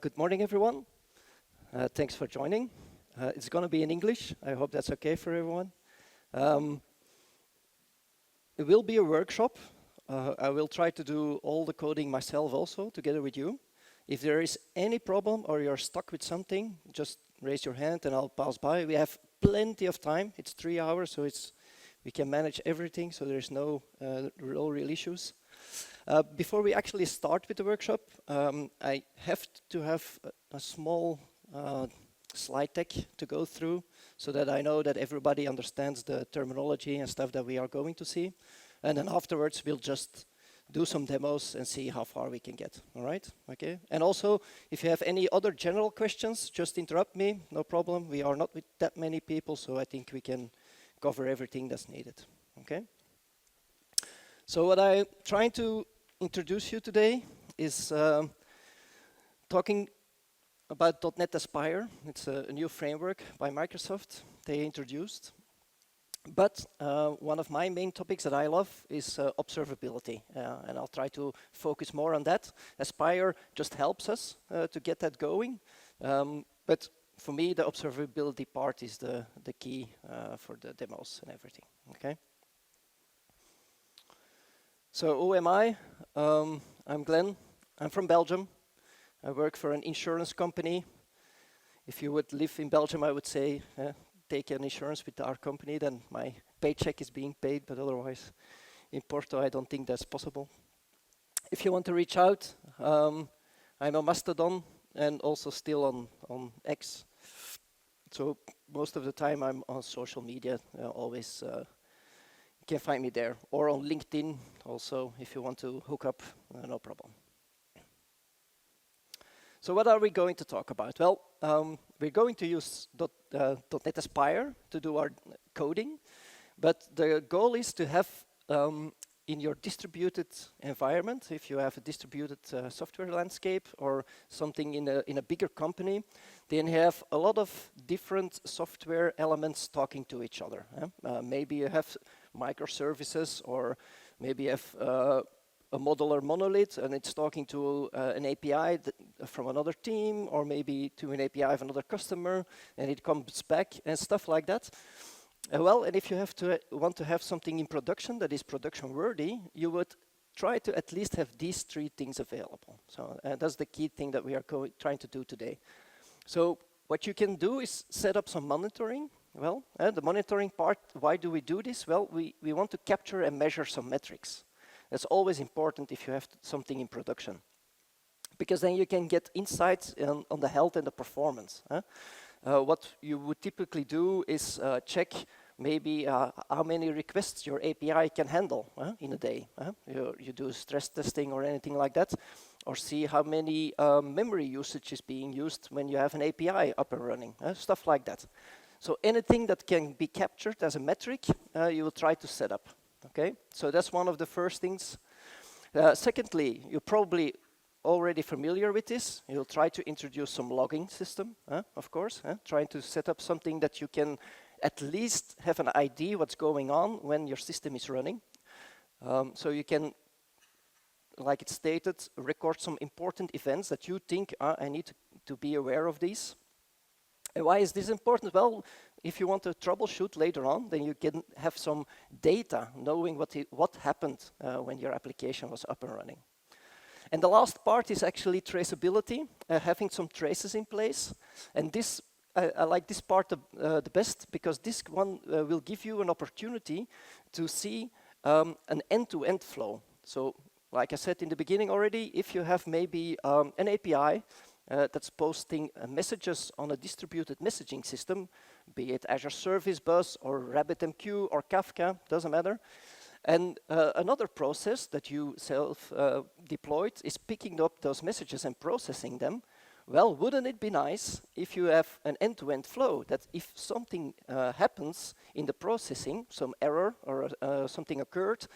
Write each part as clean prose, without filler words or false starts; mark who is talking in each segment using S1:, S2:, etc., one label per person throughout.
S1: Good morning, everyone. Thanks for joining. It's going to be in English. I hope that's okay for everyone. It will be a workshop. I will try to do all the coding myself also, together with you. If there is any problem or you're stuck with something, just raise your hand and I'll pass by. We have plenty of time. It's 3 hours, so we can manage everything, so there's no real issues. Before we actually start with the workshop, I have to have a small slide deck to go through so that I know that everybody understands the terminology and stuff that we are going to see. And then afterwards, we'll just do some demos and see how far we can get. All right? Okay. And also, if you have any other general questions, just interrupt me. No problem. We are not with that many people, so I think we can cover everything that's needed. Okay. So what I'm trying to introduce you today is talking about .NET Aspire. It's a new framework by Microsoft they introduced. But one of my main topics that I love is observability, and I'll try to focus more on that. Aspire just helps us to get that going, but for me, the observability part is the key for the demos and everything. Okay. So who am I? I'm Glenn. I'm from Belgium. I work for an insurance company. If you would live in Belgium, I would say take an insurance with our company, then my paycheck is being paid, but otherwise in Porto, I don't think that's possible. If you want to reach out, I'm on Mastodon and also still on X. So most of the time I'm on social media, always you can find me there, or on LinkedIn also, if you want to hook up, no problem. So what are we going to talk about? Well, we're going to use .NET Aspire to do our coding, but the goal is to have in your distributed environment, if you have a distributed software landscape or something in a bigger company, then you have a lot of different software elements talking to each other. Maybe you have microservices, or maybe you have a modular monolith and it's talking to an API from another team, or maybe to an API of another customer, and it comes back and stuff like that. Well, and if you want to have something in production that is production worthy, you would try to at least have these 3 things available. So that's the key thing that we are trying to do today. So what you can do is set up some monitoring. Well, the monitoring part, why do we do this? Well, we want to capture and measure some metrics. That's always important if you have something in production, because then you can get insights on the health and the performance. What you would typically do is check maybe how many requests your API can handle in a day. You do stress testing or anything like that, or see how many memory usage is being used when you have an API up and running, stuff like that. So anything that can be captured as a metric, you will try to set up. Okay, so that's one of the first things. Secondly, you're probably already familiar with this. You'll try to introduce some logging system, of course, trying to set up something that you can at least have an idea what's going on when your system is running. So you can, like it stated, record some important events that you think, I need to be aware of these. And why is this important? Well, if you want to troubleshoot later on, then you can have some data knowing what happened when your application was up and running. And the last part is actually traceability, having some traces in place. And this, I like this part the best, because this one will give you an opportunity to see an end-to-end flow. So, like I said in the beginning already, if you have maybe an API that's posting messages on a distributed messaging system, be it Azure Service Bus or RabbitMQ or Kafka, doesn't matter. And another process that you self-deployed is picking up those messages and processing them. Well, wouldn't it be nice if you have an end-to-end flow, that if something happens in the processing, some error or something occurred,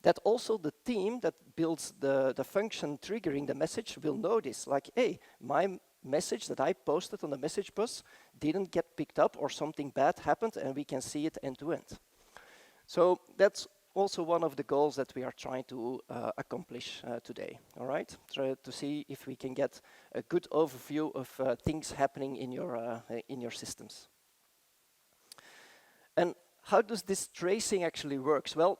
S1: that also the team that builds the function triggering the message will notice, like, hey, my message that I posted on the message bus didn't get picked up, or something bad happened, and we can see it end to end. So that's also one of the goals that we are trying to accomplish today, all right? Try to see if we can get a good overview of things happening in your systems. And how does this tracing actually works? Well,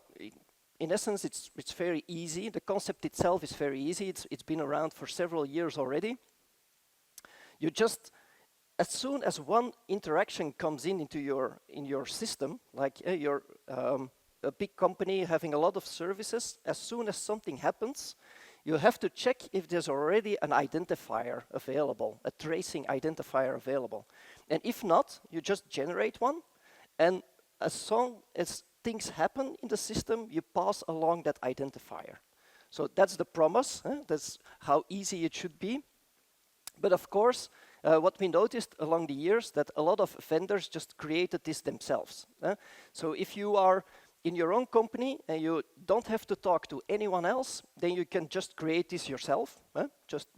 S1: in essence, it's very easy. The concept itself is very easy. It's been around for several years already. You just, as soon as one interaction comes into your system, like you're a big company having a lot of services, as soon as something happens, you have to check if there's already an identifier available, a tracing identifier available. And if not, you just generate one, and as long as things happen in the system, you pass along that identifier. So that's the promise, that's how easy it should be. But of course, what we noticed along the years that a lot of vendors just created this themselves. So if you are in your own company and you don't have to talk to anyone else, then you can just create this yourself. Just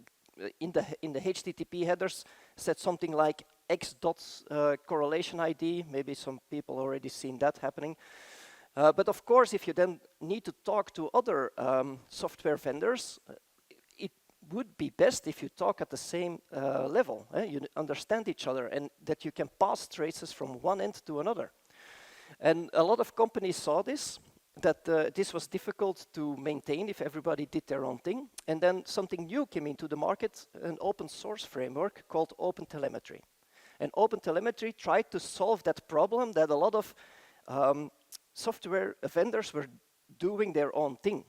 S1: in the HTTP headers, set something like x dot correlation ID. Maybe some people already seen that happening. But of course, if you then need to talk to other software vendors, it would be best if you talk at the same level. You understand each other and that you can pass traces from one end to another. And a lot of companies saw this, that this was difficult to maintain if everybody did their own thing. And then something new came into the market, an open source framework called OpenTelemetry. And OpenTelemetry tried to solve that problem that a lot of software vendors were doing their own thing.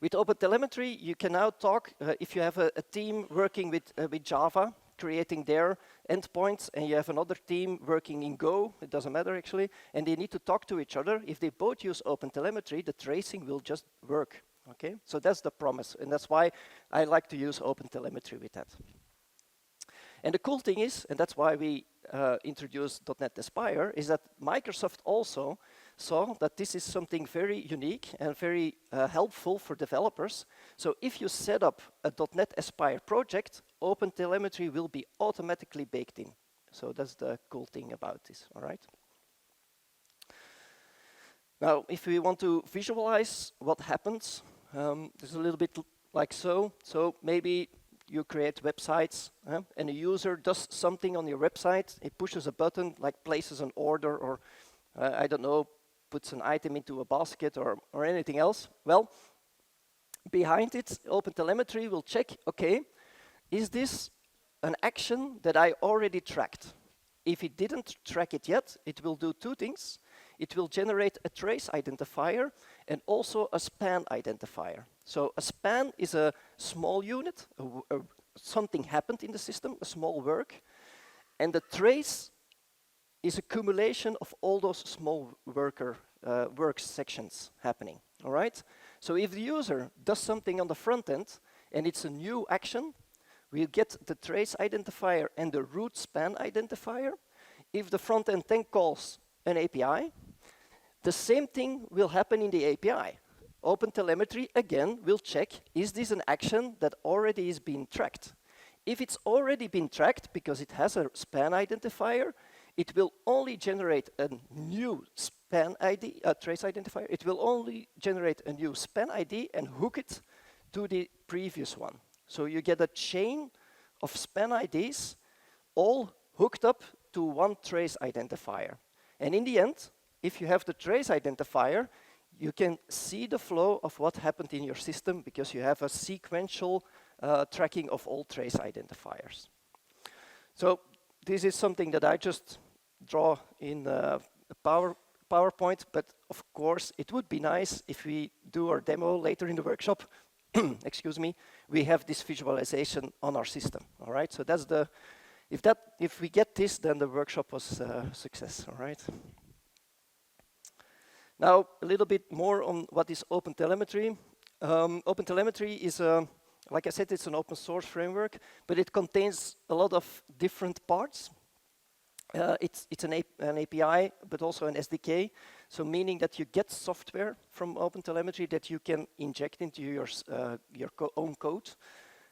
S1: With OpenTelemetry, you can now talk, if you have a team working with Java, creating their endpoints, and you have another team working in Go, it doesn't matter actually, and they need to talk to each other. If they both use OpenTelemetry, the tracing will just work, okay? So that's the promise, and that's why I like to use OpenTelemetry with that. And the cool thing is, and that's why we introduced .NET Aspire, is that Microsoft also saw that this is something very unique and very helpful for developers. So if you set up a .NET Aspire project, OpenTelemetry will be automatically baked in. So that's the cool thing about this, all right? Now, if we want to visualize what happens, there's a little bit like so. So maybe you create websites, and a user does something on your website. It pushes a button, like places an order, or I don't know, puts an item into a basket, or anything else. Well, behind it, OpenTelemetry will check, okay, is this an action that I already tracked? If it didn't track it yet, it will do two things. It will generate a trace identifier and also a span identifier. So a span is a small unit, something happened in the system, a small work, and the trace is accumulation of all those small work sections happening, all right? So if the user does something on the front end and it's a new action, we'll get the trace identifier and the root span identifier. If the front end then calls an API, the same thing will happen in the API. OpenTelemetry, again, will check, is this an action that already is being tracked? If it's already been tracked because it has a span identifier, it will only generate a new span ID, trace identifier. It will only generate a new span ID and hook it to the previous one. So you get a chain of span IDs all hooked up to one trace identifier. And in the end, if you have the trace identifier, you can see the flow of what happened in your system because you have a sequential tracking of all trace identifiers. So this is something that I just draw in a PowerPoint, but of course it would be nice if we do our demo later in the workshop, excuse me, we have this visualization on our system, all right? So that's the, if we get this, then the workshop was a success, all right? Now, a little bit more on what is OpenTelemetry. OpenTelemetry is, like I said, it's an open source framework, but it contains a lot of different parts. It's an API, but also an SDK, so meaning that you get software from OpenTelemetry that you can inject into your own code.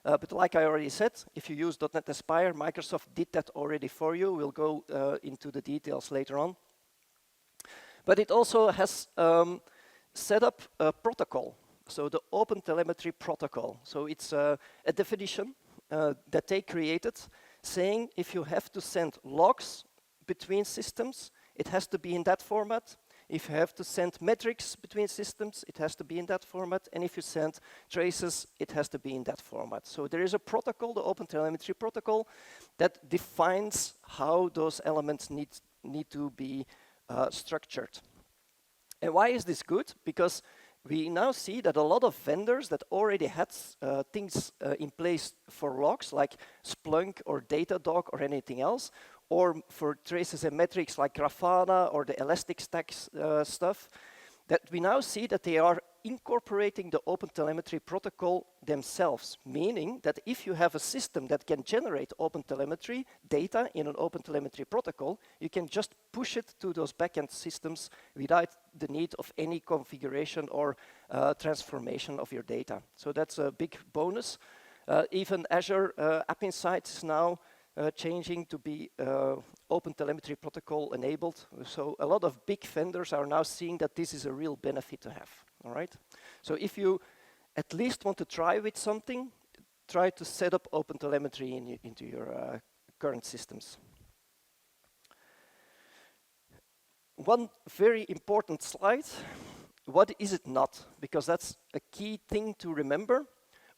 S1: But like I already said, if you use .NET Aspire, Microsoft did that already for you. We'll go into the details later on. But it also has set up a protocol, so the OpenTelemetry protocol. So it's a definition that they created, saying if you have to send logs between systems, it has to be in that format. If you have to send metrics between systems, it has to be in that format. And if you send traces, it has to be in that format. So there is a protocol, the OpenTelemetry protocol, that defines how those elements need to be structured. And why is this good? Because we now see that a lot of vendors that already had things in place for logs, like Splunk or Datadog or anything else, or for traces and metrics like Grafana or the Elasticstack stuff, that we now see that they are incorporating the OpenTelemetry protocol themselves, meaning that if you have a system that can generate OpenTelemetry data in an OpenTelemetry protocol, you can just push it to those backend systems without the need of any configuration or transformation of your data. So that's a big bonus. Even Azure App Insights is now changing to be OpenTelemetry protocol enabled. So a lot of big vendors are now seeing that this is a real benefit to have. All right. So if you at least want to try with something, try to set up OpenTelemetry into your current systems. One very important slide. What is it not? Because that's a key thing to remember.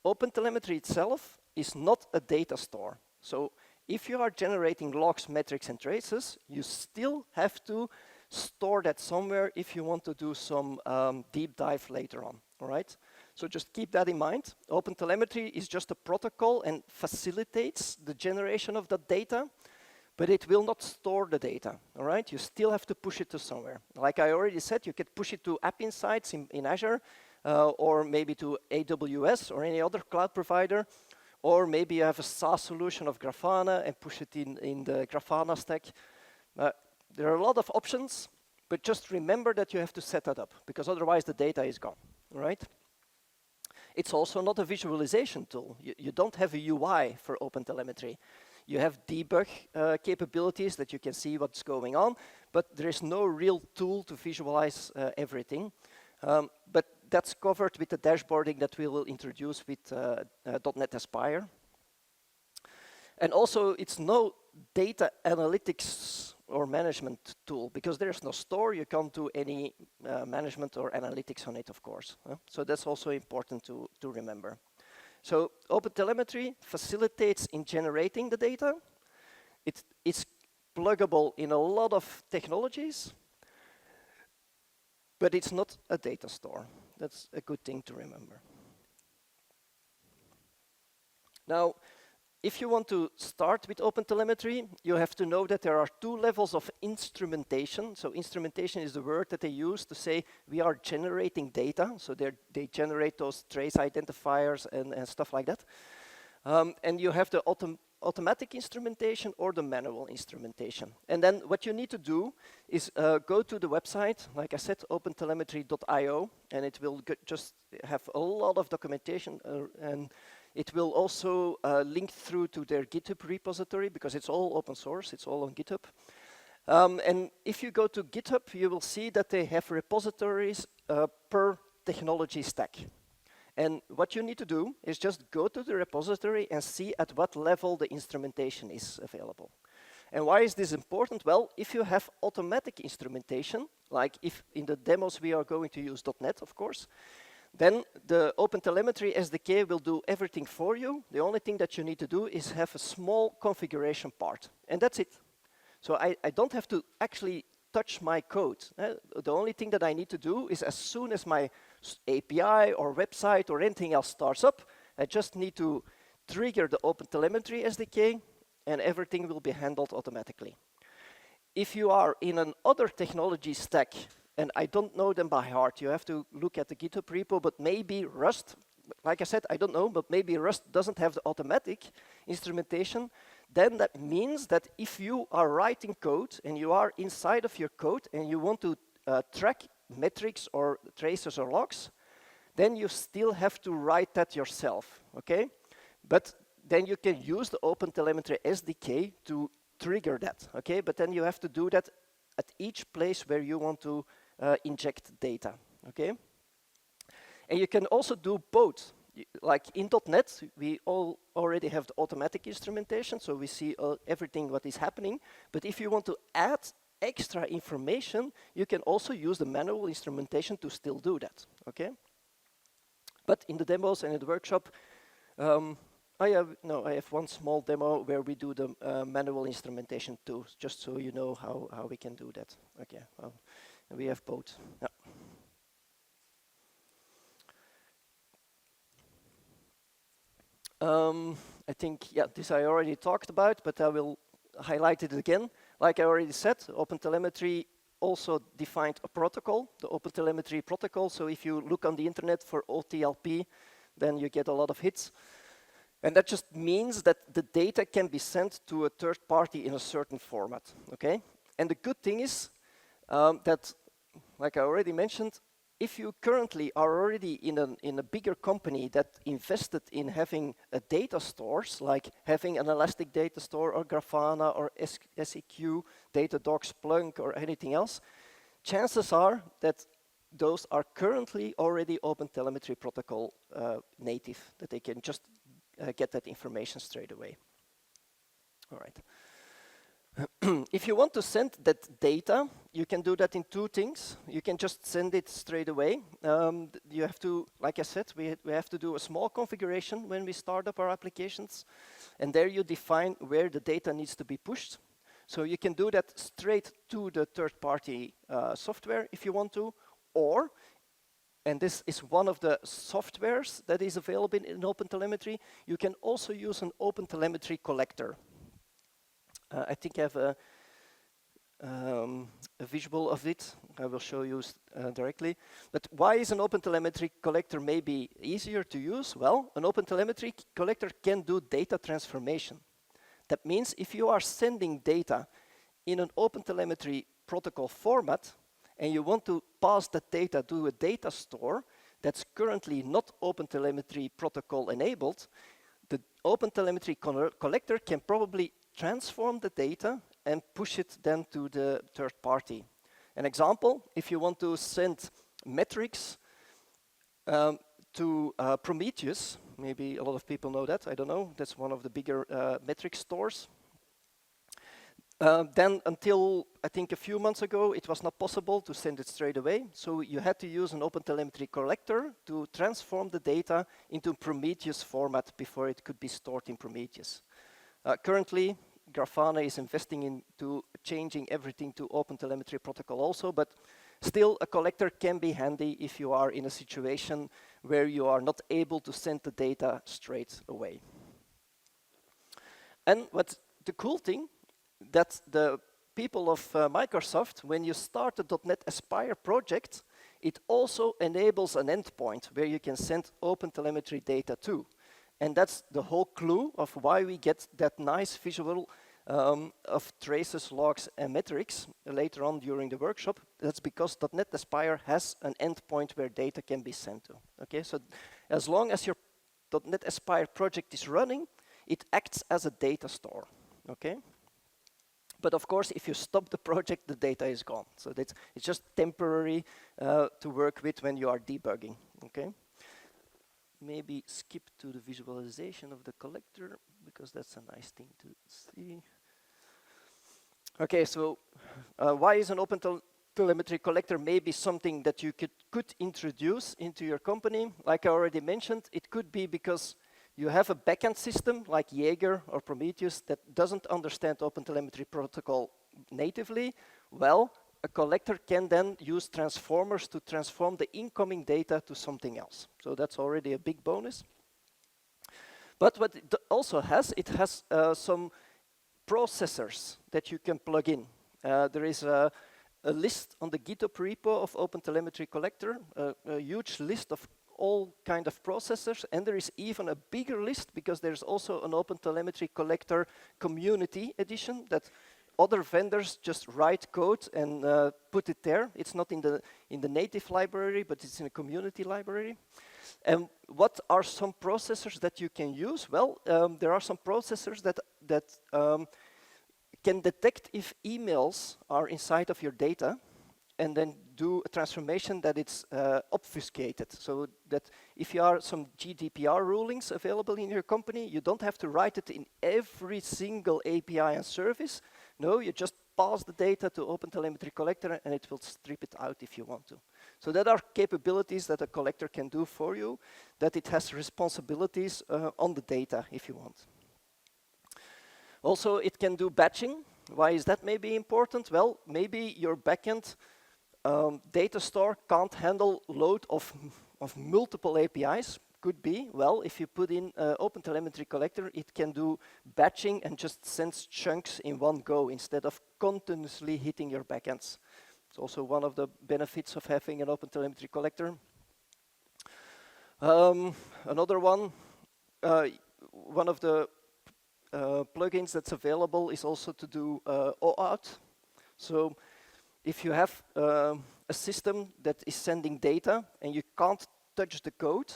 S1: OpenTelemetry itself is not a data store. So if you are generating logs, metrics, and traces, you still have to store that somewhere if you want to do some deep dive later on, all right? So just keep that in mind. OpenTelemetry is just a protocol and facilitates the generation of that data, but it will not store the data, all right? You still have to push it to somewhere. Like I already said, you could push it to App Insights in Azure, or maybe to AWS or any other cloud provider, or maybe you have a SaaS solution of Grafana and push it in the Grafana stack. There are a lot of options, but just remember that you have to set that up, because otherwise the data is gone, right? It's also not a visualization tool. You don't have a UI for OpenTelemetry. You have debug capabilities that you can see what's going on, but there is no real tool to visualize everything. But that's covered with the dashboarding that we will introduce with .NET Aspire. And also, it's no data analytics or management tool, because there's no store. You can't do any management or analytics on it, of course. So that's also important to remember. So OpenTelemetry facilitates in generating the data. It's pluggable in a lot of technologies, but it's not a data store. That's a good thing to remember. Now, if you want to start with OpenTelemetry, you have to know that there are two levels of instrumentation. So instrumentation is the word that they use to say we are generating data. So they generate those trace identifiers and stuff like that. And you have the automatic instrumentation or the manual instrumentation. And then what you need to do is go to the website, like I said, opentelemetry.io, and it will just have a lot of documentation, and it will also link through to their GitHub repository, because it's all open source, it's all on GitHub. And if you go to GitHub, you will see that they have repositories per technology stack. And what you need to do is just go to the repository and see at what level the instrumentation is available. And why is this important? Well, if you have automatic instrumentation, like if in the demos we are going to use .NET, of course, then the OpenTelemetry SDK will do everything for you. The only thing that you need to do is have a small configuration part, and that's it. So I don't have to actually touch my code. The only thing that I need to do is, as soon as my API or website or anything else starts up, I just need to trigger the OpenTelemetry SDK, and everything will be handled automatically. If you are in another technology stack, and I don't know them by heart, you have to look at the GitHub repo, but maybe Rust, like I said, I don't know, but maybe Rust doesn't have the automatic instrumentation, then that means that if you are writing code and you are inside of your code and you want to track metrics or traces or logs, then you still have to write that yourself, okay? But then you can use the OpenTelemetry SDK to trigger that, okay? But then you have to do that at each place where you want to inject data, okay? And you can also do both. Like in .NET, we already have the automatic instrumentation, so we see everything what is happening. But if you want to add extra information, you can also use the manual instrumentation to still do that, okay? But in the demos and in the workshop, I have one small demo where we do the manual instrumentation too, just so you know how we can do that. Okay, well, we have both. Yeah. I think, yeah, this I already talked about, but I will highlight it again. Like I already said, OpenTelemetry also defined a protocol, the OpenTelemetry protocol. So if you look on the internet for OTLP, then you get a lot of hits. And that just means that the data can be sent to a third party in a certain format, okay? And the good thing is that, like I already mentioned, if you currently are already in a bigger company that invested in having a data stores, like having an Elastic data store or Grafana or SEQ, Datadog, Splunk or anything else, chances are that those are currently already OpenTelemetry protocol native, that they can just get that information straight away. All right. If you want to send that data, you can do that in two things. You can just send it straight away. You have to, like I said, we have to do a small configuration when we start up our applications. And there you define where the data needs to be pushed. So you can do that straight to the third-party software if you want to, or, and this is one of the softwares that is available in OpenTelemetry, you can also use an OpenTelemetry collector. I think I have a visual of it. I will show you directly. But why is an OpenTelemetry collector maybe easier to use? Well, an OpenTelemetry collector can do data transformation. That means if you are sending data in an OpenTelemetry protocol format, and you want to pass that data to a data store that's currently not OpenTelemetry protocol enabled, the OpenTelemetry collector can probably transform the data and push it then to the third party. An example, if you want to send metrics to Prometheus, maybe a lot of people know that, I don't know, that's one of the bigger metric stores. Then until, I think a few months ago, it was not possible to send it straight away. So you had to use an OpenTelemetry collector to transform the data into Prometheus format before it could be stored in Prometheus. Currently, Grafana is investing into changing everything to OpenTelemetry protocol also, but still a collector can be handy if you are in a situation where you are not able to send the data straight away. And what's the cool thing, that the people of Microsoft, when you start the .NET Aspire project, it also enables an endpoint where you can send OpenTelemetry data to. And that's the whole clue of why we get that nice visual of traces, logs, and metrics later on during the workshop. That's because .NET Aspire has an endpoint where data can be sent to. Okay, so as long as your .NET Aspire project is running, it acts as a data store. Okay. But of course, if you stop the project, the data is gone. So it's just temporary to work with when you are debugging. Okay. Maybe skip to the visualization of the collector, because that's a nice thing to see. Okay, so why is an OpenTelemetry collector maybe something that you could introduce into your company? Like I already mentioned, it could be because you have a backend system like Jaeger or Prometheus that doesn't understand OpenTelemetry protocol natively. Well, a collector can then use transformers to transform the incoming data to something else. So that's already a big bonus. But what it also has, it has some processors that you can plug in. There is a list on the GitHub repo of OpenTelemetry collector, a huge list of all kind of processors, and there is even a bigger list because there's also an OpenTelemetry collector community edition that other vendors just write code and put it there. It's not in the native library, but it's in a community library. And what are some processors that you can use? Well, there are some processors that can detect if emails are inside of your data and then do a transformation that it's obfuscated, so that if you are some GDPR rulings available in your company, you don't have to write it in every single API and service. No, you just pass the data to OpenTelemetry collector and it will strip it out if you want to. So that are capabilities that a collector can do for you, that it has responsibilities on the data if you want. Also, it can do batching. Why is that maybe important? Well, maybe your backend data store can't handle load of multiple APIs. Could be. Well, if you put in OpenTelemetry collector, it can do batching and just sends chunks in one go instead of continuously hitting your backends. It's also one of the benefits of having an OpenTelemetry collector. Another one of the plugins that's available is also to do OAuth. So if you have a system that is sending data and you can't touch the code,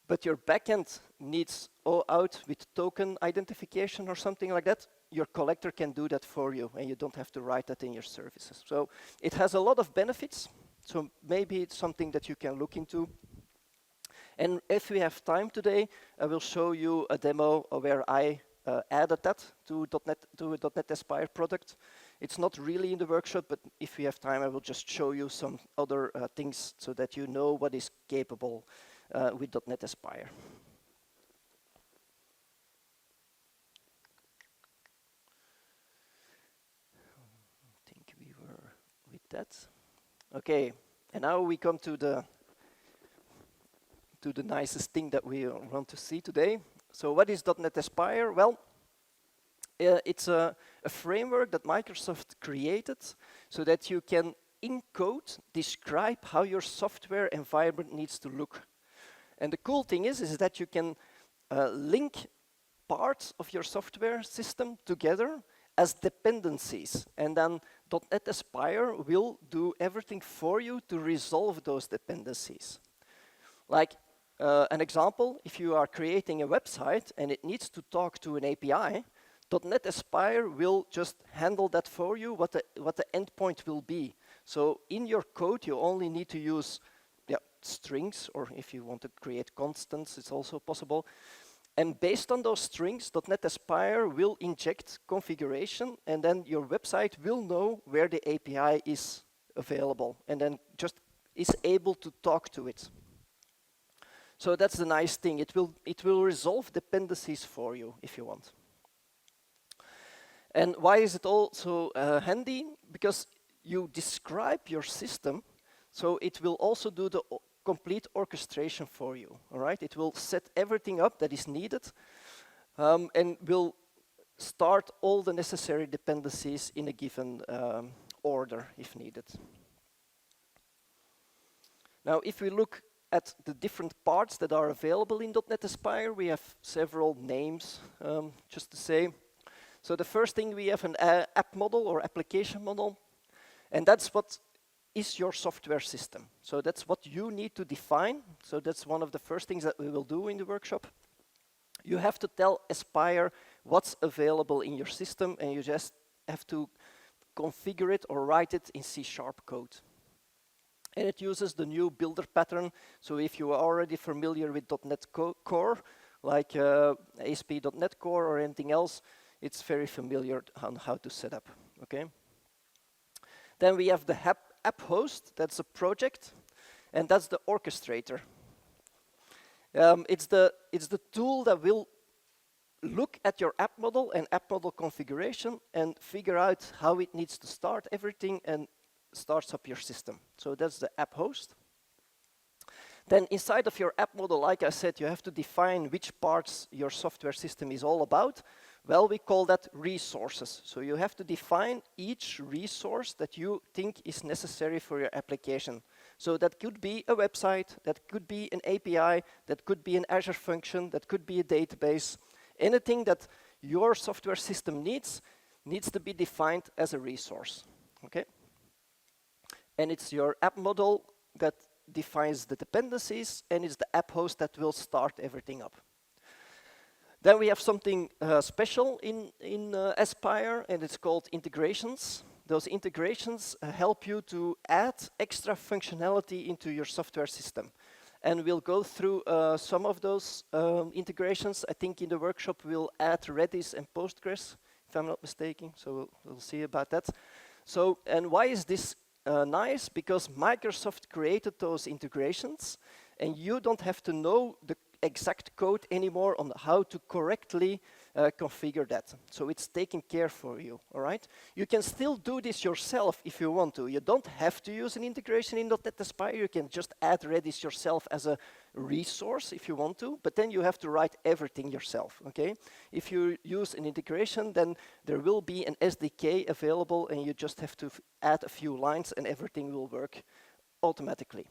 S1: but your backend needs OAuth with token identification or something like that, your collector can do that for you and you don't have to write that in your services. So it has a lot of benefits. So maybe it's something that you can look into. And if we have time today, I will show you a demo where I added that to a .NET Aspire product. It's not really in the workshop, but if we have time, I will just show you some other things so that you know what is capable with .NET Aspire. I think we were with that. Okay, and now we come to the nicest thing that we want to see today. So what is .NET Aspire? Well, it's a framework that Microsoft created so that you can, in code, describe how your software environment needs to look. And the cool thing is that you can link parts of your software system together as dependencies. And then .NET Aspire will do everything for you to resolve those dependencies. Like an example, if you are creating a website and it needs to talk to an API, .NET Aspire will just handle that for you, what the endpoint will be. So in your code, you only need to use strings, or if you want to create constants, it's also possible. And based on those strings, .NET Aspire will inject configuration, and then your website will know where the API is available, and then just is able to talk to it. So that's the nice thing. It will resolve dependencies for you if you want. And why is it also handy? Because you describe your system, so it will also do the complete orchestration for you. All right, it will set everything up that is needed, and will start all the necessary dependencies in a given order if needed. Now, if we look at the different parts that are available in .NET Aspire, we have several names, just to say. So the first thing, we have an app model or application model, and that's what is your software system. So that's what you need to define. So that's one of the first things that we will do in the workshop. You have to tell Aspire what's available in your system, and you just have to configure it or write it in C# code. And it uses the new builder pattern. So if you are already familiar with .NET Core, like ASP.NET Core or anything else, it's very familiar on how to set up, okay? Then we have the app host, that's a project, and that's the orchestrator. It's the tool that will look at your app model and app model configuration and figure out how it needs to start everything and starts up your system. So that's the app host. Then inside of your app model, like I said, you have to define which parts your software system is all about. Well, we call that resources. So you have to define each resource that you think is necessary for your application. So that could be a website, that could be an API, that could be an Azure function, that could be a database. Anything that your software system needs to be defined as a resource, okay? And it's your app model that defines the dependencies, and it's the app host that will start everything up. Then we have something special in Aspire, and it's called integrations. Those integrations help you to add extra functionality into your software system. And we'll go through some of those integrations. I think in the workshop we'll add Redis and Postgres, if I'm not mistaken, so we'll see about that. So, and why is this nice? Because Microsoft created those integrations, and you don't have to know the exact code anymore on how to correctly configure that. So it's taken care for you, all right? You can still do this yourself if you want to. You don't have to use an integration in .NET Aspire. You can just add Redis yourself as a resource if you want to, but then you have to write everything yourself, okay? If you use an integration, then there will be an SDK available, and you just have to add a few lines, and everything will work automatically.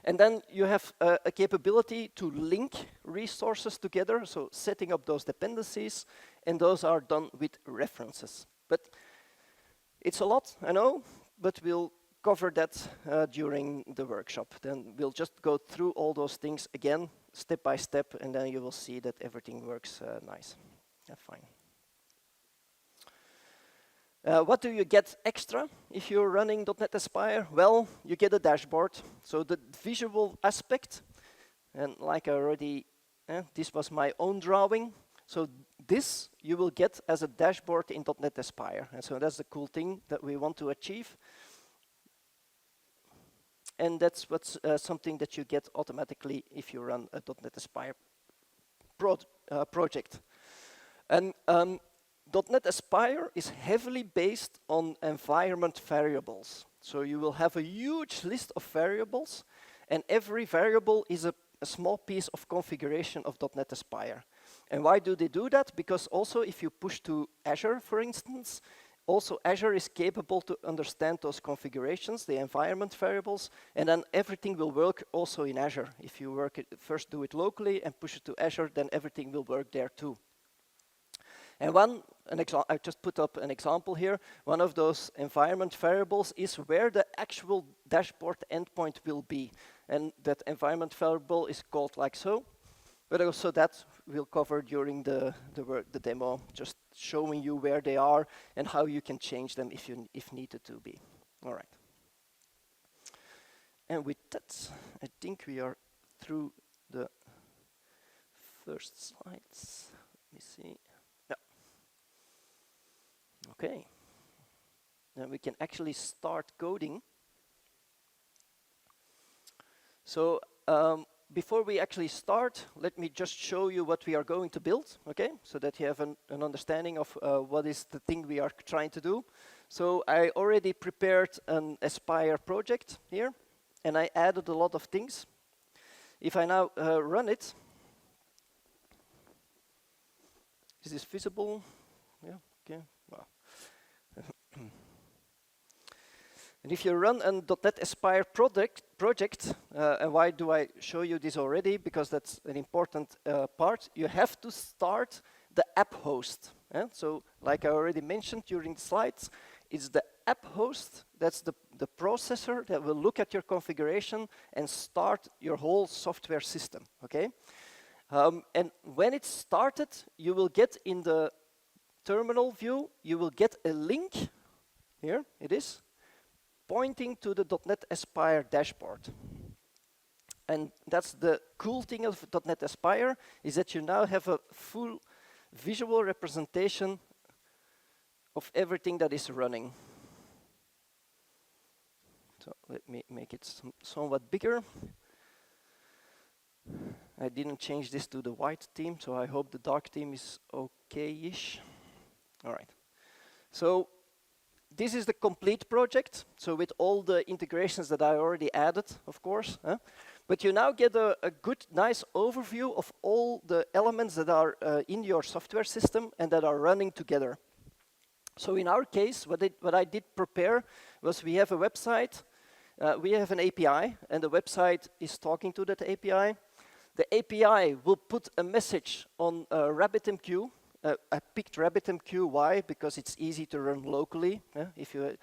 S1: And then you have a capability to link resources together, so setting up those dependencies, and those are done with references. But it's a lot, I know, but we'll cover that during the workshop. Then we'll just go through all those things again, step by step, and then you will see that everything works nice. Yeah, fine. What do you get extra if you're running .NET Aspire? Well, you get a dashboard. So the visual aspect, and like I already, this was my own drawing. So this you will get as a dashboard in .NET Aspire. And so that's the cool thing that we want to achieve. And that's what's something that you get automatically if you run a .NET Aspire project. And .NET Aspire is heavily based on environment variables. So you will have a huge list of variables, and every variable is a small piece of configuration of .NET Aspire. And why do they do that? Because also if you push to Azure, for instance, also Azure is capable to understand those configurations, the environment variables, and then everything will work also in Azure. If you first do it locally and push it to Azure, then everything will work there too. And I just put up an example here. One of those environment variables is where the actual dashboard endpoint will be. And that environment variable is called like so. But also that we'll cover during the demo, just showing you where they are and how you can change them if needed to be. All right. And with that, I think we are through the first slides. Let me see. Okay, then we can actually start coding. So before we actually start, let me just show you what we are going to build, okay? So that you have an understanding of what is the thing we are trying to do. So I already prepared an Aspire project here, and I added a lot of things. If I now run it, is this visible? Yeah, okay. Wow. And if you run a .NET Aspire project, and why do I show you this already? Because that's an important part. You have to start the app host. So like I already mentioned during the slides, it's the app host, that's the processor that will look at your configuration and start your whole software system, okay? And when it's started, you will get in the terminal view, you will get a link, here it is, pointing to the .NET Aspire dashboard. And that's the cool thing of .NET Aspire, is that you now have a full visual representation of everything that is running. So let me make it somewhat bigger. I didn't change this to the white theme, so I hope the dark theme is okay-ish. All right. So this is the complete project, so with all the integrations that I already added, of course. But you now get a good, nice overview of all the elements that are in your software system and that are running together. So in our case, what I did prepare was we have a website, we have an API, and the website is talking to that API. The API will put a message on RabbitMQ. I picked RabbitMQ, why? Because it's easy to run locally. If you,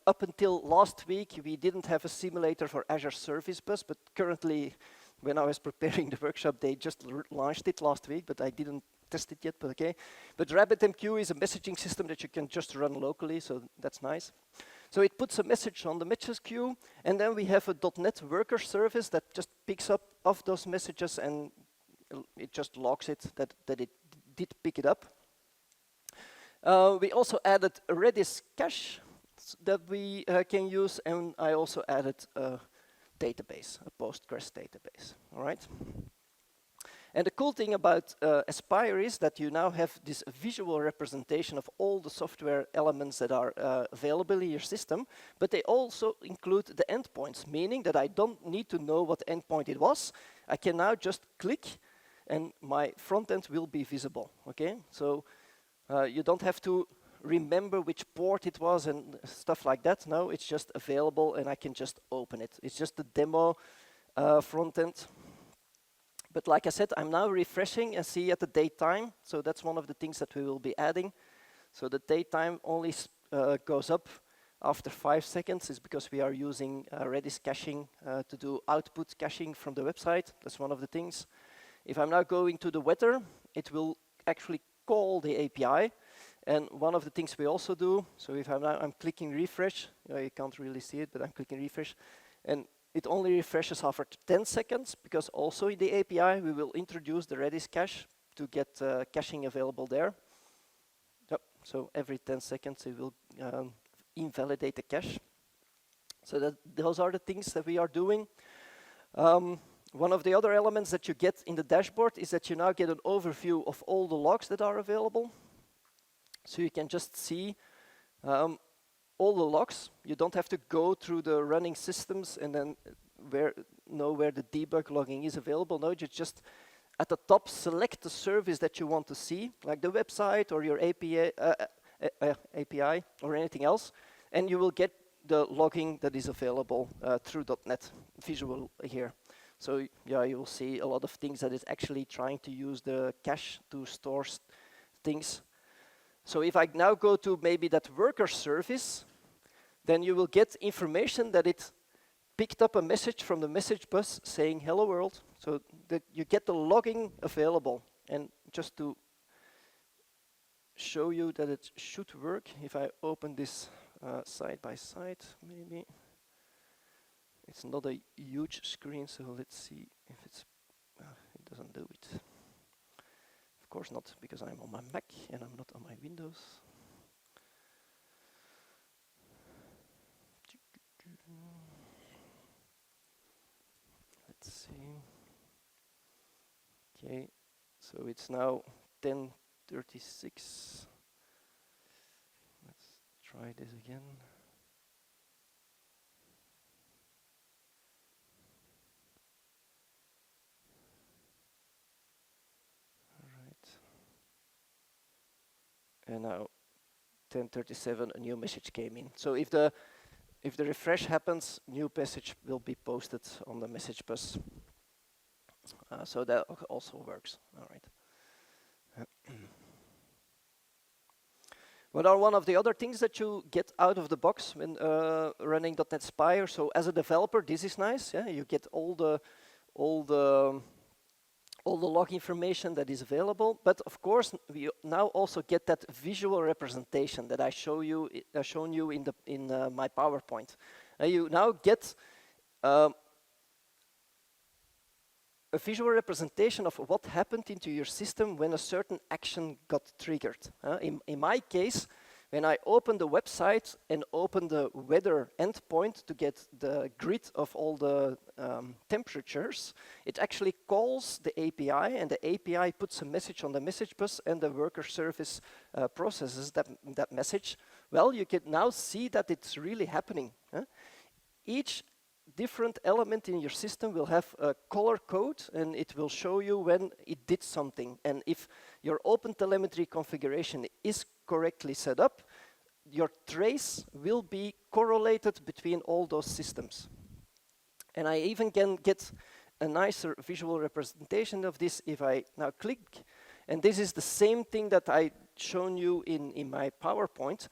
S1: up until last week, we didn't have a simulator for Azure Service Bus, but currently when I was preparing the workshop, they just launched it last week, but I didn't test it yet, but okay. But RabbitMQ is a messaging system that you can just run locally, so that's nice. So it puts a message on the messages queue, and then we have a .NET worker service that just picks up of those messages, and it just logs it that it did pick it up. We also added a Redis cache that we can use, and I also added a database, a Postgres database, all right? And the cool thing about Aspire is that you now have this visual representation of all the software elements that are available in your system, but they also include the endpoints, meaning that I don't need to know what endpoint it was. I can now just click, and my front end will be visible, okay? So you don't have to remember which port it was and stuff like that. No, it's just available, and I can just open it. It's just a demo front end. But like I said, I'm now refreshing and see at the date time. So that's one of the things that we will be adding. So the date time only goes up after 5 seconds, is because we are using Redis caching to do output caching from the website. That's one of the things. If I'm now going to the weather, it will actually call the API. And one of the things we also do, so if I'm clicking refresh, you can't really see it, but I'm clicking refresh, and it only refreshes after 10 seconds, because also in the API we will introduce the Redis cache to get caching available there. Yep. So every 10 seconds it will invalidate the cache. So those are the things that we are doing. One of the other elements that you get in the dashboard is that you now get an overview of all the logs that are available. So you can just see all the logs. You don't have to go through the running systems and then know where the debug logging is available. No, you just at the top select the service that you want to see, like the website or your API or anything else, and you will get the logging that is available through .NET Visual here. So yeah, you will see a lot of things that is actually trying to use the cache to store things. So if I now go to maybe that worker service, then you will get information that it picked up a message from the message bus saying hello world, so that you get the logging available. And just to show you that it should work, if I open this side by side, maybe. It's not a huge screen, so let's see if it's, it doesn't do it. Of course not, because I'm on my Mac and I'm not on my Windows. Let's see. Okay, so it's now 10:36. Let's try this again. And now 10:37, a new message came in. So if the refresh happens, new message will be posted on the message bus. So that also works. All right. What are one of the other things that you get out of the box when running .NET Spire? So as a developer, this is nice. Yeah, you get all the log information that is available, but of course we now also get that visual representation that I shown you in my PowerPoint. You now get a visual representation of what happened into your system when a certain action got triggered. In my case, when I open the website and open the weather endpoint to get the grid of all the temperatures, it actually calls the API, and the API puts a message on the message bus, and the worker service processes that message. Well, you can now see that it's really happening. Each different element in your system will have a color code, and it will show you when it did something. And if your OpenTelemetry configuration is correctly set up, your trace will be correlated between all those systems. And I even can get a nicer visual representation of this if I now click. And this is the same thing that I shown you in my PowerPoint.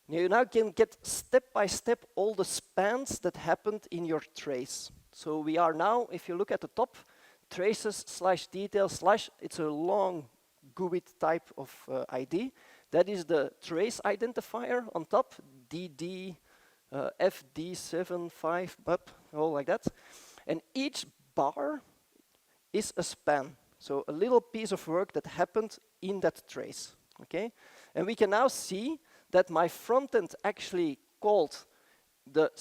S1: You now can get step by step all the spans that happened in your trace. So we are now, if you look at the top, traces / details / it's a long GUID type of ID. That is the trace identifier on top, DD, FD75, all like that. And each bar is a span. So a little piece of work that happened in that trace, okay? And we can now see that my front end actually called the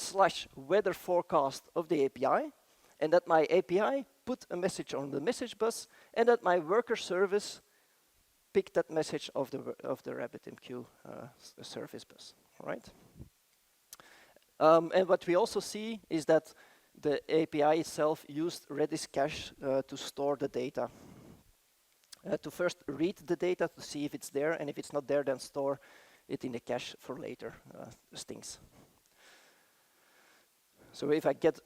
S1: /weather forecast of the API, and that my API put a message on the message bus, and that my worker service picked that message of the RabbitMQ service bus, right? And what we also see is that the API itself used Redis cache to store the data. To first read the data to see if it's there, and if it's not there, then store it in the cache for later things. So if I get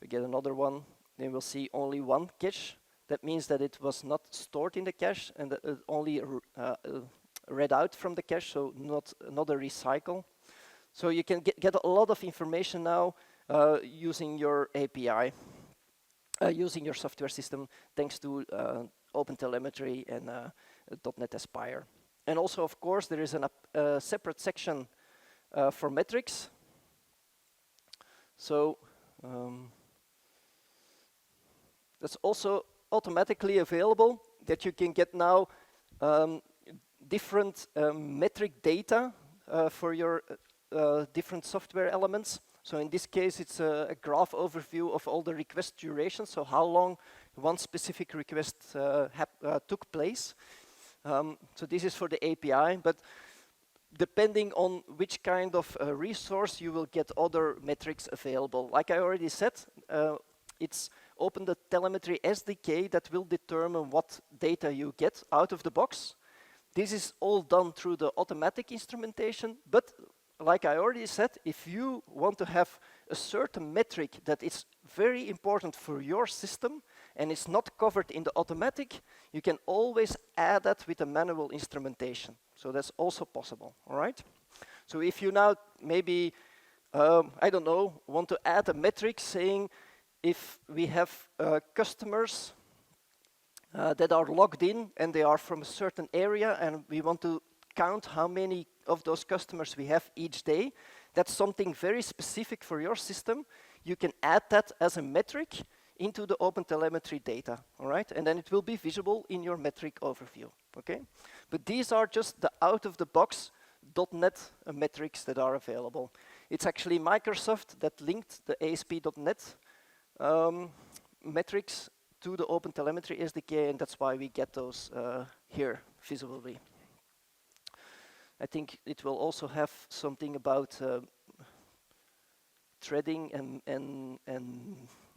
S1: we get another one, then we'll see only one cache. That means that it was not stored in the cache and that it only read out from the cache, so not a recycle. So you can get a lot of information now using your API, using your software system, thanks to OpenTelemetry and .NET Aspire. And also, of course, there is a separate section for metrics. So that's also automatically available, that you can get now different metric data for your different software elements. So in this case, it's a graph overview of all the request durations, so how long one specific request took place. So this is for the API, but depending on which kind of resource, you will get other metrics available. Like I already said, it's OpenTelemetry SDK that will determine what data you get out of the box. This is all done through the automatic instrumentation, but like I already said, if you want to have a certain metric that is very important for your system and it's not covered in the automatic, you can always add that with a manual instrumentation. So that's also possible, all right? So if you now maybe, I don't know, want to add a metric saying if we have customers that are logged in and they are from a certain area and we want to count how many of those customers we have each day, that's something very specific for your system. You can add that as a metric into the OpenTelemetry data, all right? And then it will be visible in your metric overview, okay? But these are just the out-of-the-box .NET metrics that are available. It's actually Microsoft that linked the ASP.NET metrics to the OpenTelemetry SDK, and that's why we get those here visibly. I think it will also have something about threading and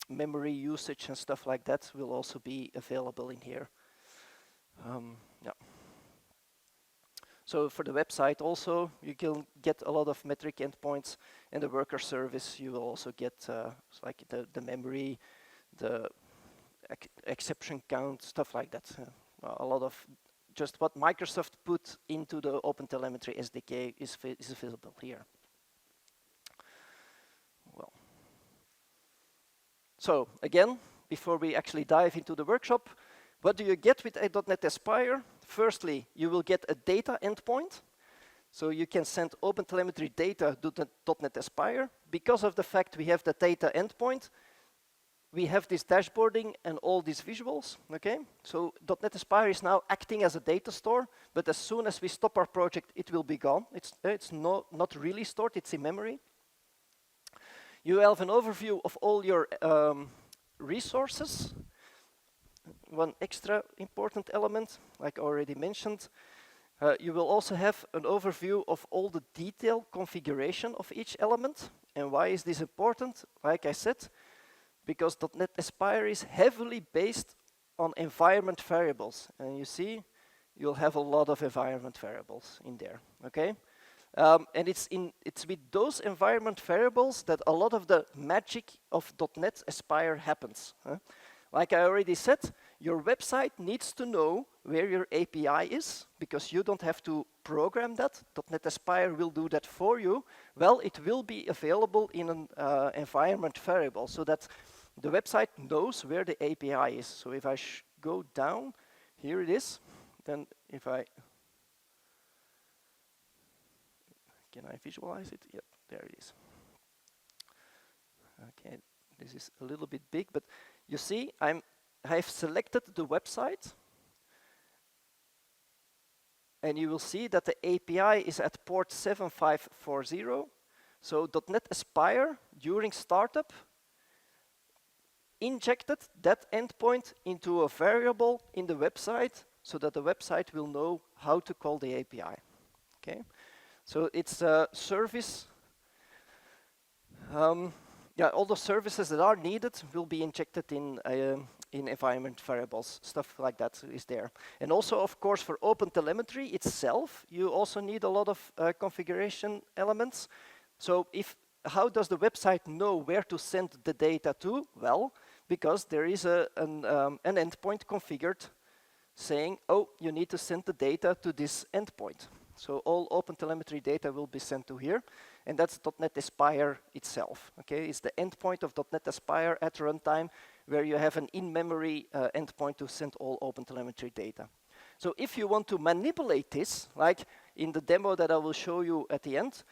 S1: memory usage and stuff like that will also be available in here. Yeah. So for the website also, you can get a lot of metric endpoints, and the worker service, you will also get like the memory, the exception count, stuff like that. A lot of just what Microsoft put into the OpenTelemetry SDK is visible here. Well, so again, before we actually dive into the workshop, what do you get with .NET Aspire? Firstly, you will get a data endpoint. So you can send OpenTelemetry data to .NET Aspire. Because of the fact we have the data endpoint, we have this dashboarding and all these visuals, okay? So .NET Aspire is now acting as a data store, but as soon as we stop our project, it will be gone. It's not really stored, it's in memory. You have an overview of all your resources. One extra important element, like I already mentioned, you will also have an overview of all the detailed configuration of each element. And why is this important? Like I said, because .NET Aspire is heavily based on environment variables. And you see, you'll have a lot of environment variables in there, okay? And it's with those environment variables that a lot of the magic of .NET Aspire happens. Like I already said, your website needs to know where your API is, because you don't have to program that. .NET Aspire will do that for you. Well, it will be available in an environment variable so that the website knows where the API is. So if I go down, here it is. Then if I, can I visualize it? Yep, there it is. Okay, this is a little bit big, but you see, I've selected the website, and you will see that the API is at port 7540. So .NET Aspire, during startup, injected that endpoint into a variable in the website so that the website will know how to call the API. Okay, so it's a service. Yeah, all the services that are needed will be injected in environment variables. Stuff like that is there. And also, of course, for OpenTelemetry itself, you also need a lot of configuration elements. So how does the website know where to send the data to? Well, because there is an endpoint configured saying, oh, you need to send the data to this endpoint. So all OpenTelemetry data will be sent to here, and that's .NET Aspire itself. Okay, it's the endpoint of .NET Aspire at runtime, where you have an in-memory endpoint to send all OpenTelemetry data. So if you want to manipulate this, like in the demo that I will show you at the end,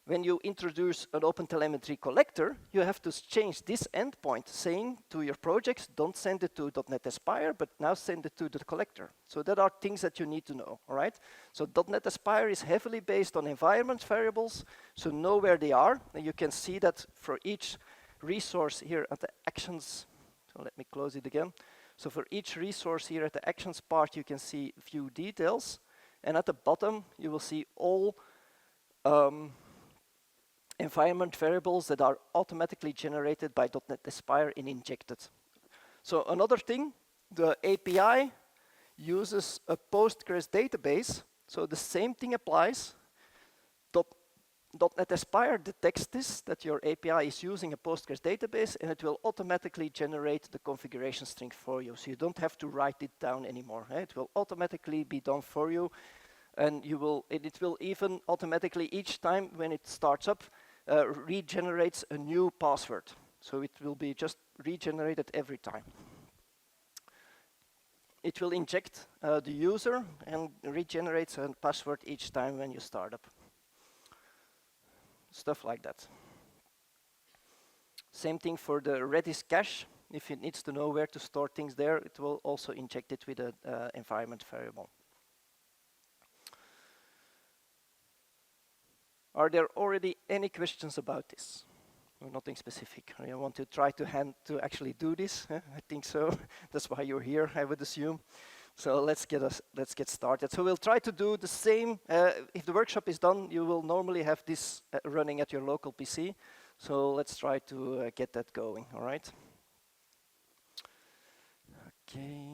S1: when you introduce an OpenTelemetry collector, you have to change this endpoint, saying to your projects, don't send it to .NET Aspire, but now send it to the collector. So that are things that you need to know, all right? So .NET Aspire is heavily based on environment variables, so know where they are. And you can see that for each resource here at the actions. So let me close it again. So for each resource here at the actions part, you can see view details. And at the bottom, you will see all environment variables that are automatically generated by .NET Aspire and injected. So another thing, the API uses a Postgres database, so the same thing applies. .NET Aspire detects this, that your API is using a Postgres database, and it will automatically generate the configuration string for you. So you don't have to write it down anymore. It will automatically be done for you, and it will even automatically, each time when it starts up, regenerates a new password. So it will be just regenerated every time. It will inject the user and regenerates a password each time when you start up. Stuff like that. Same thing for the Redis cache. If it needs to know where to store things there, it will also inject it with an environment variable. Are there already any questions about this? Or nothing specific? I want to try to actually do this. I think so. That's why you're here, I would assume. So let's get started. So we'll try to do the same. If the workshop is done, you will normally have this running at your local PC. So let's try to get that going. All right. Okay.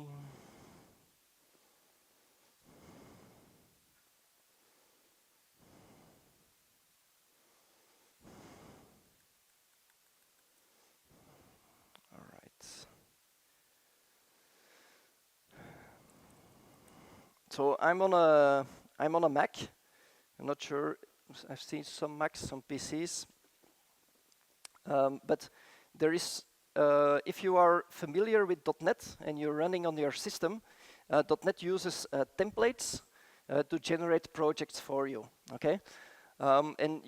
S1: So I'm on a Mac. I'm not sure. I've seen some Macs, some PCs, but there is. If you are familiar with .NET and you're running on your system, .NET uses templates to generate projects for you. Okay, and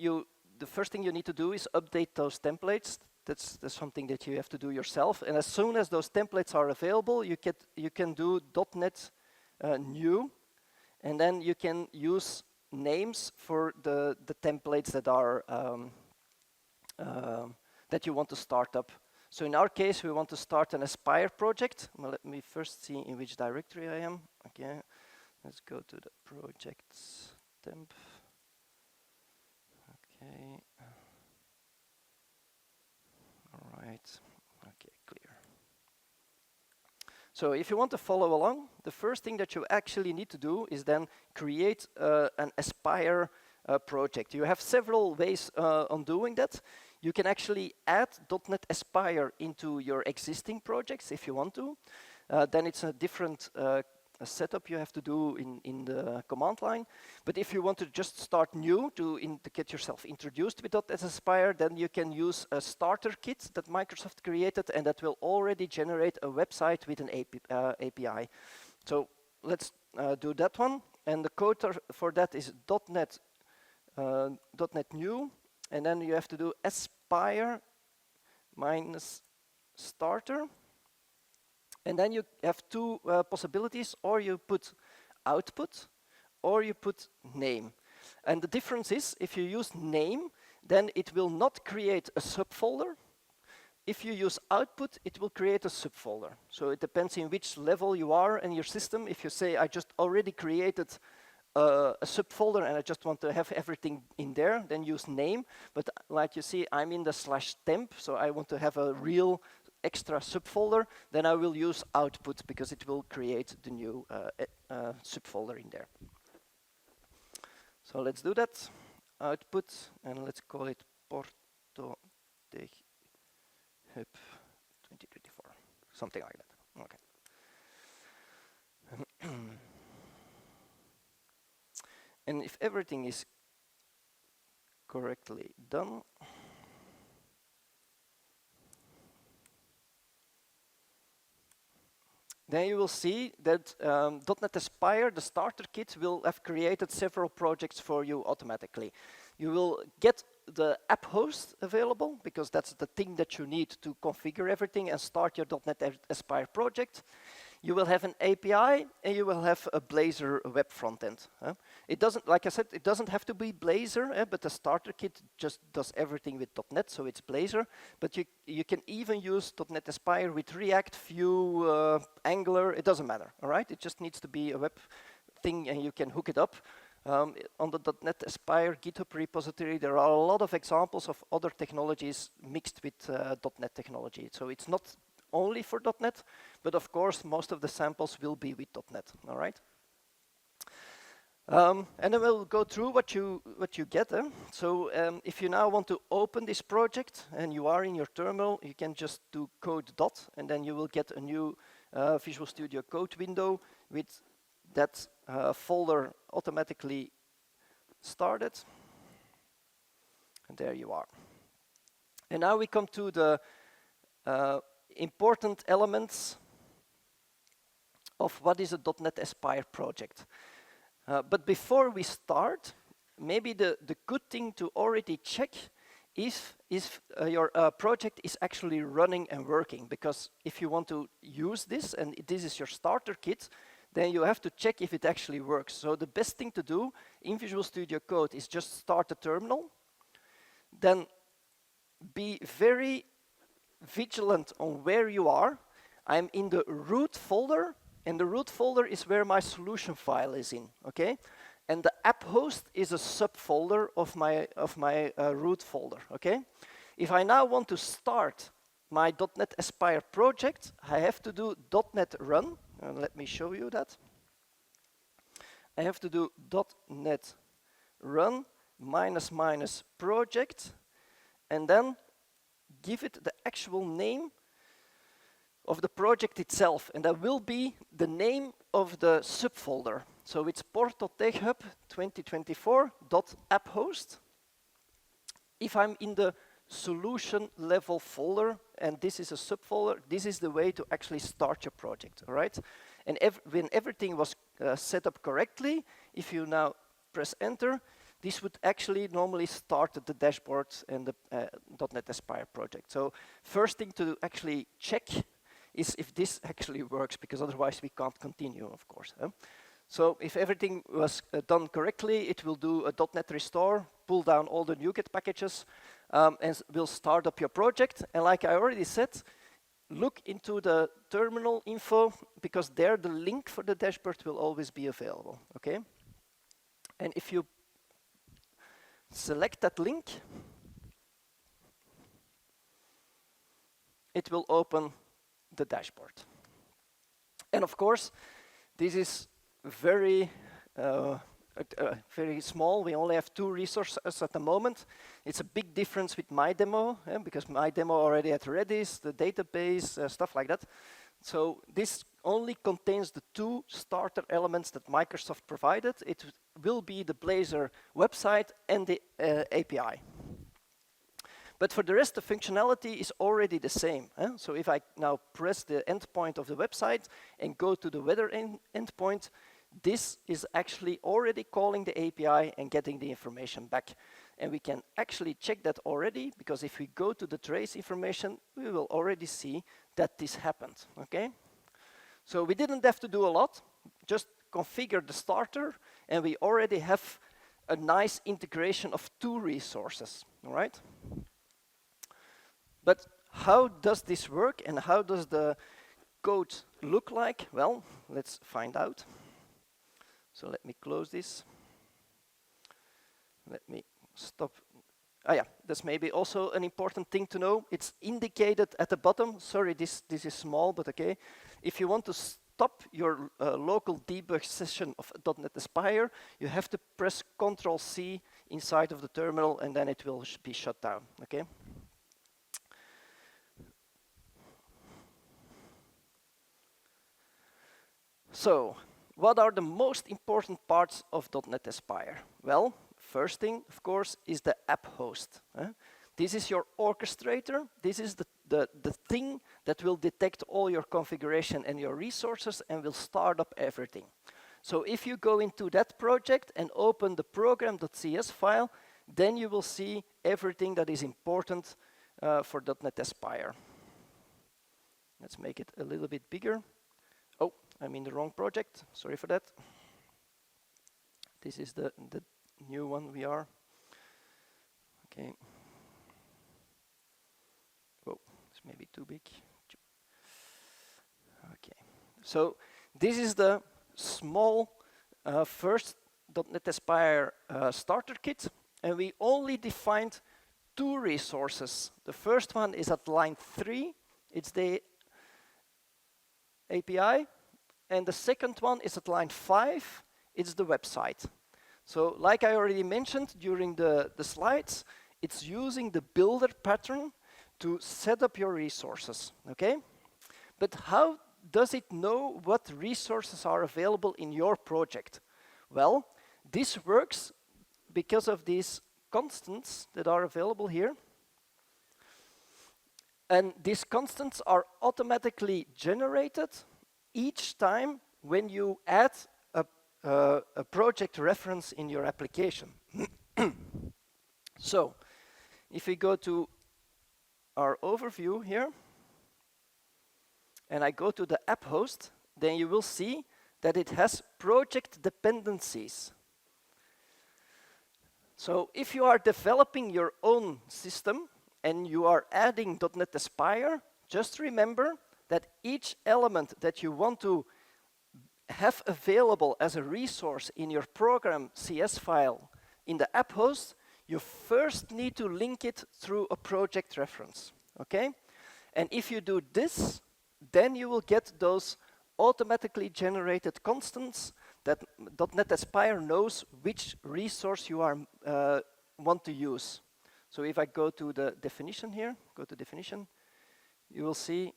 S1: the first thing you need to do is update those templates. That's something that you have to do yourself. And as soon as those templates are available, you can do .NET new. And then you can use names for the templates that are that you want to start up. So in our case, we want to start an Aspire project. Well, let me first see in which directory I am. Okay, let's go to the projects temp. Okay. All right. Okay, clear. So if you want to follow along, the first thing that you actually need to do is then create an Aspire project. You have several ways on doing that. You can actually add .NET Aspire into your existing projects if you want to. Then it's a different setup you have to do in the command line. But if you want to just start new to get yourself introduced with .NET Aspire, then you can use a starter kit that Microsoft created, and that will already generate a website with an API. So let's do that one. And the code for that is .NET new, and then you have to do Aspire minus starter. And then you have two possibilities, or you put output, or you put name. And the difference is, if you use name, then it will not create a subfolder. If you use output, it will create a subfolder. So it depends in which level you are in your system. If you say, I just already created a subfolder and I just want to have everything in there, then use name. But like you see, I'm in the /temp, so I want to have a real extra subfolder, then I will use output because it will create the new subfolder in there. So let's do that. Output, and let's call it Porto Tech Hub 2024, something like that. Okay. And if everything is correctly done, then you will see that .NET Aspire, the starter kit, will have created several projects for you automatically. You will get the app host available, because that's the thing that you need to configure everything and start your .NET Aspire project. You will have an API, and you will have a Blazor web frontend. It doesn't, like I said, it doesn't have to be Blazor, but the starter kit just does everything with .NET, so it's Blazor. But you can even use .NET Aspire with React, Vue, Angular. It doesn't matter, all right? It just needs to be a web thing, and you can hook it up. On the .NET Aspire GitHub repository, there are a lot of examples of other technologies mixed with .NET technology. So it's not only for .NET, but of course most of the samples will be with .NET, all right? And then we'll go through what you get. So if you now want to open this project and you are in your terminal, you can just do code dot, and then you will get a new Visual Studio Code window with that folder automatically started. And there you are. And now we come to the important elements of what is a .NET Aspire project. But before we start, maybe the good thing to already check is your project is actually running and working. Because if you want to use this, and this is your starter kit, then you have to check if it actually works. So the best thing to do in Visual Studio Code is just start the terminal, then be very vigilant on where you are. I'm in the root folder, and the root folder is where my solution file is in, okay? And the app host is a subfolder of my root folder, okay? If I now want to start my .NET Aspire project, I have to do .NET run, and let me show you that. I have to do .NET run -- project, and then give it the actual name of the project itself, and that will be the name of the subfolder. So it's Porto Tech Hub 2024.apphost. If I'm in the solution level folder, and this is a subfolder, this is the way to actually start your project, all right? And when everything was set up correctly, if you now press enter, this would actually normally start the dashboard and the .NET Aspire project. So first thing to actually check is if this actually works, because otherwise we can't continue, of course. So if everything was done correctly, it will do a .NET restore, pull down all the NuGet packages, and will start up your project. And like I already said, look into the terminal info, because there the link for the dashboard will always be available, okay? And if you select that link, it will open the dashboard. And of course, this is very small. We only have 2 resources at the moment. It's a big difference with my demo, because my demo already had Redis, the database, stuff like that. So this only contains the 2 starter elements that Microsoft provided. It will be the Blazor website and the API. But for the rest, the functionality is already the same. So if I now press the endpoint of the website and go to the weather endpoint, this is actually already calling the API and getting the information back. And we can actually check that already, because if we go to the trace information, we will already see that this happened, okay? So we didn't have to do a lot, just configure the starter, and we already have a nice integration of 2 resources, all right? But how does this work, and how does the code look like? Well, let's find out. So let me close this. Let me stop. Ah yeah, that's maybe also an important thing to know. It's indicated at the bottom. Sorry, this is small, but okay. If you want to stop your local debug session of .NET Aspire, you have to press Ctrl+C inside of the terminal, and then it will be shut down, okay? So, what are the most important parts of .NET Aspire? Well, first thing, of course, is the app host. This is your orchestrator. This is the thing that will detect all your configuration and your resources and will start up everything. So if you go into that project and open the program.cs file, then you will see everything that is important for .NET Aspire. Let's make it a little bit bigger. Oh, I'm in the wrong project. Sorry for that. This is the new one we are. Okay. Whoa, it's maybe too big. Okay. So this is the small first .NET Aspire starter kit, and we only defined 2 resources. The first one is at line 3. It's the API. And the second one is at line 5. It's the website. So like I already mentioned during the slides, it's using the builder pattern to set up your resources, okay? But how does it know what resources are available in your project? Well, this works because of these constants that are available here. And these constants are automatically generated each time when you add a project reference in your application. So, if we go to our overview here, and I go to the app host, then you will see that it has project dependencies. So, if you are developing your own system and you are adding .NET Aspire, just remember that each element that you want to have available as a resource in your program CS file in the app host, you first need to link it through a project reference, okay? And if you do this, then you will get those automatically generated constants that .NET Aspire knows which resource you are want to use. So if I go to the definition here, go to definition, you will see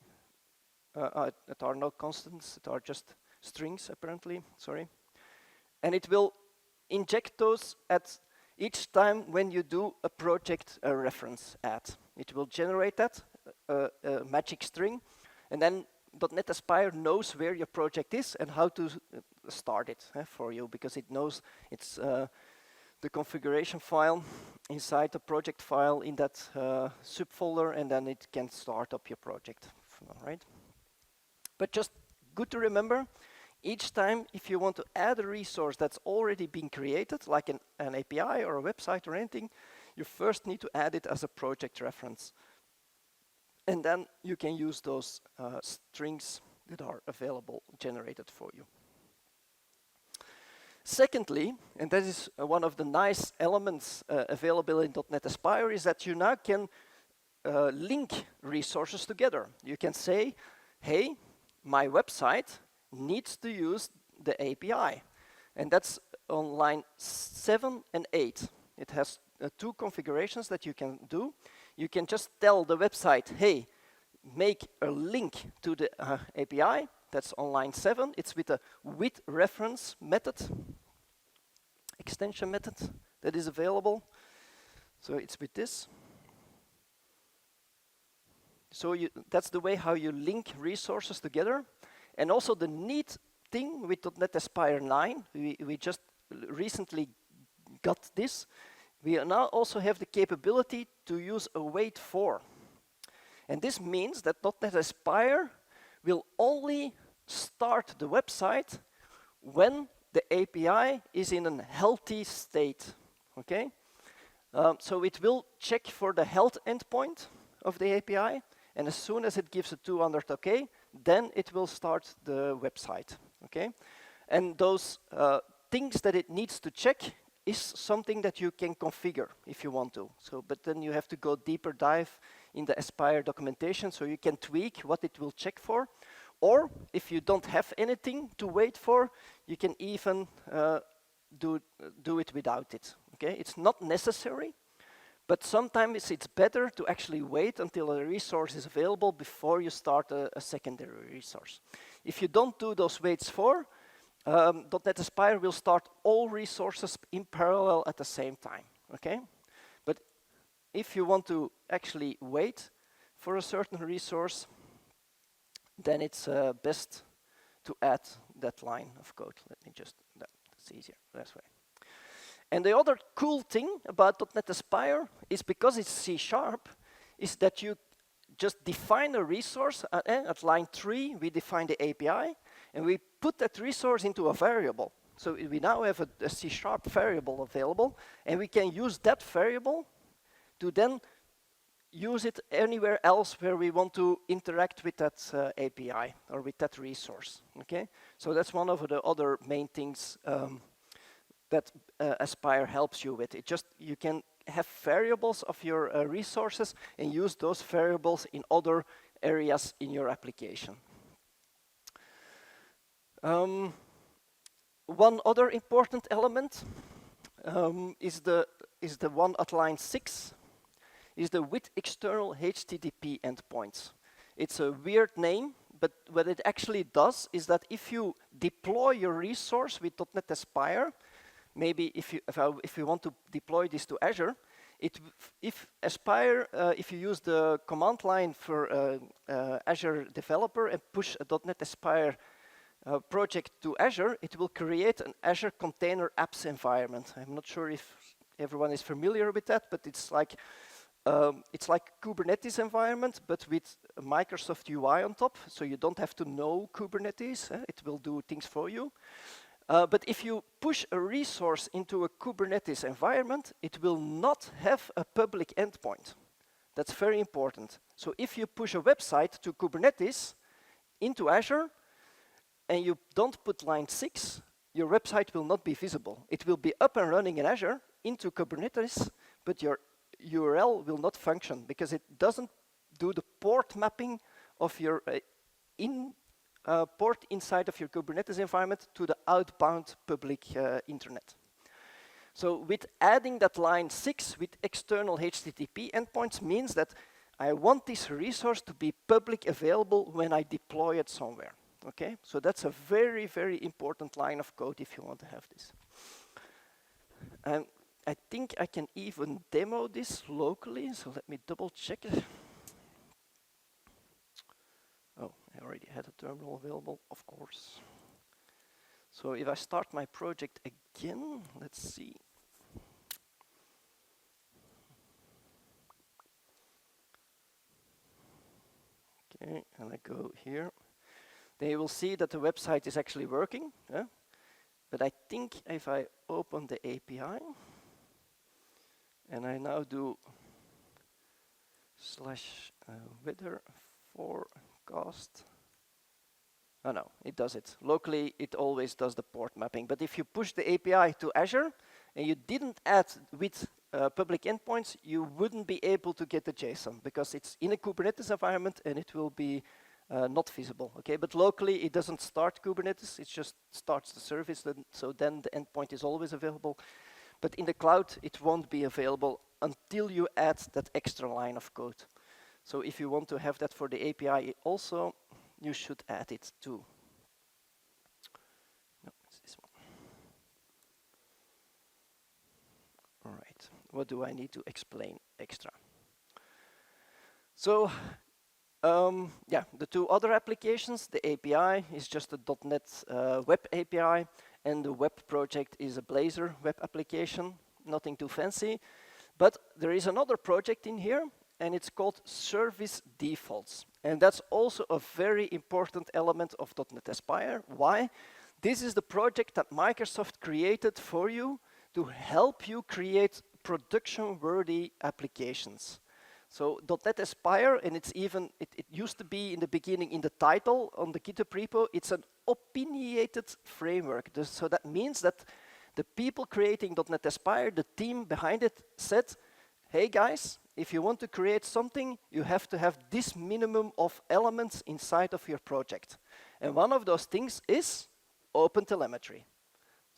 S1: it are no constants, it are just strings apparently, sorry. And it will inject those at each time when you do a project reference add. It will generate that, a magic string, and then .NET Aspire knows where your project is and how to start it for you, because it knows it's the configuration file inside the project file in that subfolder, and then it can start up your project, all right? But just good to remember, each time if you want to add a resource that's already been created, like an API or a website or anything, you first need to add it as a project reference. And then you can use those strings that are available, generated for you. Secondly, and that is one of the nice elements available in .NET Aspire, is that you now can link resources together. You can say, hey, my website needs to use the API. And that's on line 7 and 8. It has 2 configurations that you can do. You can just tell the website, hey, make a link to the API. That's on line 7. It's with a with reference method, extension method that is available. So it's with this. So that's the way how you link resources together. And also the neat thing with .NET Aspire 9, we just recently got this. We now also have the capability to use await for. And this means that .NET Aspire will only start the website when the API is in a healthy state, okay? So it will check for the health endpoint of the API, and as soon as it gives a 200 OK, then it will start the website, okay? And those things that it needs to check is something that you can configure if you want to. So, but then you have to go deeper dive in the Aspire documentation, so you can tweak what it will check for. Or if you don't have anything to wait for, you can even do it without it, okay? It's not necessary, but sometimes it's better to actually wait until a resource is available before you start a secondary resource. If you don't do those waits for, .NET Aspire will start all resources in parallel at the same time, okay? But if you want to actually wait for a certain resource, then it's best to add that line of code. Let me just, that's easier, that's way. And the other cool thing about .NET Aspire is because it's C#, is that you just define a resource. At line 3, we define the API, and we put that resource into a variable. So we now have a C# variable available, and we can use that variable to then use it anywhere else where we want to interact with that API or with that resource, okay? So that's one of the other main things that Aspire helps you with. You can have variables of your resources and use those variables in other areas in your application. One other important element is the one at line 6, is the with external HTTP endpoints. It's a weird name, but what it actually does is that if you deploy your resource with .NET Aspire, maybe if you want to deploy this to Azure, if you use the command line for Azure developer and push a .NET Aspire project to Azure, it will create an Azure Container Apps environment. I'm not sure if everyone is familiar with that, but it's like Kubernetes environment, but with Microsoft UI on top, so you don't have to know Kubernetes. It will do things for you. But if you push a resource into a Kubernetes environment, it will not have a public endpoint. That's very important. So if you push a website to Kubernetes into Azure, and you don't put line 6, your website will not be visible. It will be up and running in Azure into Kubernetes, but your URL will not function because it doesn't do the port mapping of your port inside of your Kubernetes environment to the outbound public internet. So with adding that line 6 with external HTTP endpoints means that I want this resource to be public available when I deploy it somewhere. Okay, so that's a very, very important line of code if you want to have this. And I think I can even demo this locally, so let me double check it. Oh, I already had a terminal available, of course. So if I start my project again, let's see. Okay, and I go here. They will see that the website is actually working. But I think if I open the API, and I now do /weather forecast. Oh no, it does it. Locally, it always does the port mapping. But if you push the API to Azure, and you didn't add with public endpoints, you wouldn't be able to get the JSON, because it's in a Kubernetes environment, and it will be not visible, okay? But locally, it doesn't start Kubernetes, it just starts the service, so then the endpoint is always available. But in the cloud, it won't be available until you add that extra line of code. So if you want to have that for the API also, you should add it too. what do I need to explain extra? So, yeah, the two other applications, the API is just a .NET web API, and the web project is a Blazor web application, nothing too fancy. But there is another project in here, and it's called Service Defaults. And that's also a very important element of .NET Aspire. Why? This is the project that Microsoft created for you to help you create production-worthy applications. So .NET Aspire, and it's even, it used to be in the beginning in the title on the GitHub repo, it's an opinionated framework. So that means that the people creating .NET Aspire, the team behind it, said, hey guys, if you want to create something, you have to have this minimum of elements inside of your project. And one of those things is OpenTelemetry.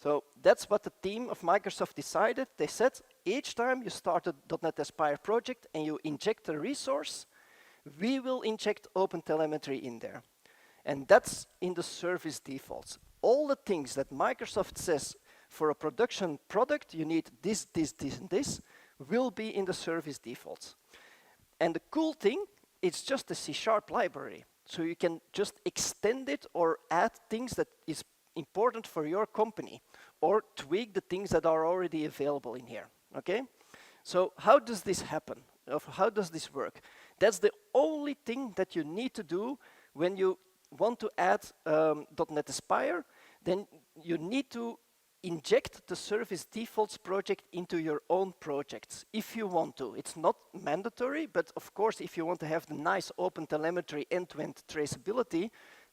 S1: So that's what the team of Microsoft decided. They said, each time you start a .NET Aspire project and you inject a resource, we will inject OpenTelemetry in there. And that's in the service defaults. All the things that Microsoft says for a production product, you need this, this, this, and this, will be in the service defaults. And the cool thing, it's just a C# library. So you can just extend it or add things that is important for your company, or tweak the things that are already available in here, okay? So how does this happen? How does this work? That's the only thing that you need to do when you want to add .NET Aspire. Then you need to inject the service defaults project into your own projects, if you want to. It's not mandatory, but of course, if you want to have the nice OpenTelemetry end-to-end traceability,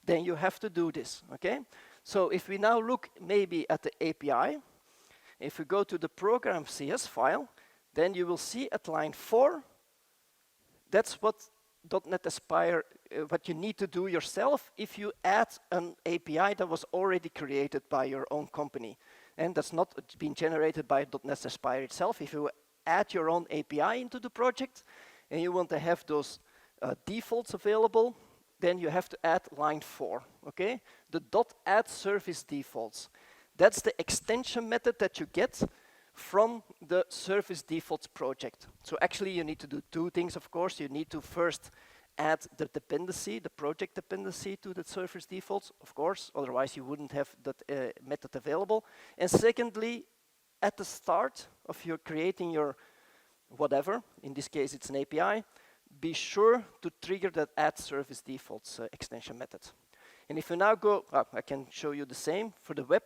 S1: then you have to do this, okay? So if we now look maybe at the API, if we go to the program CS file, then you will see at line 4, that's what .NET Aspire, what you need to do yourself if you add an API that was already created by your own company. And that's not been generated by .NET Aspire itself. If you add your own API into the project and you want to have those defaults available, then you have to add line 4, okay? The .add service defaults. That's the extension method that you get from the service defaults project. So actually you need to do two things, of course. You need to first add the dependency, the project dependency to the service defaults, of course, otherwise you wouldn't have that method available. And secondly, at the start of your creating your whatever, in this case it's an API, be sure to trigger that add service defaults extension method. And if you now go, I can show you the same for the web,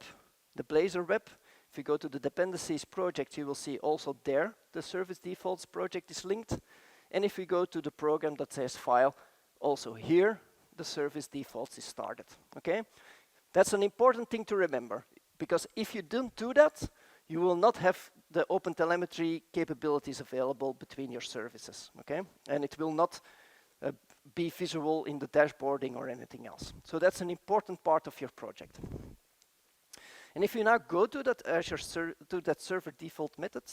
S1: the Blazor web. If you go to the dependencies project, you will see also there the service defaults project is linked. And if we go to the program that says file, also here the service defaults is started, okay? That's an important thing to remember, because if you don't do that, you will not have the OpenTelemetry capabilities available between your services, okay? And it will not be visible in the dashboarding or anything else. So that's an important part of your project. And if you now go to that Azure to that server default method,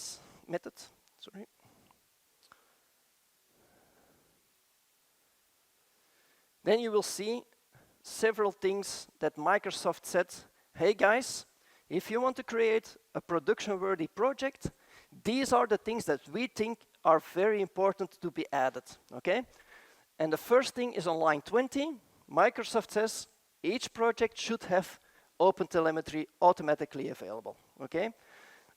S1: then you will see several things that Microsoft said, hey guys, if you want to create a production-worthy project, these are the things that we think are very important to be added, okay? And the first thing is on line 20. Microsoft says each project should have OpenTelemetry automatically available, okay?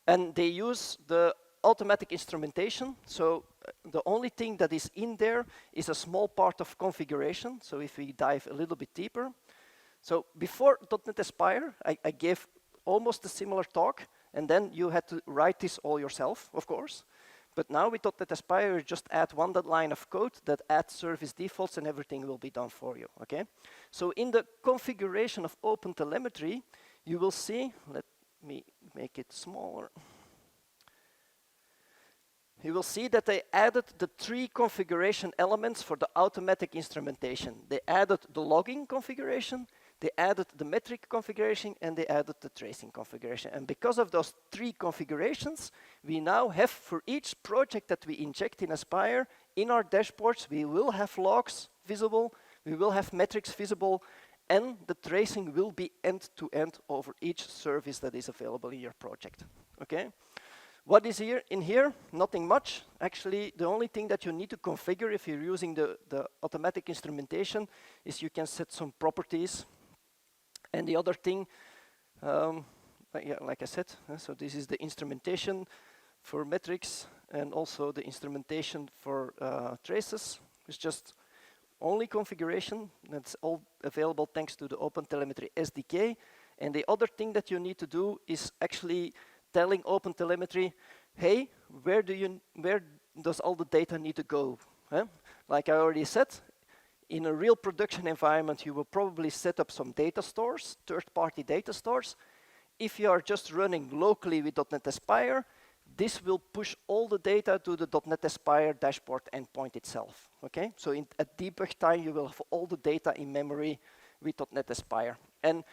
S1: And they use the automatic instrumentation, so the only thing that is in there is a small part of configuration. So if we dive a little bit deeper. So before .NET Aspire, I gave almost a similar talk, and then you had to write this all yourself, of course. But now with .NET Aspire, you just add one line of code that adds service defaults and everything will be done for you, okay? So in the configuration of OpenTelemetry, you will see, let me make it smaller. You will see that they added the 3 configuration elements for the automatic instrumentation. They added the logging configuration, they added the metric configuration, and they added the tracing configuration. And because of those 3 configurations, we now have for each project that we inject in Aspire, in our dashboards, we will have logs visible, we will have metrics visible, and the tracing will be end-to-end over each service that is available in your project, okay? What is here in here? Nothing much. Actually, the only thing that you need to configure if you're using the automatic instrumentation is you can set some properties. And the other thing, yeah, like I said, so this is the instrumentation for metrics and also the instrumentation for traces. It's just only configuration. That's all available thanks to the OpenTelemetry SDK. And the other thing that you need to do is actually telling OpenTelemetry, hey, where does all the data need to go? Like I already said, in a real production environment, you will probably set up some data stores, third-party data stores. If you are just running locally with .NET Aspire, this will push all the data to the .NET Aspire dashboard endpoint itself. Okay, so at debug time, you will have all the data in memory with .NET Aspire. And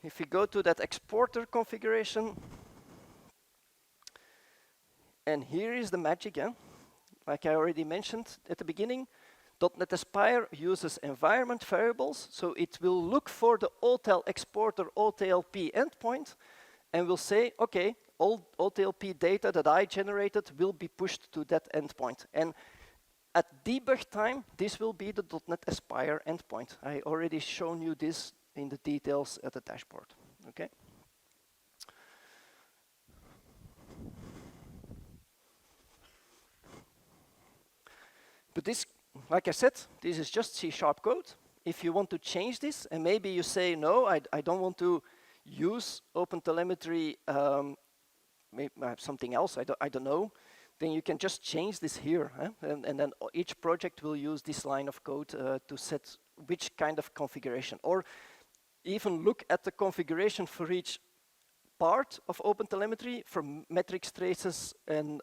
S1: if you go to that exporter configuration, and here is the magic, like I already mentioned at the beginning, .NET Aspire uses environment variables, so it will look for the OTel exporter OTLP endpoint, and will say, okay, all OTLP data that I generated will be pushed to that endpoint. And at debug time, this will be the .NET Aspire endpoint. I already shown you this in the details at the dashboard, okay? But this, like I said, this is just C# code. If you want to change this, and maybe you say, no, I don't want to use OpenTelemetry, maybe something else, I don't know, then you can just change this here. And then each project will use this line of code to set which kind of configuration. Or even look at the configuration for each part of OpenTelemetry, for metrics, traces, and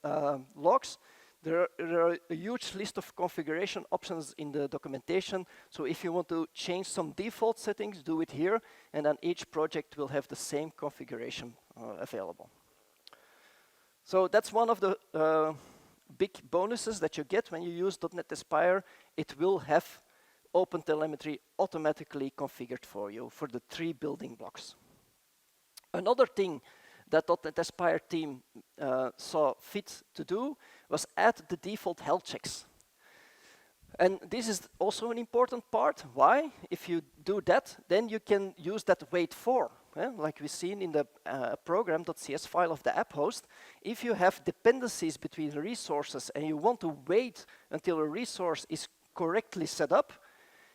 S1: logs. There are a huge list of configuration options in the documentation. So if you want to change some default settings, do it here. And then each project will have the same configuration available. So that's one of the big bonuses that you get when you use .NET Aspire. It will have OpenTelemetry automatically configured for you for the 3 building blocks. Another thing that .NET Aspire team saw fit to do was add the default health checks. And this is also an important part. Why? If you do that, then you can use that wait for. Like we've seen in the program.cs file of the app host. If you have dependencies between resources and you want to wait until a resource is correctly set up,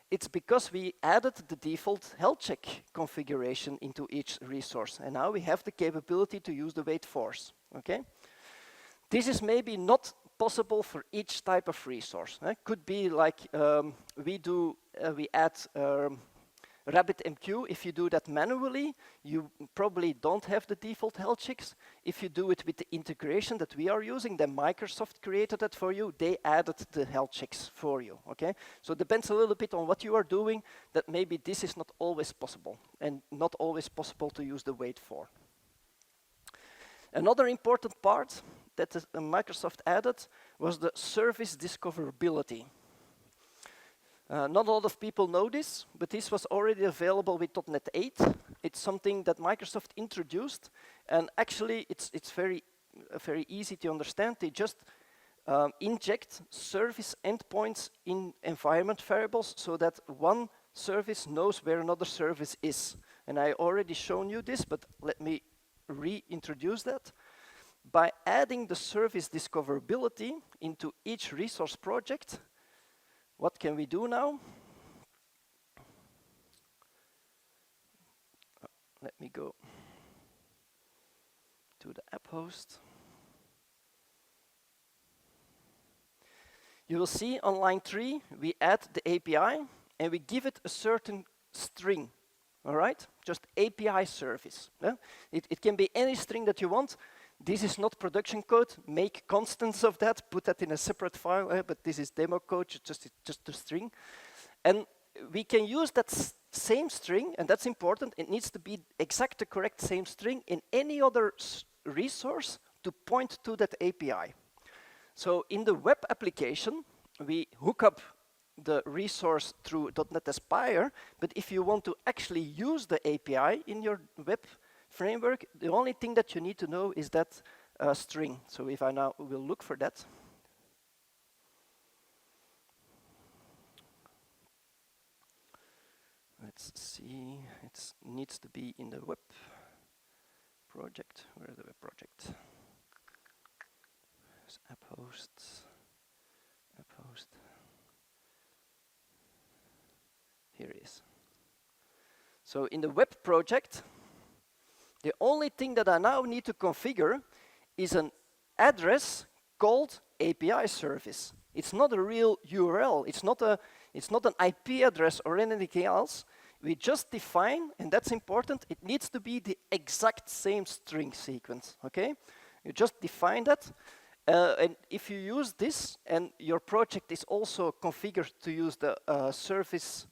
S1: it's because we added the default health check configuration into each resource. And now we have the capability to use the wait fors. Okay? This is maybe not possible for each type of resource. Could be like we add RabbitMQ. If you do that manually, you probably don't have the default health checks. If you do it with the integration that we are using, then Microsoft created that for you. They added the health checks for you. Okay, so it depends a little bit on what you are doing. That maybe this is not always possible, and not always possible to use the wait for. Another important part that Microsoft added was the service discoverability. Not a lot of people know this, but this was already available with .NET 8. It's something that Microsoft introduced, and actually it's very easy to understand. They just inject service endpoints in environment variables so that one service knows where another service is. And I already shown you this, but let me reintroduce that. By adding the service discoverability into each resource project, what can we do now? Let me go to the app host. You will see on line 3, we add the API and we give it a certain string. All right? Just API service. Yeah? It can be any string that you want. This is not production code. Make constants of that. Put that in a separate file. But this is demo code, just a string. And we can use that same string, and that's important. It needs to be exact the correct same string in any other resource to point to that API. So in the web application, we hook up the resource through .NET Aspire. But if you want to actually use the API in your web framework, the only thing that you need to know is that string. So if I now will look for that, let's see, it needs to be in the web project. Where is the web project? There's app hosts, app host. Here it is. So in the web project, the only thing that I now need to configure is an address called API service. It's not a real URL. It's not an IP address or anything else. We just define, and that's important, it needs to be the exact same string sequence, okay? You just define that, and if you use this, and your project is also configured to use the service,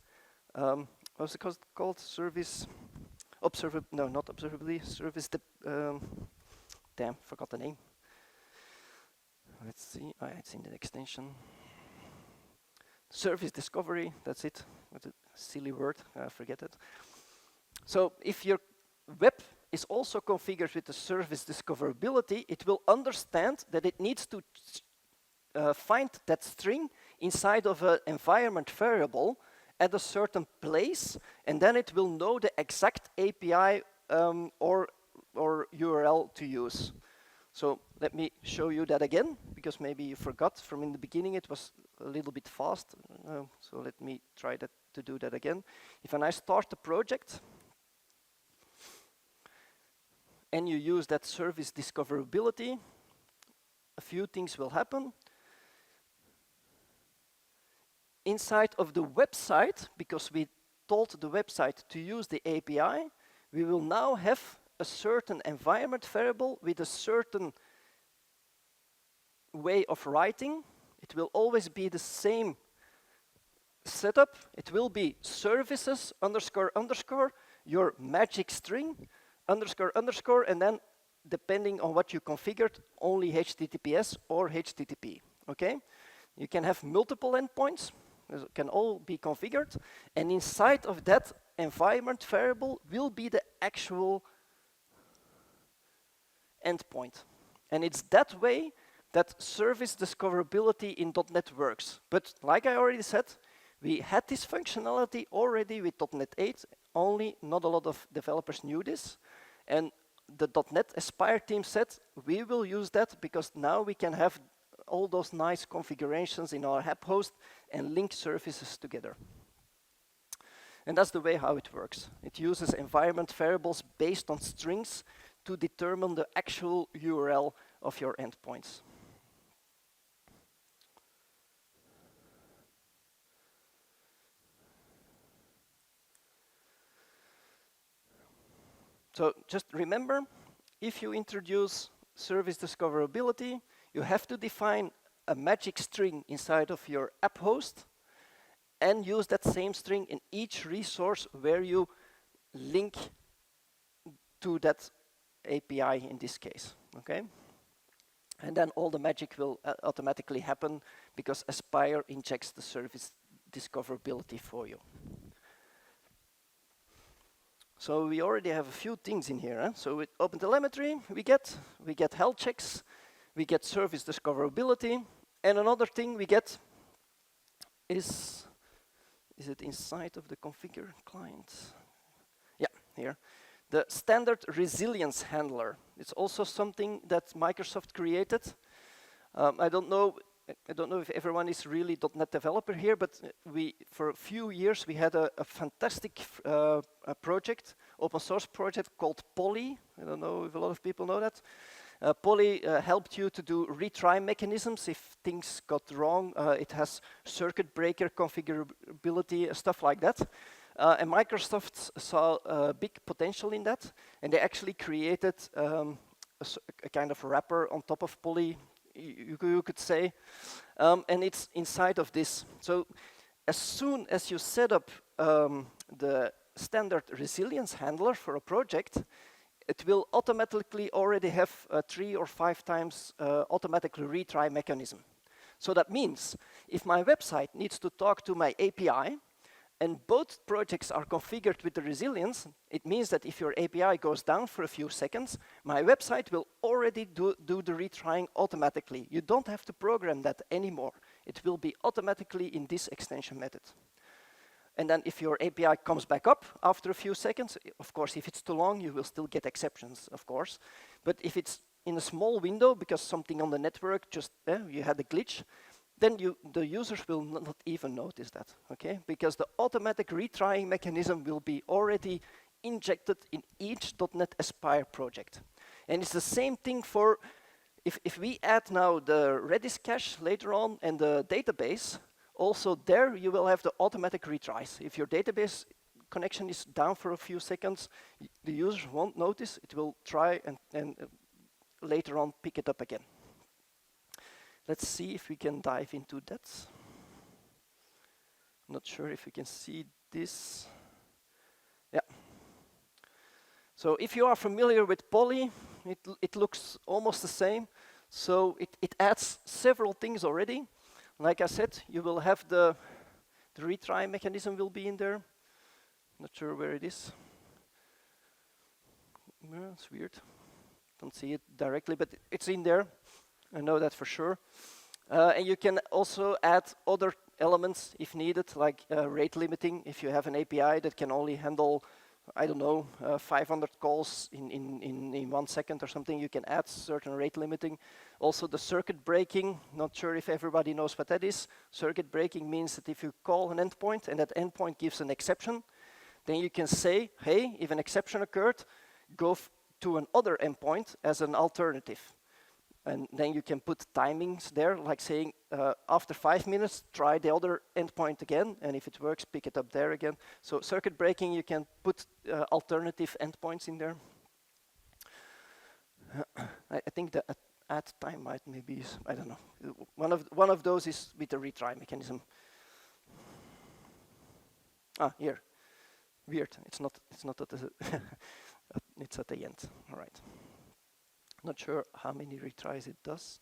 S1: what's it called? Service, no, not observability, service, damn, forgot the name. Let's see, it's in the extension. Service discovery, that's it. What a silly word, forget it. So if your web is also configured with the service discoverability, it will understand that it needs to find that string inside of an environment variable at a certain place, and then it will know the exact API or URL to use. So let me show you that again, because maybe you forgot from in the beginning it was a little bit fast. So let me try to do that again. If I start the project, and you use that service discoverability, a few things will happen. Inside of the website, because we told the website to use the API, we will now have a certain environment variable with a certain way of writing. It will always be the same setup. It will be services underscore underscore, your magic string, underscore underscore, and then depending on what you configured, only HTTPS or HTTP, okay? You can have multiple endpoints, it can all be configured, and inside of that environment variable will be the actual endpoint. And it's that way that service discoverability in .NET works. But like I already said, we had this functionality already with .NET 8, only not a lot of developers knew this. And the .NET Aspire team said, we will use that because now we can have all those nice configurations in our app host and link services together. And that's the way how it works. It uses environment variables based on strings to determine the actual URL of your endpoints. So just remember, if you introduce service discoverability, you have to define a magic string inside of your app host and use that same string in each resource where you link to that API in this case, okay? And then all the magic will automatically happen because Aspire injects the service discoverability for you. So we already have a few things in here. So with OpenTelemetry, we get health checks, we get service discoverability, and another thing we get is it inside of the configure client? Yeah, here. The standard resilience handler. It's also something that Microsoft created. I don't know if everyone is really .NET developer here, but for a few years we had a fantastic project, open source project called Poly. I don't know if a lot of people know that. Poly helped you to do retry mechanisms if things got wrong. It has circuit breaker configurability, stuff like that. And Microsoft saw a big potential in that, and they actually created a kind of wrapper on top of Poly, you could say, and it's inside of this. So as soon as you set up the standard resilience handler for a project, it will automatically already have a 3 or 5 times automatic retry mechanism. So that means if my website needs to talk to my API, and both projects are configured with the resilience, it means that if your API goes down for a few seconds, my website will already do the retrying automatically. You don't have to program that anymore. It will be automatically in this extension method. And then if your API comes back up after a few seconds, of course, if it's too long, you will still get exceptions, of course. But if it's in a small window, because something on the network just, you had a glitch, then the users will not even notice that, okay? Because the automatic retrying mechanism will be already injected in each .NET Aspire project. And it's the same thing for, if we add now the Redis cache later on and the database, also there you will have the automatic retries. If your database connection is down for a few seconds, the users won't notice, it will try and later on pick it up again. Let's see if we can dive into that. Not sure if you can see this. Yeah. So if you are familiar with Poly, it looks almost the same. So it adds several things already. Like I said, you will have the retry mechanism will be in there. Not sure where it is. Yeah, it's weird. Don't see it directly, but it's in there. I know that for sure. And you can also add other elements if needed, like rate limiting. If you have an API that can only handle, I don't know, 500 calls in 1 second or something, you can add certain rate limiting. Also the circuit breaking, not sure if everybody knows what that is. Circuit breaking means that if you call an endpoint and that endpoint gives an exception, then you can say, hey, if an exception occurred, go to another endpoint as an alternative. And then you can put timings there, like saying, after 5 minutes, try the other endpoint again, and if it works, pick it up there again. So circuit breaking, you can put alternative endpoints in there. I think the add time might maybe, I don't know. One of those is with the retry mechanism. Ah, here. Weird. It's not at the it's at the end. All right. Not sure how many retries it does.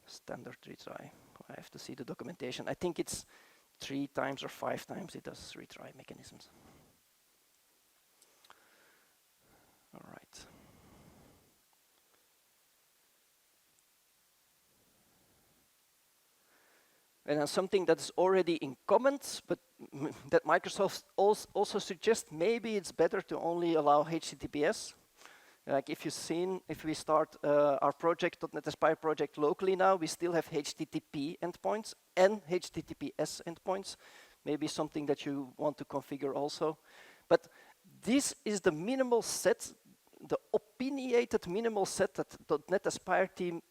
S1: Standard retry. I have to see the documentation. I think it's 3 times or 5 times it does retry mechanisms. All right. And then something that's already in comments, but that Microsoft also suggests maybe it's better to only allow HTTPS. Like if you've seen, if we start our project, .NET Aspire project locally now, we still have HTTP endpoints and HTTPS endpoints. Maybe something that you want to configure also. But this is the minimal set, the opinionated minimal set that the .NET Aspire team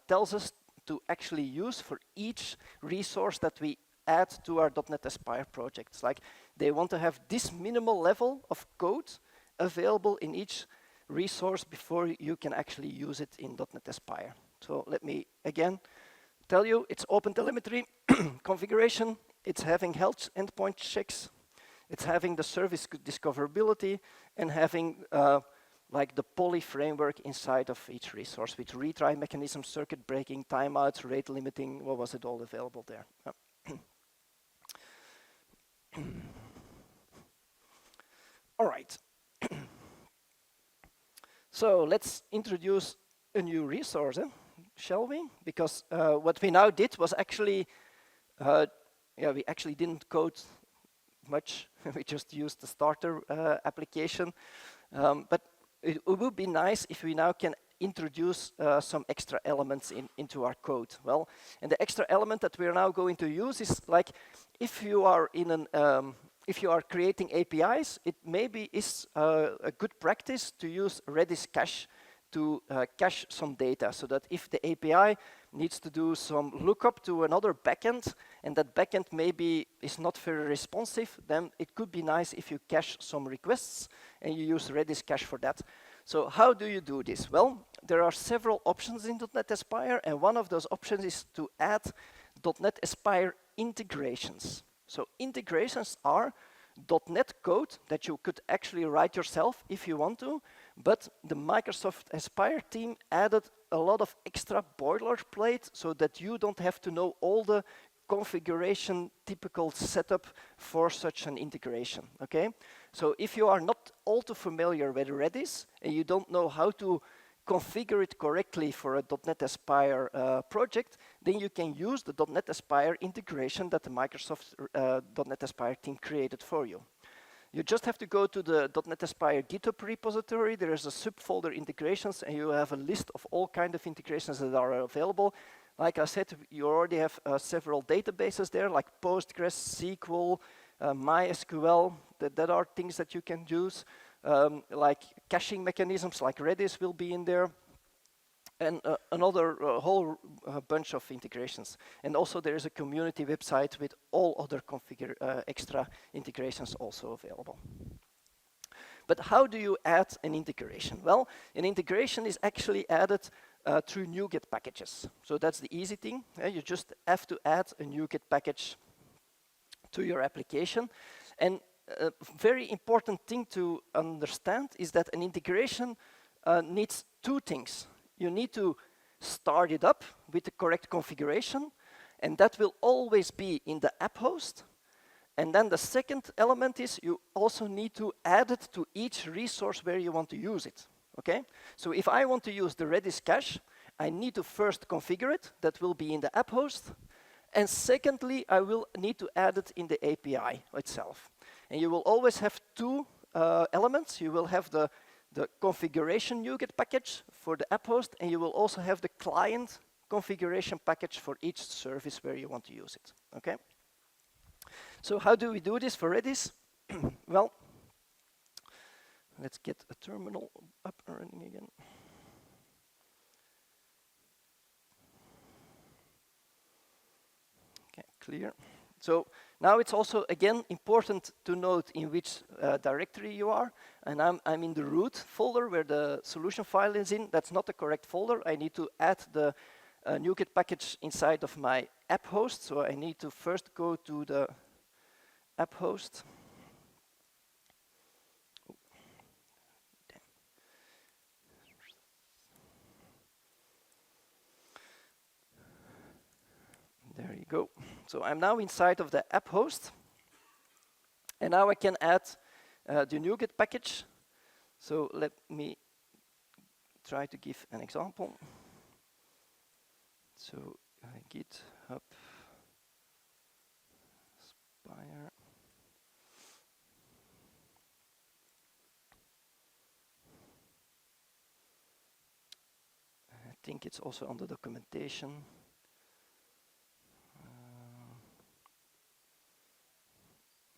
S1: tells us to actually use for each resource that we add to our .NET Aspire projects. Like they want to have this minimal level of code available in each resource before you can actually use it in .NET Aspire. So let me again tell you, it's OpenTelemetry configuration, it's having health endpoint checks, it's having the service discoverability, and having like the Poly framework inside of each resource with retry mechanism, circuit breaking, timeouts, rate limiting. What was it all available there? All right. So let's introduce a new resource, shall we? Because what we now did was actually, we actually didn't code much. We just used the starter application. But it would be nice if we now can introduce some extra elements into our code. Well, and the extra element that we are now going to use is like if you are in an if you are creating APIs, it maybe is a good practice to use Redis cache to cache some data, so that if the API needs to do some lookup to another backend, and that backend maybe is not very responsive, then it could be nice if you cache some requests and you use Redis cache for that. So how do you do this? Well, there are several options in .NET Aspire, and one of those options is to add .NET Aspire integrations. So integrations are .NET code that you could actually write yourself if you want to, but the Microsoft Aspire team added a lot of extra boilerplate so that you don't have to know all the configuration typical setup for such an integration, okay? So if you are not all too familiar with Redis and you don't know how to configure it correctly for a .NET Aspire project, then you can use the .NET Aspire integration that the Microsoft .NET Aspire team created for you. You just have to go to the .NET Aspire GitHub repository. There is a subfolder integrations, and you have a list of all kinds of integrations that are available. Like I said, you already have several databases there, like Postgres, SQL, MySQL, that are things that you can use. Like caching mechanisms, like Redis will be in there. And another whole bunch of integrations. And also there is a community website with all other extra integrations also available. But how do you add an integration? Well, an integration is actually added through NuGet packages. So that's the easy thing. You just have to add a NuGet package to your application. And a very important thing to understand is that an integration needs two things. You need to start it up with the correct configuration, and that will always be in the app host. And then the second element is you also need to add it to each resource where you want to use it, okay? So if I want to use the Redis cache, I need to first configure it. That will be in the app host. And secondly, I will need to add it in the API itself. And you will always have two elements. You will have the configuration NuGet package for the app host, and you will also have the client configuration package for each service where you want to use it, okay? So how do we do this for Redis? Well, let's get a terminal up and running again. Okay, clear. So now it's also, again, important to note in which directory you are. And I'm in the root folder where the solution file is in. That's not the correct folder. I need to add the NuGet package inside of my app host. So I need to first go to the app host. There you go. So I'm now inside of the app host. And now I can add the NuGet package. So let me try to give an example. So GitHub Aspire. I think it's also on the documentation.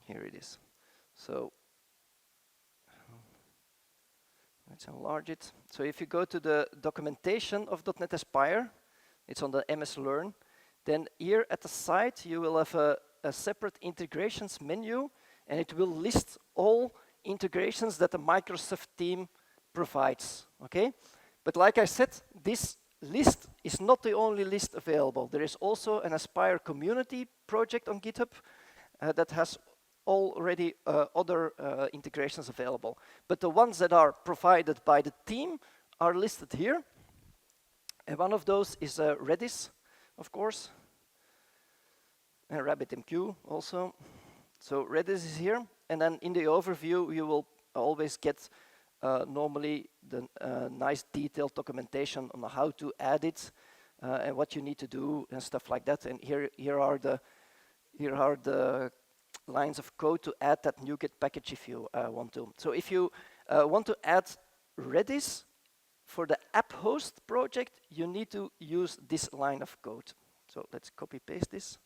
S1: Here it is. So let's enlarge it. So if you go to the documentation of .NET Aspire, it's on the MS Learn. Then here at the side, you will have a separate integrations menu, and it will list all integrations that the Microsoft team provides, okay? But like I said, this list is not the only list available. There is also an Aspire community project on GitHub that has already other integrations available. But the ones that are provided by the team are listed here. And one of those is Redis, of course, and RabbitMQ also. So Redis is here, and then in the overview, you will always get normally the nice detailed documentation on how to add it and what you need to do and stuff like that. And here are the lines of code to add that NuGet package if you want to. So if you want to add Redis for the app host project, you need to use this line of code. So let's copy paste this.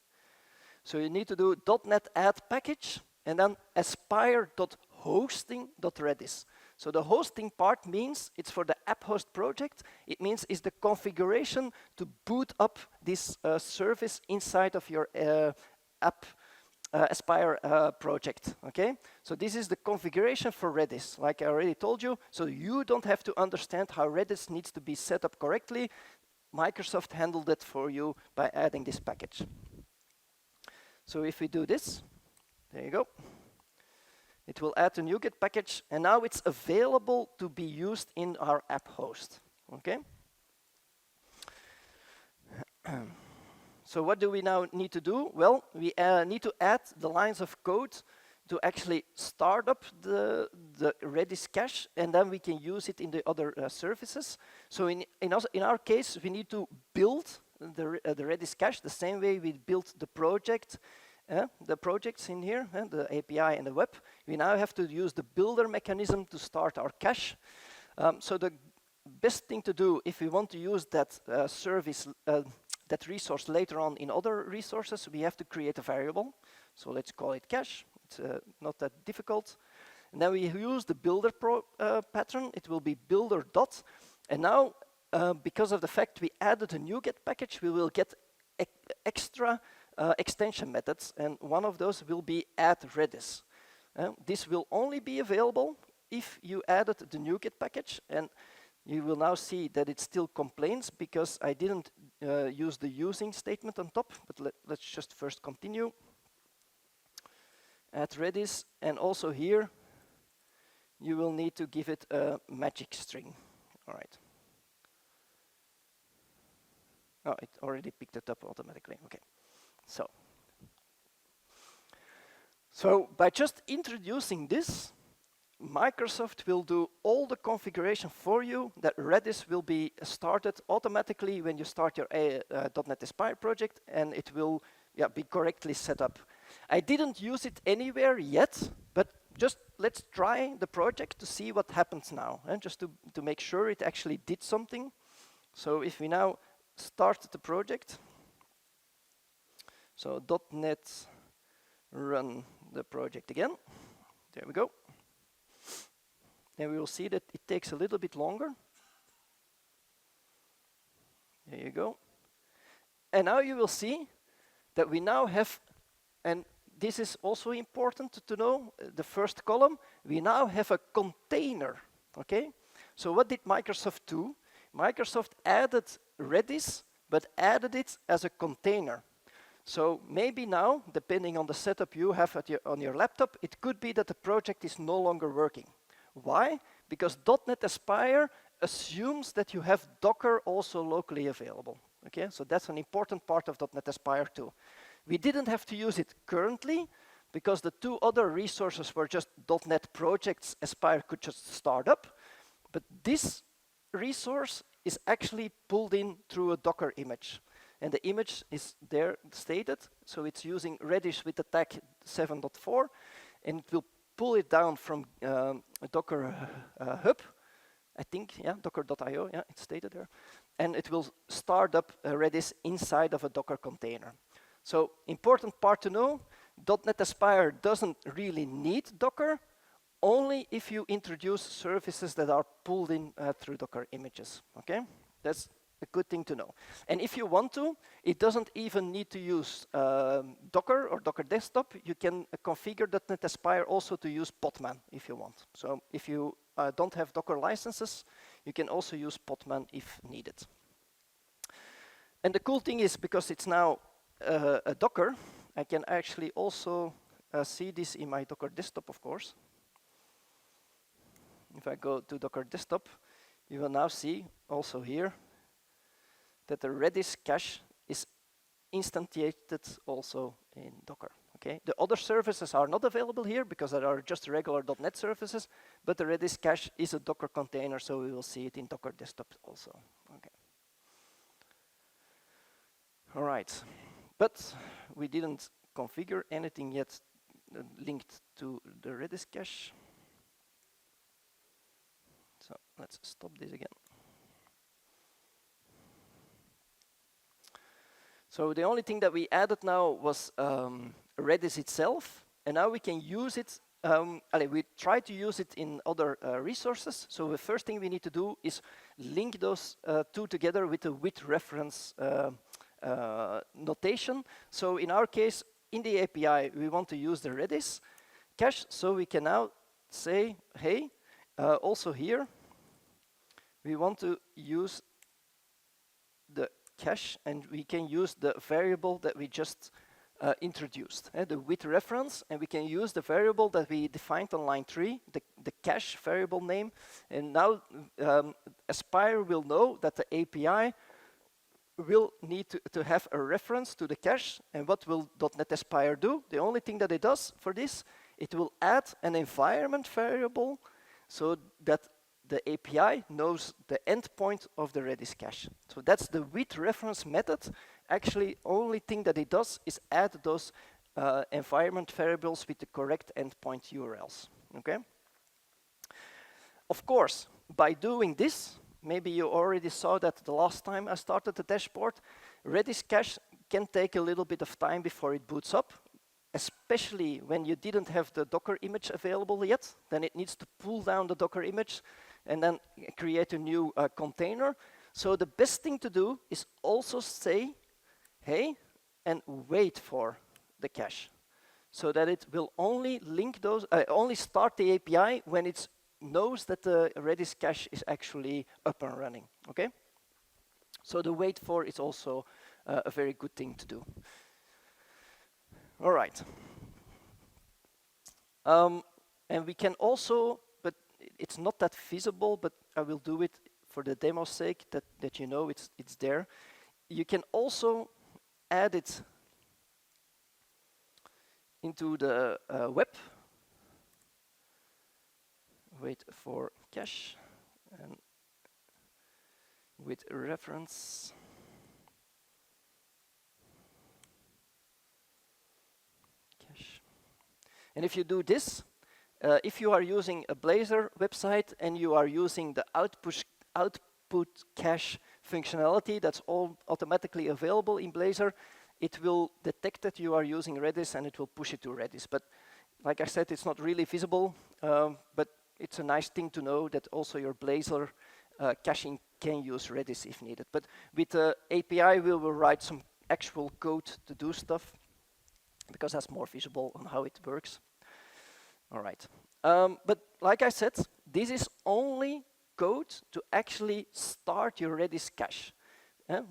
S1: So you need to do .NET add package and then aspire.hosting.redis. So the hosting part means it's for the app host project. It means it's the configuration to boot up this service inside of your app Aspire project, okay? So this is the configuration for Redis, like I already told you. So you don't have to understand how Redis needs to be set up correctly. Microsoft handled it for you by adding this package. So if we do this, there you go. It will add the NuGet package, and now it's available to be used in our app host, okay? So what do we now need to do? Well, we need to add the lines of code to actually start up the Redis cache, and then we can use it in the other services. So in our case, we need to build the Redis cache the same way we built the projects in here, the API and the web. We now have to use the builder mechanism to start our cache. So the best thing to do if we want to use that service, that resource later on in other resources, we have to create a variable. So let's call it cache. It's not that difficult. And then we use the builder pattern. It will be builder dot. And now, because of the fact we added a NuGet package, we will get extra extension methods. And one of those will be add Redis. This will only be available if you added the NuGet package. And you will now see that it still complains because I didn't use the using statement on top. But let's just first continue. Add Redis, and also here you will need to give it a magic string. All right. Oh, it already picked it up automatically. Okay. So by just introducing this, Microsoft will do all the configuration for you that Redis will be started automatically when you start your .NET Aspire project, and it will be correctly set up. I didn't use it anywhere yet, but just let's try the project to see what happens now, and just to make sure it actually did something. So if we now start the project, so .NET run the project again, there we go. And we will see that it takes a little bit longer. There you go. And now you will see that we now have, and this is also important to know, the first column, we now have a container, okay? So what did Microsoft do? Microsoft added Redis, but added it as a container. So maybe now, depending on the setup you have on your laptop, it could be that the project is no longer working. Why? Because .NET Aspire assumes that you have Docker also locally available. Okay, so that's an important part of .NET Aspire too. We didn't have to use it currently because the two other resources were just .NET projects Aspire could just start up. But this resource is actually pulled in through a Docker image. And the image is there stated. So it's using Redis with the tag 7.4, and it will pull it down from Docker Hub. I think, yeah, docker.io, yeah, it's stated there. And it will start up Redis inside of a Docker container. So important part to know, .NET Aspire doesn't really need Docker, only if you introduce services that are pulled in through Docker images, okay? That's a good thing to know. And if you want to, it doesn't even need to use Docker or Docker Desktop. You can configure .NET Aspire also to use Podman if you want. So if you don't have Docker licenses, you can also use Podman if needed. And the cool thing is, because it's now a Docker, I can actually also see this in my Docker Desktop, of course. If I go to Docker Desktop, you will now see also here that the Redis cache is instantiated also in Docker. Okay, the other services are not available here because they are just regular .NET services, but the Redis cache is a Docker container, so we will see it in Docker Desktop also. Okay. All right, but we didn't configure anything yet linked to the Redis cache. So let's stop this again. So the only thing that we added now was Redis itself, and now we can use it. We try to use it in other resources. So the first thing we need to do is link those two together with a with reference notation. So in our case, in the API, we want to use the Redis cache. So we can now say, hey, also here, we want to use the cache, and we can use the variable that we just introduced, the with reference, and we can use the variable that we defined on line 3, the cache variable name, and now Aspire will know that the API will need to have a reference to the cache. And what will .NET Aspire do? The only thing that it does for this, it will add an environment variable so that the API knows the endpoint of the Redis cache. So that's the with reference method. Actually, only thing that it does is add those environment variables with the correct endpoint URLs. Okay. Of course, by doing this, maybe you already saw that the last time I started the dashboard, Redis cache can take a little bit of time before it boots up, especially when you didn't have the Docker image available yet. Then it needs to pull down the Docker image and then create a new container. So the best thing to do is also say, hey, and wait for the cache, so that it will only link those, only start the API when it knows that the Redis cache is actually up and running. Okay. So the wait for is also a very good thing to do. All right. And we can also, but it's not that visible, but I will do it for the demo's sake, that you know it's there. You can also add it into the web. Wait for cache and with reference. Cache. And if you do this, if you are using a Blazor website and you are using the output cache functionality that's all automatically available in Blazor, it will detect that you are using Redis and it will push it to Redis. But like I said, it's not really visible, but it's a nice thing to know that also your Blazor caching can use Redis if needed. But with the API, we will write some actual code to do stuff, because that's more visible on how it works. All right. But like I said, this is only code to actually start your Redis cache.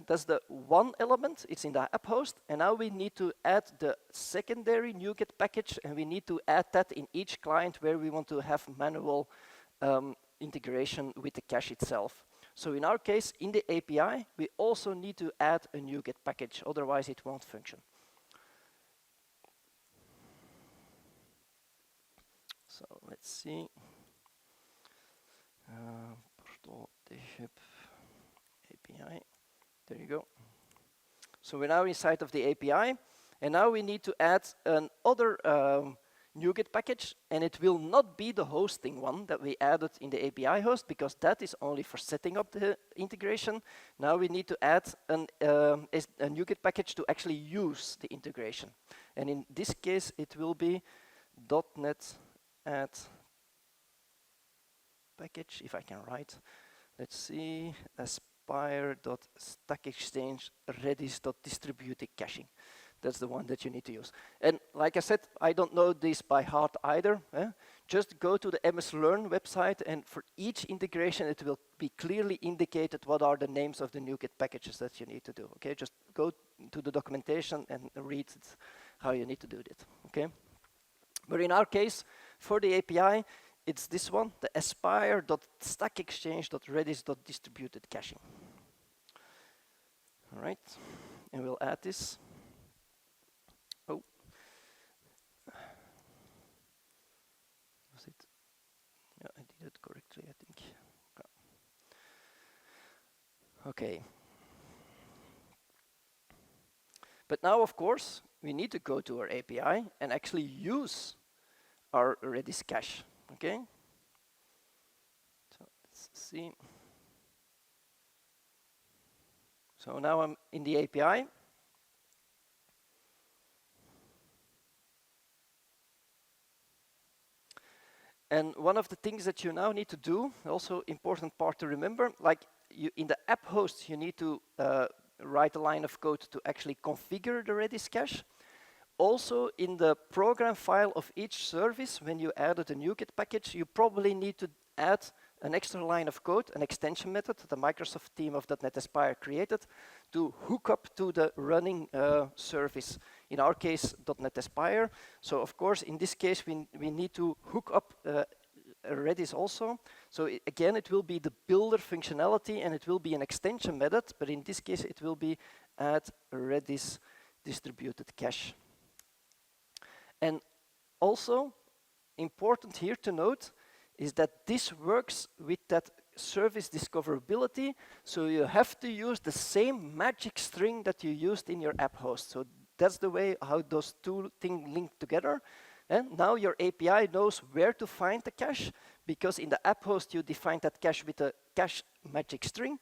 S1: That's the one element, it's in the app host, and now we need to add the secondary NuGet package, and we need to add that in each client where we want to have manual integration with the cache itself. So in our case, in the API, we also need to add a NuGet package, otherwise it won't function. So let's see. API. There you go. So we're now inside of the API, and now we need to add another NuGet package, and it will not be the hosting one that we added in the API host, because that is only for setting up the integration. Now we need to add a NuGet package to actually use the integration. And in this case, it will be .NET add package, if I can write. Let's see, aspire.stackexchange redis.distributed caching. That's the one that you need to use. And like I said, I don't know this by heart either. Just go to the MS Learn website, and for each integration, it will be clearly indicated what are the names of the NuGet packages that you need to do. Okay, just go to the documentation and read how you need to do it. Okay, but in our case, for the API, it's this one, the aspire.stackexchange.redis.distributed caching. All right, and we'll add this. Oh, was it? Yeah, I did it correctly, I think. Okay. But now, of course, we need to go to our API and actually use our Redis cache. Okay. So let's see. So now I'm in the API. And one of the things that you now need to do, also important part to remember, like in the app host, you need to write a line of code to actually configure the Redis cache. Also, in the program file of each service, when you added a NuGet package, you probably need to add an extra line of code, an extension method the Microsoft team of .NET Aspire created to hook up to the running service. In our case, .NET Aspire. So, of course, in this case, we need to hook up Redis also. So again, it will be the builder functionality, and it will be an extension method, but in this case, it will be add Redis distributed cache. And also, important here to note is that this works with that service discoverability, so you have to use the same magic string that you used in your app host. So that's the way how those two things link together. And now your API knows where to find the cache, because in the app host you define that cache with a cache magic string.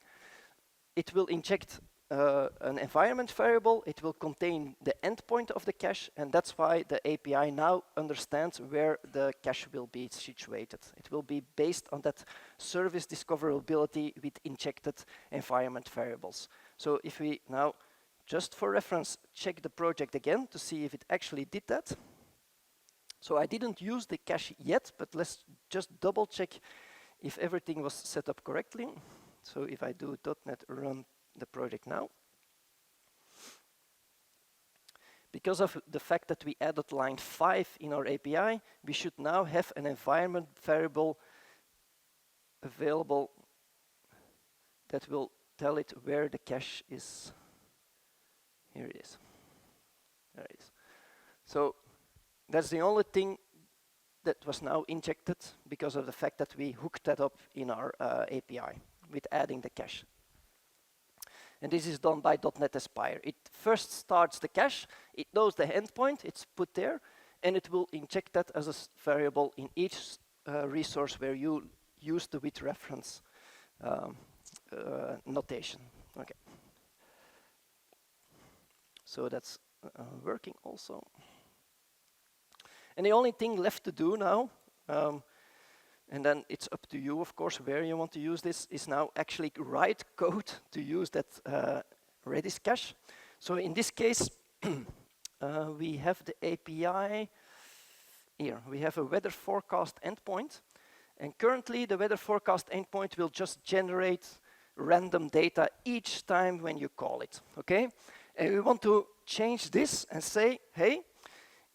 S1: It will inject an environment variable, it will contain the endpoint of the cache, and that's why the API now understands where the cache will be situated. It will be based on that service discoverability with injected environment variables. So if we now, just for reference, check the project again to see if it actually did that. So I didn't use the cache yet, but let's just double check if everything was set up correctly. So if I do .NET run the project now, because of the fact that we added line 5 in our API, we should now have an environment variable available that will tell it where the cache is. Here it is. There it is. So that's the only thing that was now injected because of the fact that we hooked that up in our API with adding the cache. And this is done by .NET Aspire. It first starts the cache, it knows the endpoint, it's put there, and it will inject that as a variable in each resource where you use the with reference notation. Okay. So that's working also. And the only thing left to do now, and then it's up to you, of course, where you want to use this, is now actually write code to use that Redis cache. So in this case, we have the API here. We have a weather forecast endpoint. And currently, the weather forecast endpoint will just generate random data each time when you call it, okay? And we want to change this and say, hey,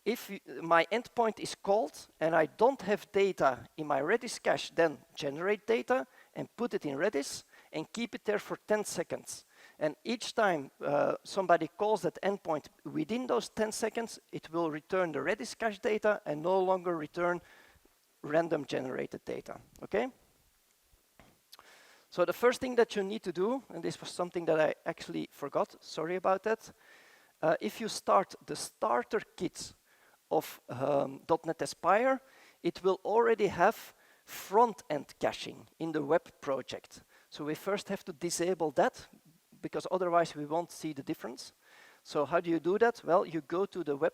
S1: if my endpoint is called and I don't have data in my Redis cache, then generate data and put it in Redis and keep it there for 10 seconds. And each time somebody calls that endpoint within those 10 seconds, it will return the Redis cache data and no longer return random generated data, okay? So the first thing that you need to do, and this was something that I actually forgot, sorry about that. If you start the starter kit of .NET Aspire, it will already have front-end caching in the web project. So we first have to disable that, because otherwise we won't see the difference. So how do you do that? Well, you go to the web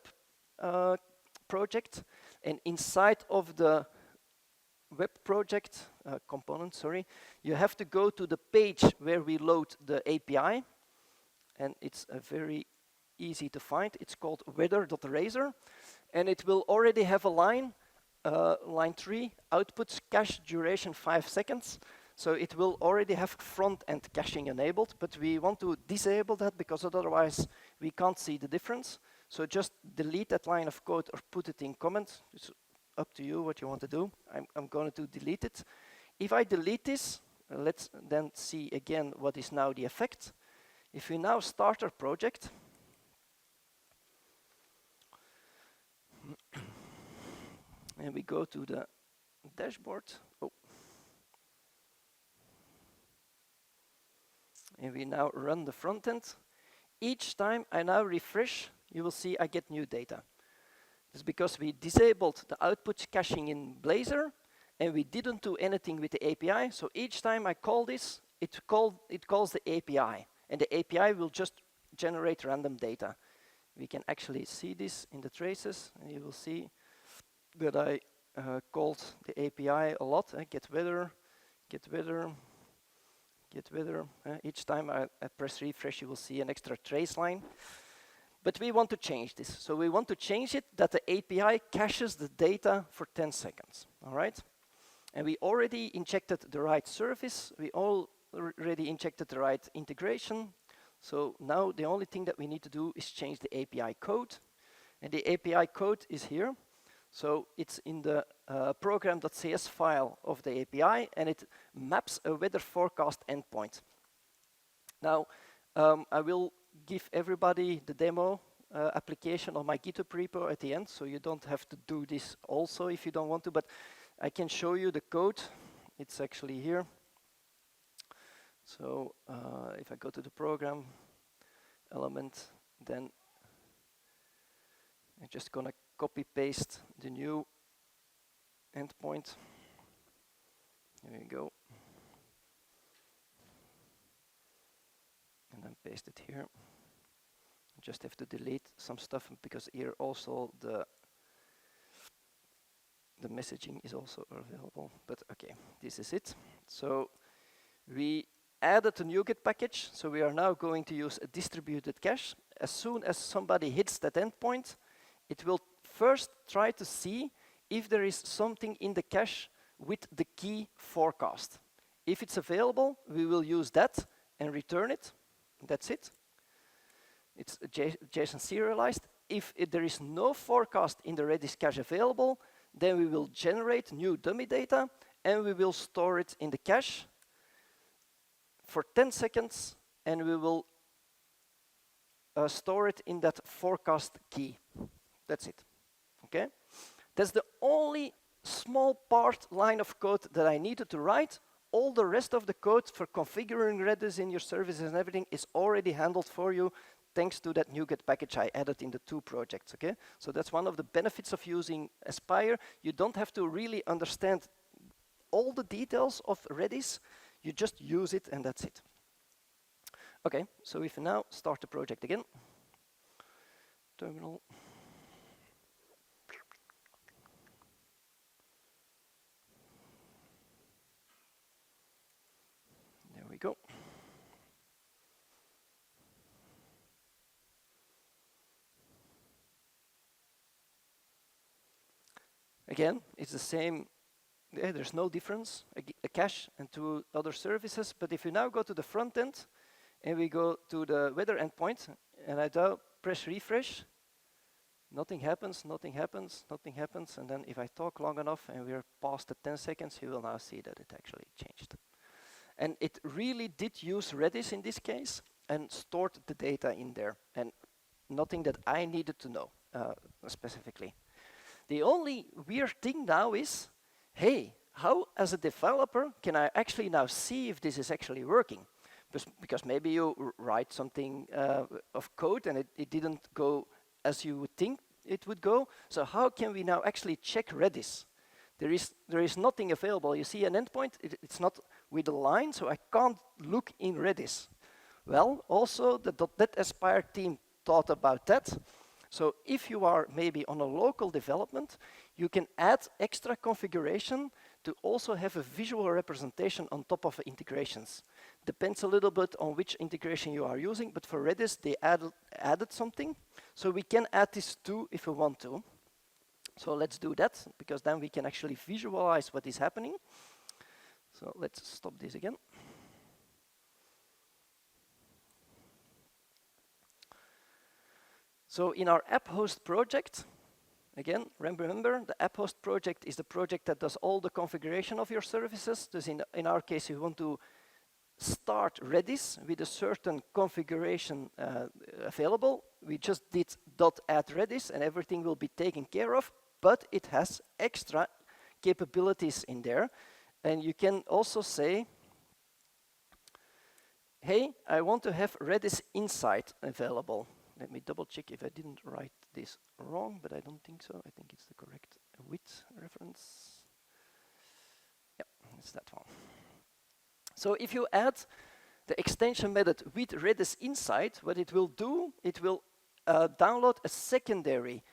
S1: project, and inside of the web project component, sorry, you have to go to the page where we load the API, and it's a very easy to find. It's called weather.razor, and it will already have a line, line 3, outputs cache duration 5 seconds. So it will already have front-end caching enabled, but we want to disable that because otherwise we can't see the difference. So just delete that line of code or put it in comment. It's up to you what you want to do. I'm going to delete it. If I delete this, let's then see again what is now the effect. If we now start our project, and we go to the dashboard, and we now run the front end. Each time I now refresh, you will see I get new data. It's because we disabled the output caching in Blazor, and we didn't do anything with the API. So each time I call this, it calls the API, and the API will just generate random data. We can actually see this in the traces, and you will see that I called the API a lot. Get weather, get weather, get weather. Each time I press refresh, you will see an extra trace line. But we want to change this. So we want to change it that the API caches the data for 10 seconds. All right? And we already injected the right service. We already injected the right integration. So now the only thing that we need to do is change the API code. And the API code is here. So it's in the program.cs file of the API, and it maps a weather forecast endpoint. Now, I will give everybody the demo application on my GitHub repo at the end, so you don't have to do this also if you don't want to, but I can show you the code. It's actually here. So if I go to the program element, then I'm just gonna copy paste the new endpoint. There you go. And then paste it here. I just have to delete some stuff because here also the messaging is also available. But okay, this is it. So we added a NuGet package. So we are now going to use a distributed cache. As soon as somebody hits that endpoint, it will first try to see if there is something in the cache with the key forecast. If it's available, we will use that and return it. That's it. It's JSON serialized. If there is no forecast in the Redis cache available, then we will generate new dummy data and we will store it in the cache for 10 seconds, and we will store it in that forecast key. That's it. Okay? That's the only small line of code that I needed to write. All the rest of the code for configuring Redis in your services and everything is already handled for you thanks to that NuGet package I added in the 2 projects. Okay? So that's one of the benefits of using Aspire. You don't have to really understand all the details of Redis. You just use it and that's it. Okay, so if you now start the project again, terminal. There we go. Again, it's the same. There's no difference, a cache and 2 other services. But if you now go to the front end and we go to the weather endpoint and I press refresh, nothing happens, nothing happens, nothing happens. And then if I talk long enough and we're past the 10 seconds, you will now see that it actually changed. And it really did use Redis in this case and stored the data in there, and nothing that I needed to know specifically. The only weird thing now is, hey, how as a developer can I actually now see if this is actually working? Because maybe you write something of code and it didn't go as you would think it would go. So how can we now actually check Redis? There is nothing available. You see an endpoint, it's not with a line, so I can't look in Redis. Well, also the .NET Aspire team thought about that. So if you are maybe on a local development, you can add extra configuration to also have a visual representation on top of integrations. Depends a little bit on which integration you are using, but for Redis, they added something. So we can add this too if we want to. So let's do that, because then we can actually visualize what is happening. So let's stop this again. So in our app host project, again, remember the app host project is the project that does all the configuration of your services. So in our case, you want to start Redis with a certain configuration available. We just did .add Redis and everything will be taken care of, but it has extra capabilities in there. And you can also say, hey, I want to have Redis Insight available. Let me double check if I didn't write this wrong, but I don't think so. I think it's the correct width reference. Yeah, it's that one. So if you add the extension method with Redis Insight, what it will do, it will download a secondary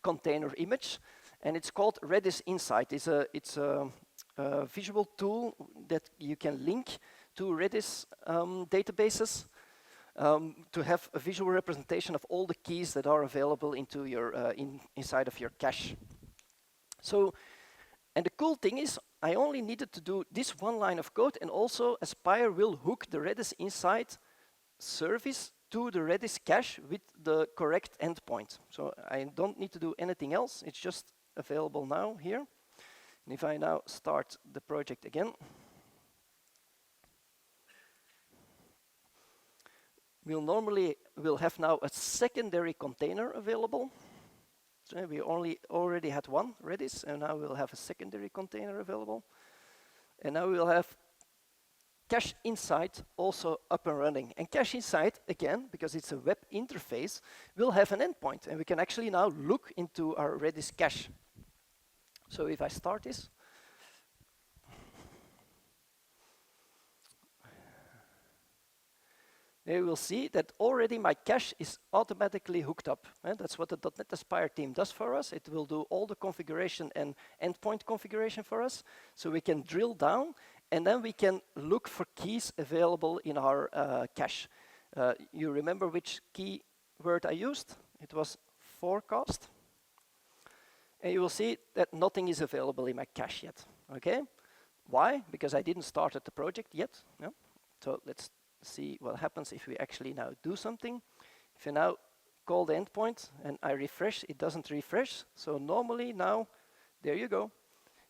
S1: container image, and it's called Redis Insight. It's a visual tool that you can link to Redis databases. To have a visual representation of all the keys that are available into your inside of your cache. So, and the cool thing is, I only needed to do this one line of code, and also Aspire will hook the Redis Insight service to the Redis cache with the correct endpoint. So I don't need to do anything else. It's just available now here. And if I now start the project again, we'll have now a secondary container available. So we already had one Redis, and now we'll have a secondary container available. And now we'll have Cache Insight also up and running. And Cache Insight, again, because it's a web interface, will have an endpoint. And we can actually now look into our Redis cache. So if I start this, there you will see that already my cache is automatically hooked up. And that's what the .NET Aspire team does for us. It will do all the configuration and endpoint configuration for us. So we can drill down, and then we can look for keys available in our cache. You remember which keyword I used? It was forecast. And you will see that nothing is available in my cache yet. Okay? Why? Because I didn't start the project yet. Yeah? So let's see what happens if we actually now do something. If you now call the endpoint and I refresh, it doesn't refresh. So normally now, there you go.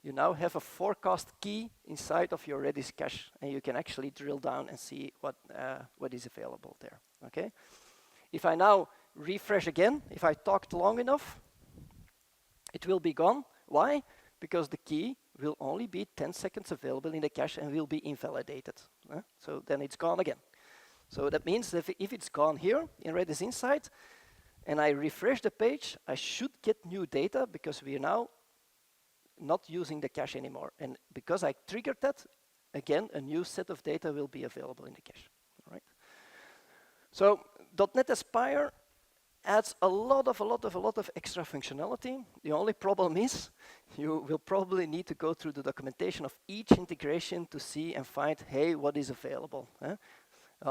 S1: You now have a forecast key inside of your Redis cache, and you can actually drill down and see what is available there. Okay? If I now refresh again, if I talked long enough, it will be gone. Why? Because the key will only be 10 seconds available in the cache and will be invalidated. So then it's gone again. So that means that if it's gone here in Redis Insight, and I refresh the page, I should get new data because we are now not using the cache anymore. And because I triggered that, again, a new set of data will be available in the cache. All right? So .NET Aspire adds a lot of extra functionality. The only problem is you will probably need to go through the documentation of each integration to see and find, hey, what is available.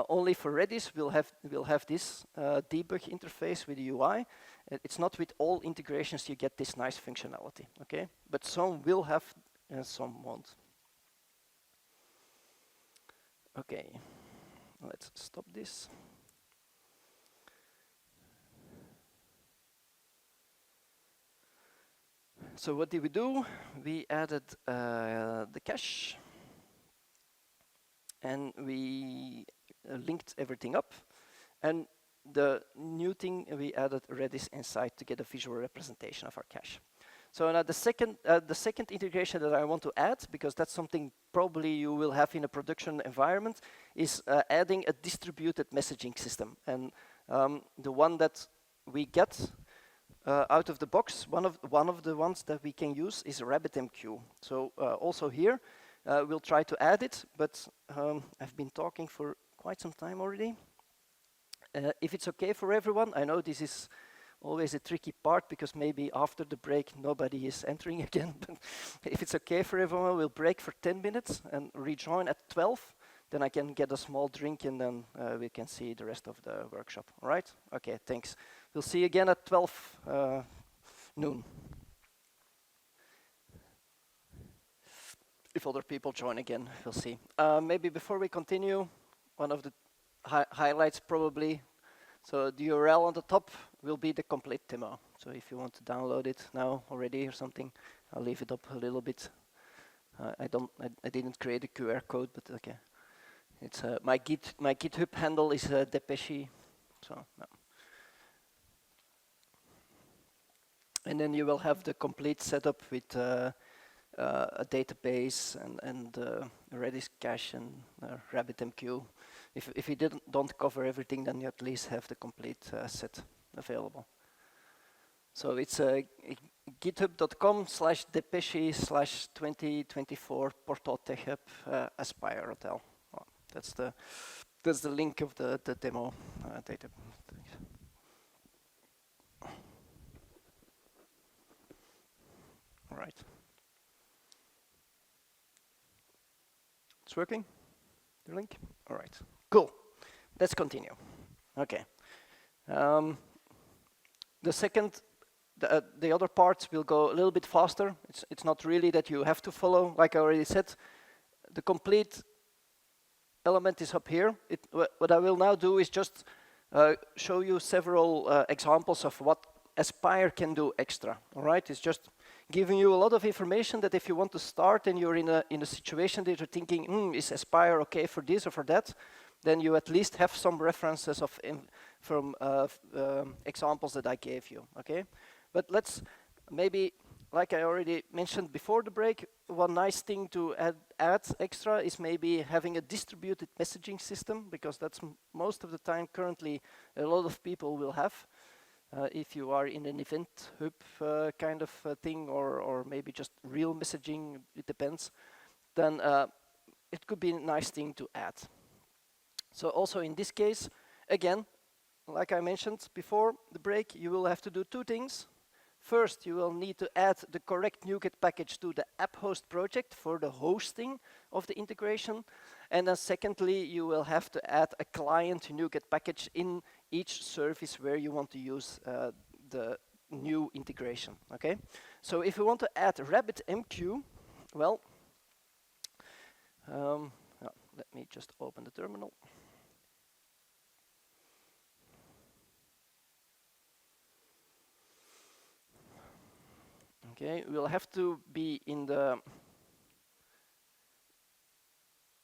S1: Only for Redis we'll have this debug interface with the UI. It's not with all integrations you get this nice functionality, okay? But some will have and some won't. Okay, let's stop this. So what did we do? We added the cache, and we linked everything up. And the new thing, we added Redis Insight to get a visual representation of our cache. So now the second integration that I want to add, because that's something probably you will have in a production environment, is adding a distributed messaging system. And the one that we get out of the box, one of the ones that we can use is RabbitMQ. So also here, we'll try to add it, but I've been talking for quite some time already. If it's okay for everyone, I know this is always a tricky part because maybe after the break nobody is entering again, but if it's okay for everyone, we'll break for 10 minutes and rejoin at 12. Then I can get a small drink and then we can see the rest of the workshop. All right? Okay, thanks. We'll see you again at 12 noon. If other people join again, we'll see. Maybe before we continue, one of the highlights probably. So the URL on the top will be the complete demo. So if you want to download it now already or something, I'll leave it up a little bit. I didn't create a QR code, but okay. It's my GitHub handle is Depeshi. So no. And then you will have the complete setup with a database and Redis cache and RabbitMQ. If you don't cover everything, then you at least have the complete set available. So it's github.com/depeshi/2024 Portal Tech Hub Aspire Hotel. Well, that's the link of the demo data. All right. It's working? The link? All right. Cool. Let's continue. Okay. The other parts will go a little bit faster. It's not really that you have to follow, like I already said. The complete element is up here. What I will now do is just show you several examples of what Aspire can do extra. All right, it's just giving you a lot of information that if you want to start and you're in a situation that you're thinking, is Aspire okay for this or for that, then you at least have some references of from examples that I gave you. Okay, but let's maybe, like I already mentioned before the break, one nice thing to add extra is maybe having a distributed messaging system, because that's most of the time currently a lot of people will have. If you are in an event hub kind of thing, or maybe just real messaging, it depends, then it could be a nice thing to add. So also in this case, again, like I mentioned before the break, you will have to do two things. First, you will need to add the correct NuGet package to the app host project for the hosting of the integration. And then secondly, you will have to add a client NuGet package in each service where you want to use the new integration. Okay. So if you want to add RabbitMQ, well, let me just open the terminal. Okay, we'll have to be in the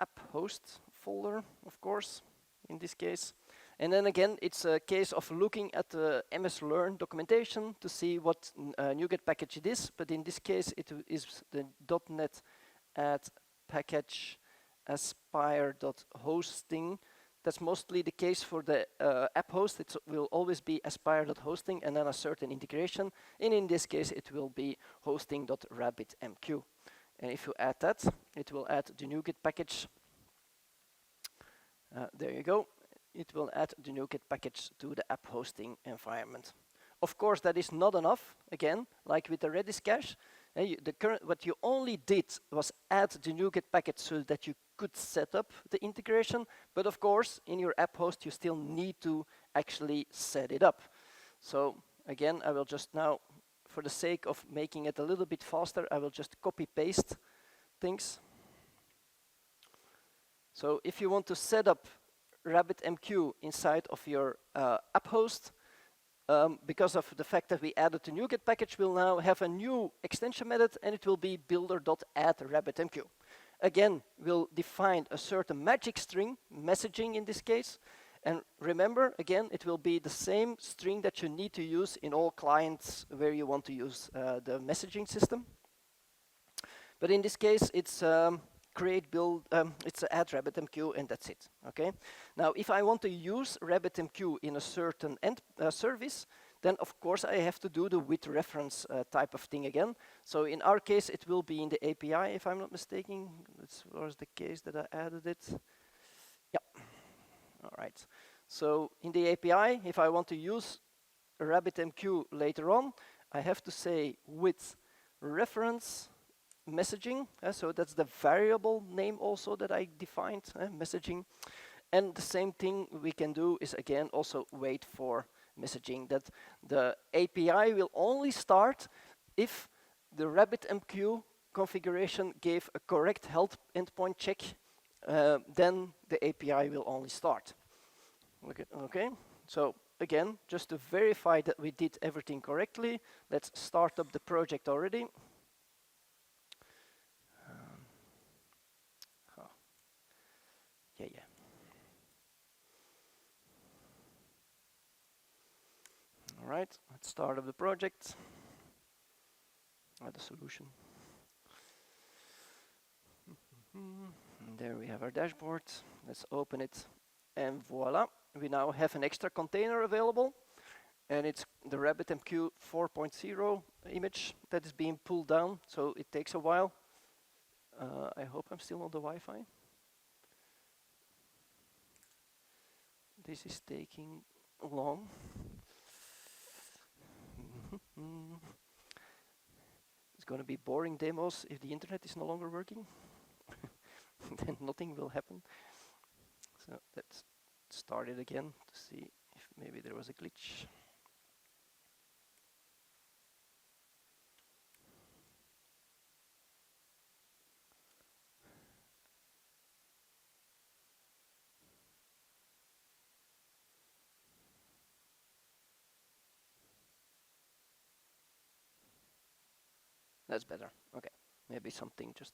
S1: app host folder, of course, in this case. And then again, it's a case of looking at the MS-Learn documentation to see what NuGet package it is. But in this case, it is the .NET add package aspire.hosting. That's mostly the case for the app host. It will always be aspire.hosting and then a certain integration. And in this case, it will be hosting.rabbitmq. And if you add that, it will add the NuGet package. There you go. It will add the NuGet package to the app hosting environment. Of course, that is not enough. Again, like with the Redis cache, what you only did was add the NuGet package so that you could set up the integration. But of course, in your app host, you still need to actually set it up. So again, I will just now, for the sake of making it a little bit faster, I will just copy paste things. So if you want to set up RabbitMQ inside of your app host, because of the fact that we added the NuGet package, we'll now have a new extension method, and it will be builder.addRabbitMQ. Again, we'll define a certain magic string, messaging in this case. And remember, again, it will be the same string that you need to use in all clients where you want to use the messaging system. But in this case, it's create build, it's add RabbitMQ, and that's it. Okay. Now, if I want to use RabbitMQ in a certain service, then of course I have to do the with reference type of thing again. So in our case, it will be in the API, if I'm not mistaken. This was the case that I added it. Yeah. All right. So in the API, if I want to use RabbitMQ later on, I have to say with reference messaging. So that's the variable name also that I defined, messaging. And the same thing we can do is again also wait for messaging, that the API will only start if the RabbitMQ configuration gave a correct health endpoint check, then the API will only start. Okay, so again, just to verify that we did everything correctly, let's start up the project already. Yeah. All right, let's start up the project. The solution. And there we have our dashboard. Let's open it, and voila, we now have an extra container available, and it's the RabbitMQ 4.0 image that is being pulled down, so it takes a while. I hope I'm still on the Wi-Fi. This is taking long. It's going to be boring demos if the internet is no longer working. Then nothing will happen. So let's start it again to see if maybe there was a glitch. That's better. Okay, maybe something just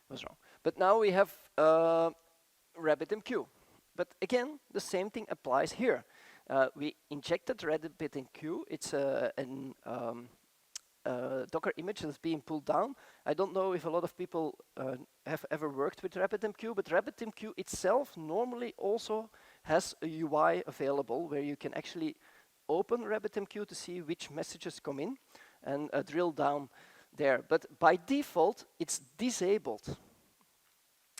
S1: was wrong. But now we have RabbitMQ. But again, the same thing applies here. We injected RabbitMQ. It's an Docker image that's being pulled down. I don't know if a lot of people have ever worked with RabbitMQ, but RabbitMQ itself normally also has a UI available where you can actually open RabbitMQ to see which messages come in and drill down there. But by default, it's disabled.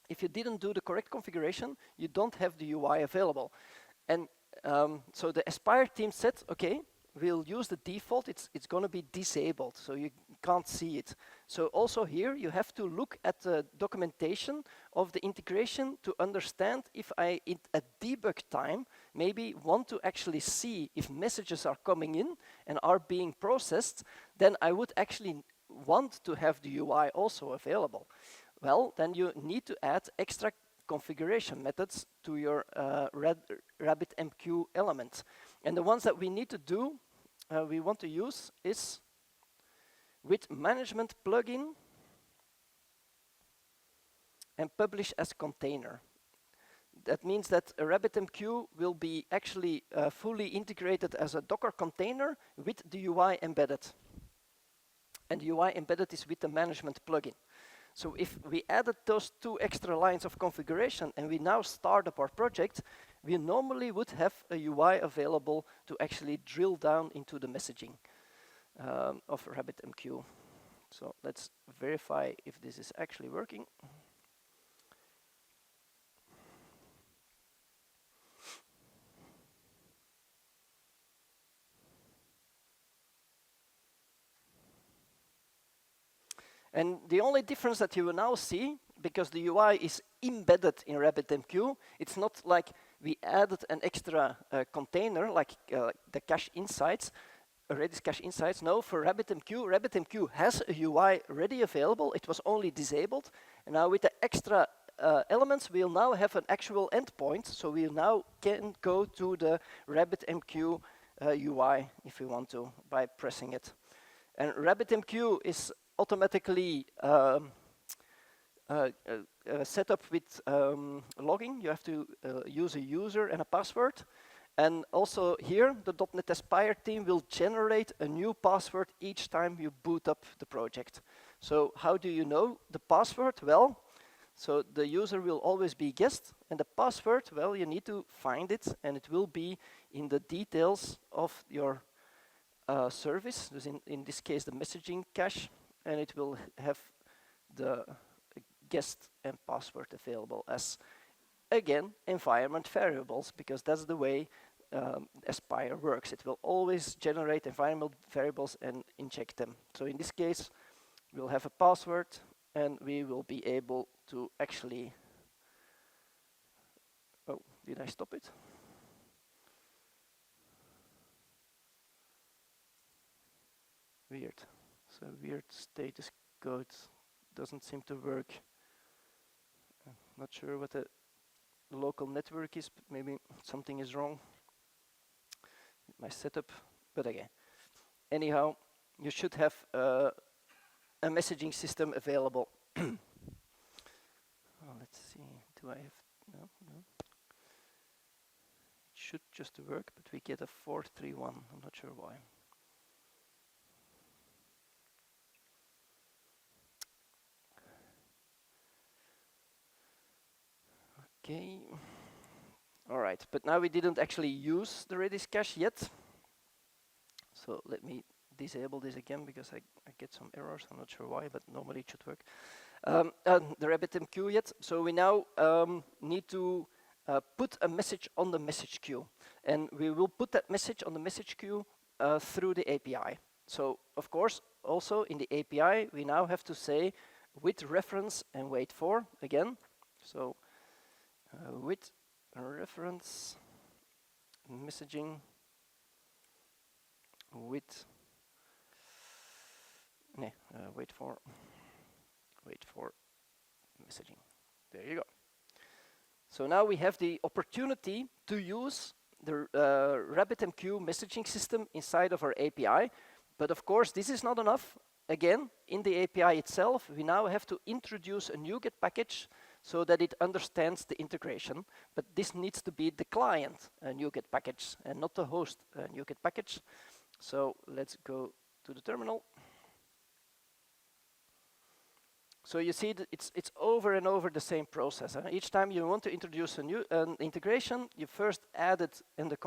S1: If you didn't do the correct configuration, you don't have the UI available. And so the Aspire team said, okay, we'll use the default, it's going to be disabled, so you can't see it. So also here, you have to look at the documentation of the integration to understand if I, at debug time, maybe want to actually see if messages are coming in and are being processed, then I would actually want to have the UI also available. Well, then you need to add extra configuration methods to your RabbitMQ element. And the ones that we need to do, we want to use is with management plugin and publish as container. That means that a RabbitMQ will be actually fully integrated as a Docker container with the UI embedded. And the UI embedded is with the management plugin. So if we added those 2 extra lines of configuration and we now start up our project, we normally would have a UI available to actually drill down into the messaging of RabbitMQ. So let's verify if this is actually working. And the only difference that you will now see, because the UI is embedded in RabbitMQ, it's not like we added an extra container, like the cache insights, Redis cache insights. No, for RabbitMQ, RabbitMQ has a UI ready available. It was only disabled. And now with the extra elements, we'll now have an actual endpoint. So we now can go to the RabbitMQ UI if we want to by pressing it. And RabbitMQ is automatically set up with logging. You have to use a user and a password. And also here, the .NET Aspire team will generate a new password each time you boot up the project. So how do you know the password? Well, so the user will always be guest, and the password, well, you need to find it, and it will be in the details of your service, dus in this case the messaging cache, and it will have the guest and password available as, again, environment variables, because that's the way Aspire works. It will always generate environment variables and inject them. So in this case, we'll have a password, and we will be able to actually... Oh, did I stop it? Weird. So weird status code doesn't seem to work. I'm not sure what the local network is, but maybe something is wrong with my setup. But again, anyhow, you should have a messaging system available. Oh, let's see. Do I have? No. It should just work, but we get a 431. I'm not sure why. Okay. All right, but now we didn't actually use the Redis cache yet. So let me disable this again because I get some errors. I'm not sure why, but normally it should work. The RabbitMQ yet. So we now need to put a message on the message queue. And we will put that message on the message queue through the API. So of course, also in the API, we now have to say with reference and wait for again. So with reference messaging with wait for messaging. There you go. So now we have the opportunity to use the RabbitMQ messaging system inside of our API. But of course, this is not enough. again, in the API itself, we now have to introduce a NuGet package so that it understands the integration. But this needs to be the client NuGet package and not the host NuGet package. So let's go to the terminal. So you see that it's over and over the same process. Each time you want to introduce a new integration, you first add it in the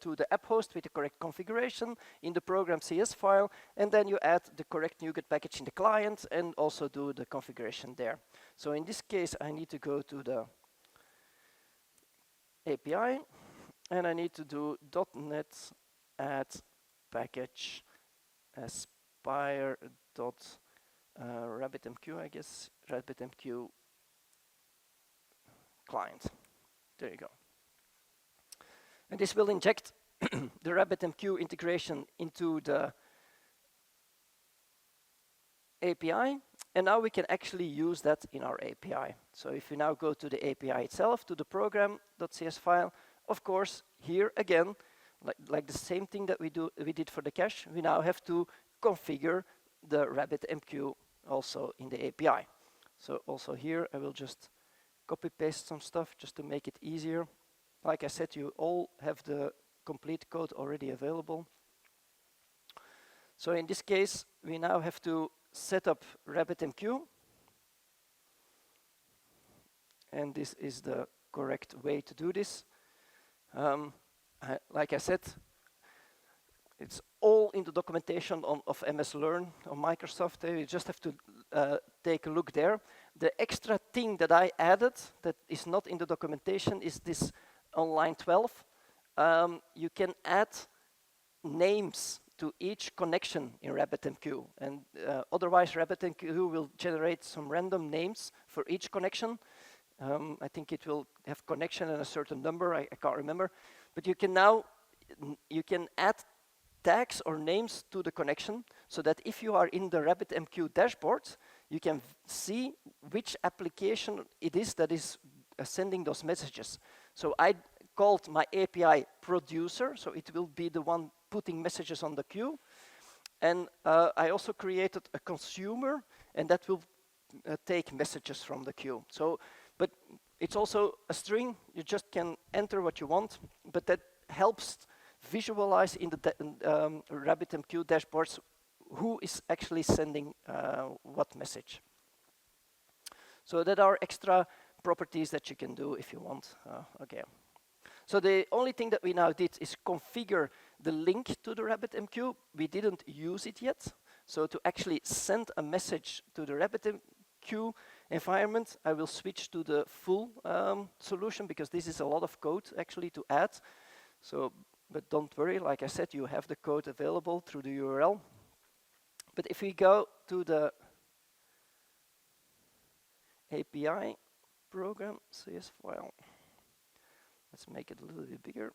S1: to the app host with the correct configuration in the program CS file, and then you add the correct NuGet package in the client and also do the configuration there. So in this case, I need to go to the API, and I need to do .NET add package aspire RabbitMQ, I guess, RabbitMQ client. There you go. And this will inject the RabbitMQ integration into the API, and now we can actually use that in our API. So if we now go to the API itself, to the program.cs file, of course, here again, like the same thing that we did for the cache, we now have to configure the RabbitMQ also in the API. So also here, I will just copy paste some stuff just to make it easier. Like I said, you all have the complete code already available. So in this case, we now have to set up RabbitMQ. And this is the correct way to do this. Like I said, it's all in the documentation of MS Learn on Microsoft. You just have to take a look there. The extra thing that I added that is not in the documentation is this on line 12. You can add names to each connection in RabbitMQ. And otherwise, RabbitMQ will generate some random names for each connection. I think it will have connection and a certain number. I can't remember. But you can now add tags or names to the connection so that if you are in the RabbitMQ dashboard, you can see which application it is that is sending those messages. So I called my API producer, so it will be the one putting messages on the queue. And I also created a consumer, and that will take messages from the queue. So, but it's also a string. You just can enter what you want, but that helps visualize in the RabbitMQ dashboards who is actually sending what message. So that are extra properties that you can do if you want. Okay. So the only thing that we now did is configure the link to the RabbitMQ. We didn't use it yet. So to actually send a message to the RabbitMQ environment, I will switch to the full solution because this is a lot of code actually to add. So, but don't worry, like I said, you have the code available through the URL. But if we go to the API program CS file, let's make it a little bit bigger.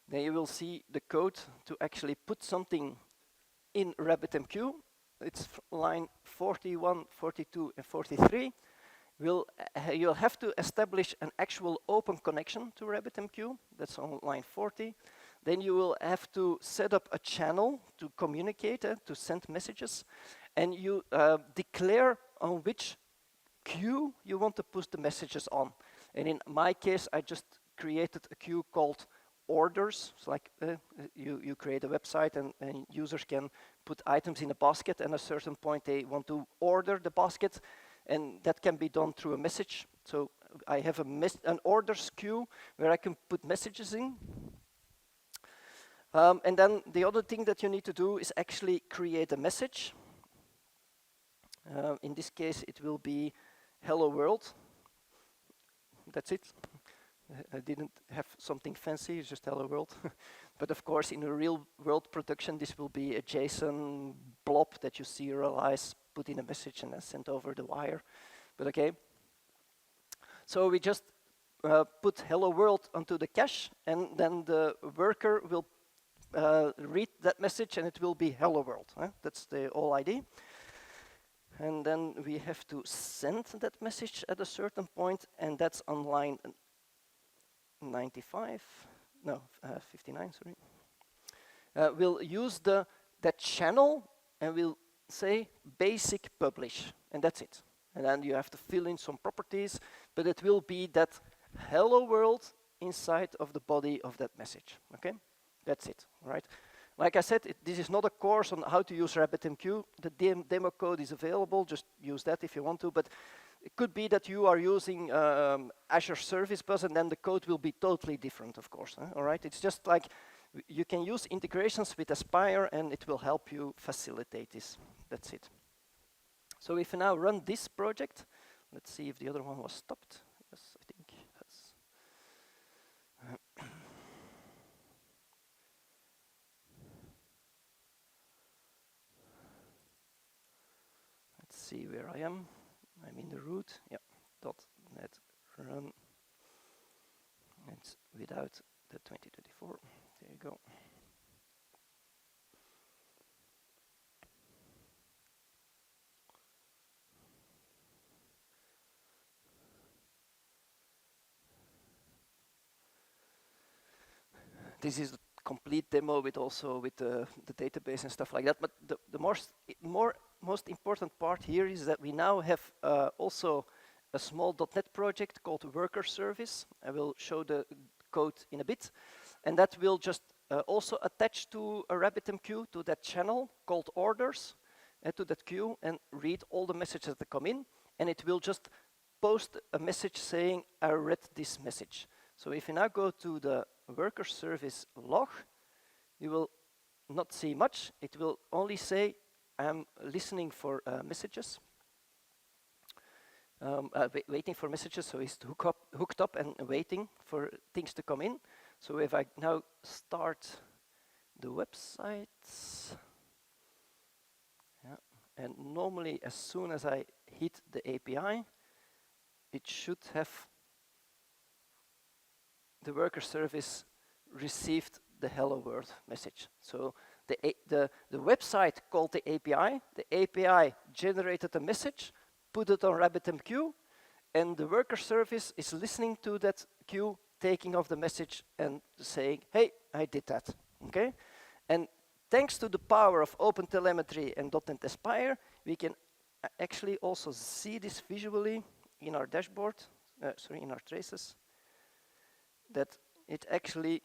S1: Then you will see the code to actually put something in RabbitMQ. It's line 41, 42, and 43. You'll have to establish an actual open connection to RabbitMQ. That's on line 40. Then you will have to set up a channel to communicate, to send messages. And you declare on which queue you want to push the messages on. And in my case, I just created a queue called orders. It's like you create a website and users can put items in a basket, and at a certain point they want to order the basket. And that can be done through a message. So I have an orders queue where I can put messages in. And then the other thing that you need to do is actually create a message. In this case, it will be hello world. That's it. I didn't have something fancy, it's just hello world. But of course, in a real world production, this will be a JSON blob that you serialize, put in a message, and then send over the wire. But okay. So we just put hello world onto the cache, and then the worker will read that message, and it will be hello world. That's the whole idea. And then we have to send that message at a certain point, and that's on line 95, no, 59, sorry. we'll use that channel and we'll say basic publish, and that's it. And then you have to fill in some properties, but it will be that hello world inside of the body of that message, okay? That's it, right? Like I said, this is not a course on how to use RabbitMQ. The demo code is available, just use that if you want to, but it could be that you are using Azure Service Bus and then the code will be totally different, of course, all right? It's just like you can use integrations with Aspire and it will help you facilitate this. That's it. So if you now run this project, let's see if the other one was stopped. Yes, I think it has. Let's see where I am. I'm in the root. Yeah, .NET run. It's without the 2024. There you go. This is the complete demo with also with the database and stuff like that. But the most important part here is that we now have also a small .NET project called Worker Service. I will show the code in a bit. And that will just also attach to a RabbitMQ, to that channel called orders, to that queue, and read all the messages that come in. And it will just post a message saying, I read this message. So if you now go to the Worker Service log, you will not see much. It will only say, I'm listening for messages. Waiting for messages, so it's hooked up and waiting for things to come in. So if I now start the website, yeah, and normally as soon as I hit the API, it should have the worker service received the hello world message. So the website called the API generated a message, put it on RabbitMQ, and the worker service is listening to that queue, taking off the message and saying, hey, I did that, okay? And thanks to the power of OpenTelemetry and .NET Aspire, we can actually also see this visually in our dashboard, in our traces, that it actually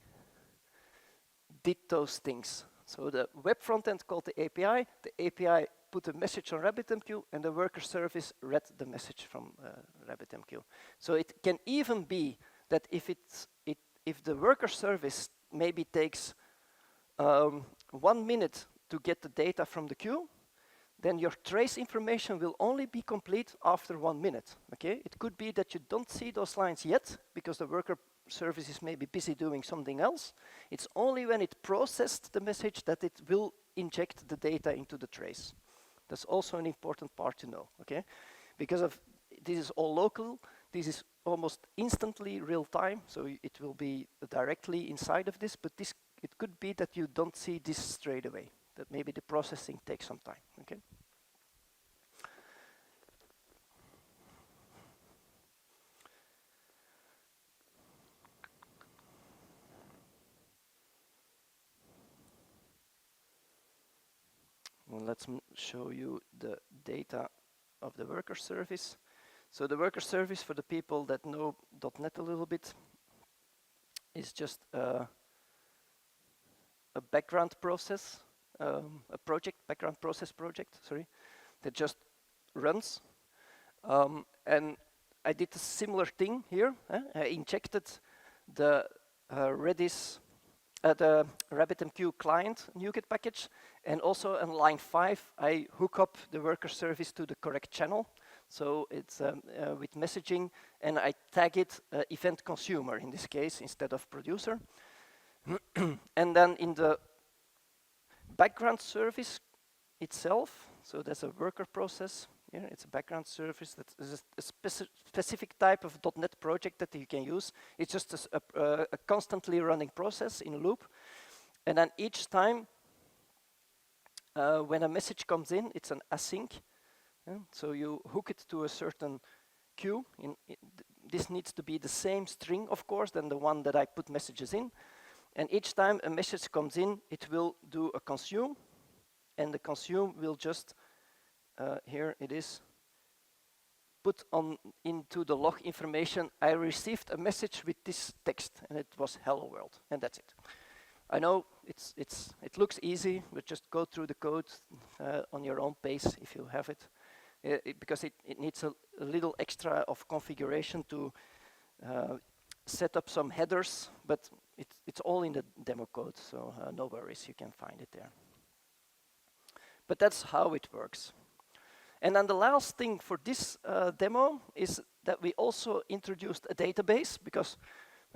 S1: did those things. So the web frontend called the API put a message on RabbitMQ, and the worker service read the message from RabbitMQ. So it can even be that if the worker service maybe takes 1 minute to get the data from the queue, then your trace information will only be complete after 1 minute. Okay, it could be that you don't see those lines yet because the worker service is maybe busy doing something else. It's only when it processed the message that it will inject the data into the trace. That's also an important part to know, okay? Because of this is all local, this is almost instantly real time, so it will be directly inside of this, but it could be that you don't see this straight away, that maybe the processing takes some time, okay? Well, let's show you the data of the worker service. So the worker service, for the people that know .NET a little bit, is just a background process, background process project, sorry, that just runs. And I did a similar thing here. I injected the Redis, the RabbitMQ client NuGet package, and also on line 5, I hook up the worker service to the correct channel. So it's with messaging, and I tag it event consumer in this case instead of producer. And then in the background service itself, so there's a worker process here, it's a background service that is a specific type of .NET project that you can use. It's just a constantly running process in a loop. And then each time when a message comes in, it's an async. So you hook it to a certain queue. This needs to be the same string, of course, than the one that I put messages in. And each time a message comes in, it will do a consume, and the consume will just, here it is, put on into the log information, I received a message with this text, and it was hello world, and that's it. I know it looks easy, but just go through the code on your own pace if you have it, because it needs a little extra of configuration to set up some headers, but it's all in the demo code, so no worries, you can find it there. But that's how it works. And then the last thing for this demo is that we also introduced a database, because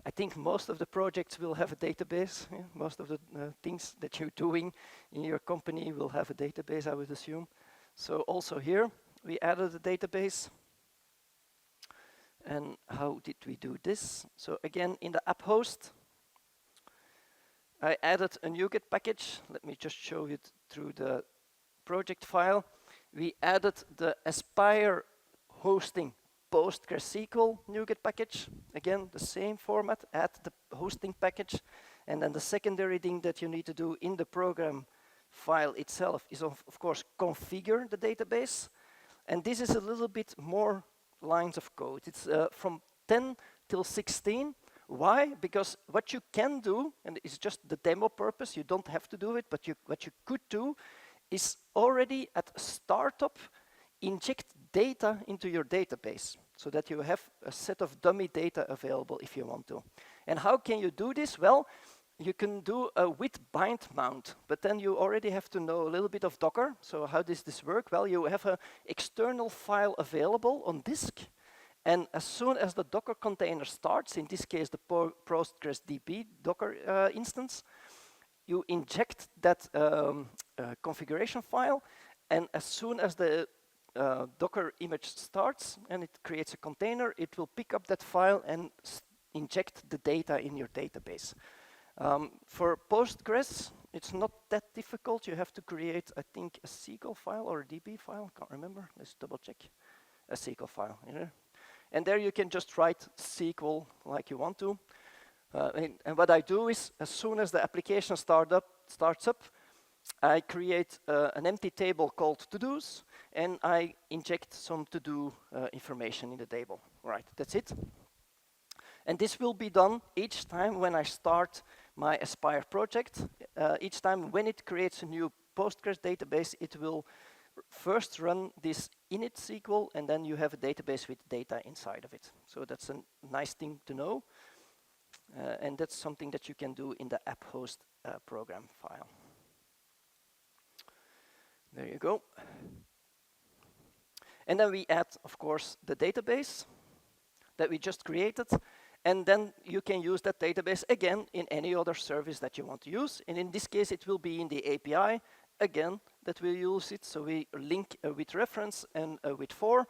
S1: I think most of the projects will have a database. Yeah? Most of the things that you're doing in your company will have a database, I would assume. So also here, we added a database. And how did we do this? So again, in the app host, I added a NuGet package. Let me just show you through the project file. We added the Aspire hosting PostgreSQL NuGet package. Again, the same format, add the hosting package. And then the secondary thing that you need to do in the program file itself is, of course, configure the database. And this is a little bit more lines of code. It's from 10 till 16. Why? Because what you can do, and it's just the demo purpose, you don't have to do it, but what you could do is already at startup inject data into your database so that you have a set of dummy data available if you want to. And how can you do this? Well, you can do a with bind mount, but then you already have to know a little bit of Docker. So how does this work? Well, you have an external file available on disk, and as soon as the Docker container starts, in this case the PostgreSDB Docker instance, you inject that configuration file, and as soon as the Docker image starts and it creates a container, it will pick up that file and inject the data in your database. For Postgres, it's not that difficult. You have to create, I think, a SQL file or a DB file. Can't remember. Let's double check. A SQL file. Yeah. And there you can just write SQL like you want to. And what I do is, as soon as the application starts up, I create an empty table called to-dos, and I inject some to-do information in the table. Right, that's it. And this will be done each time when I start my Aspire project. Each time when it creates a new Postgres database, it will first run this init SQL, and then you have a database with data inside of it. So that's a nice thing to know. And that's something that you can do in the app host program file. There you go. And then we add, of course, the database that we just created. And then you can use that database again in any other service that you want to use. And in this case, it will be in the API again that we use it. So we link with reference and with for.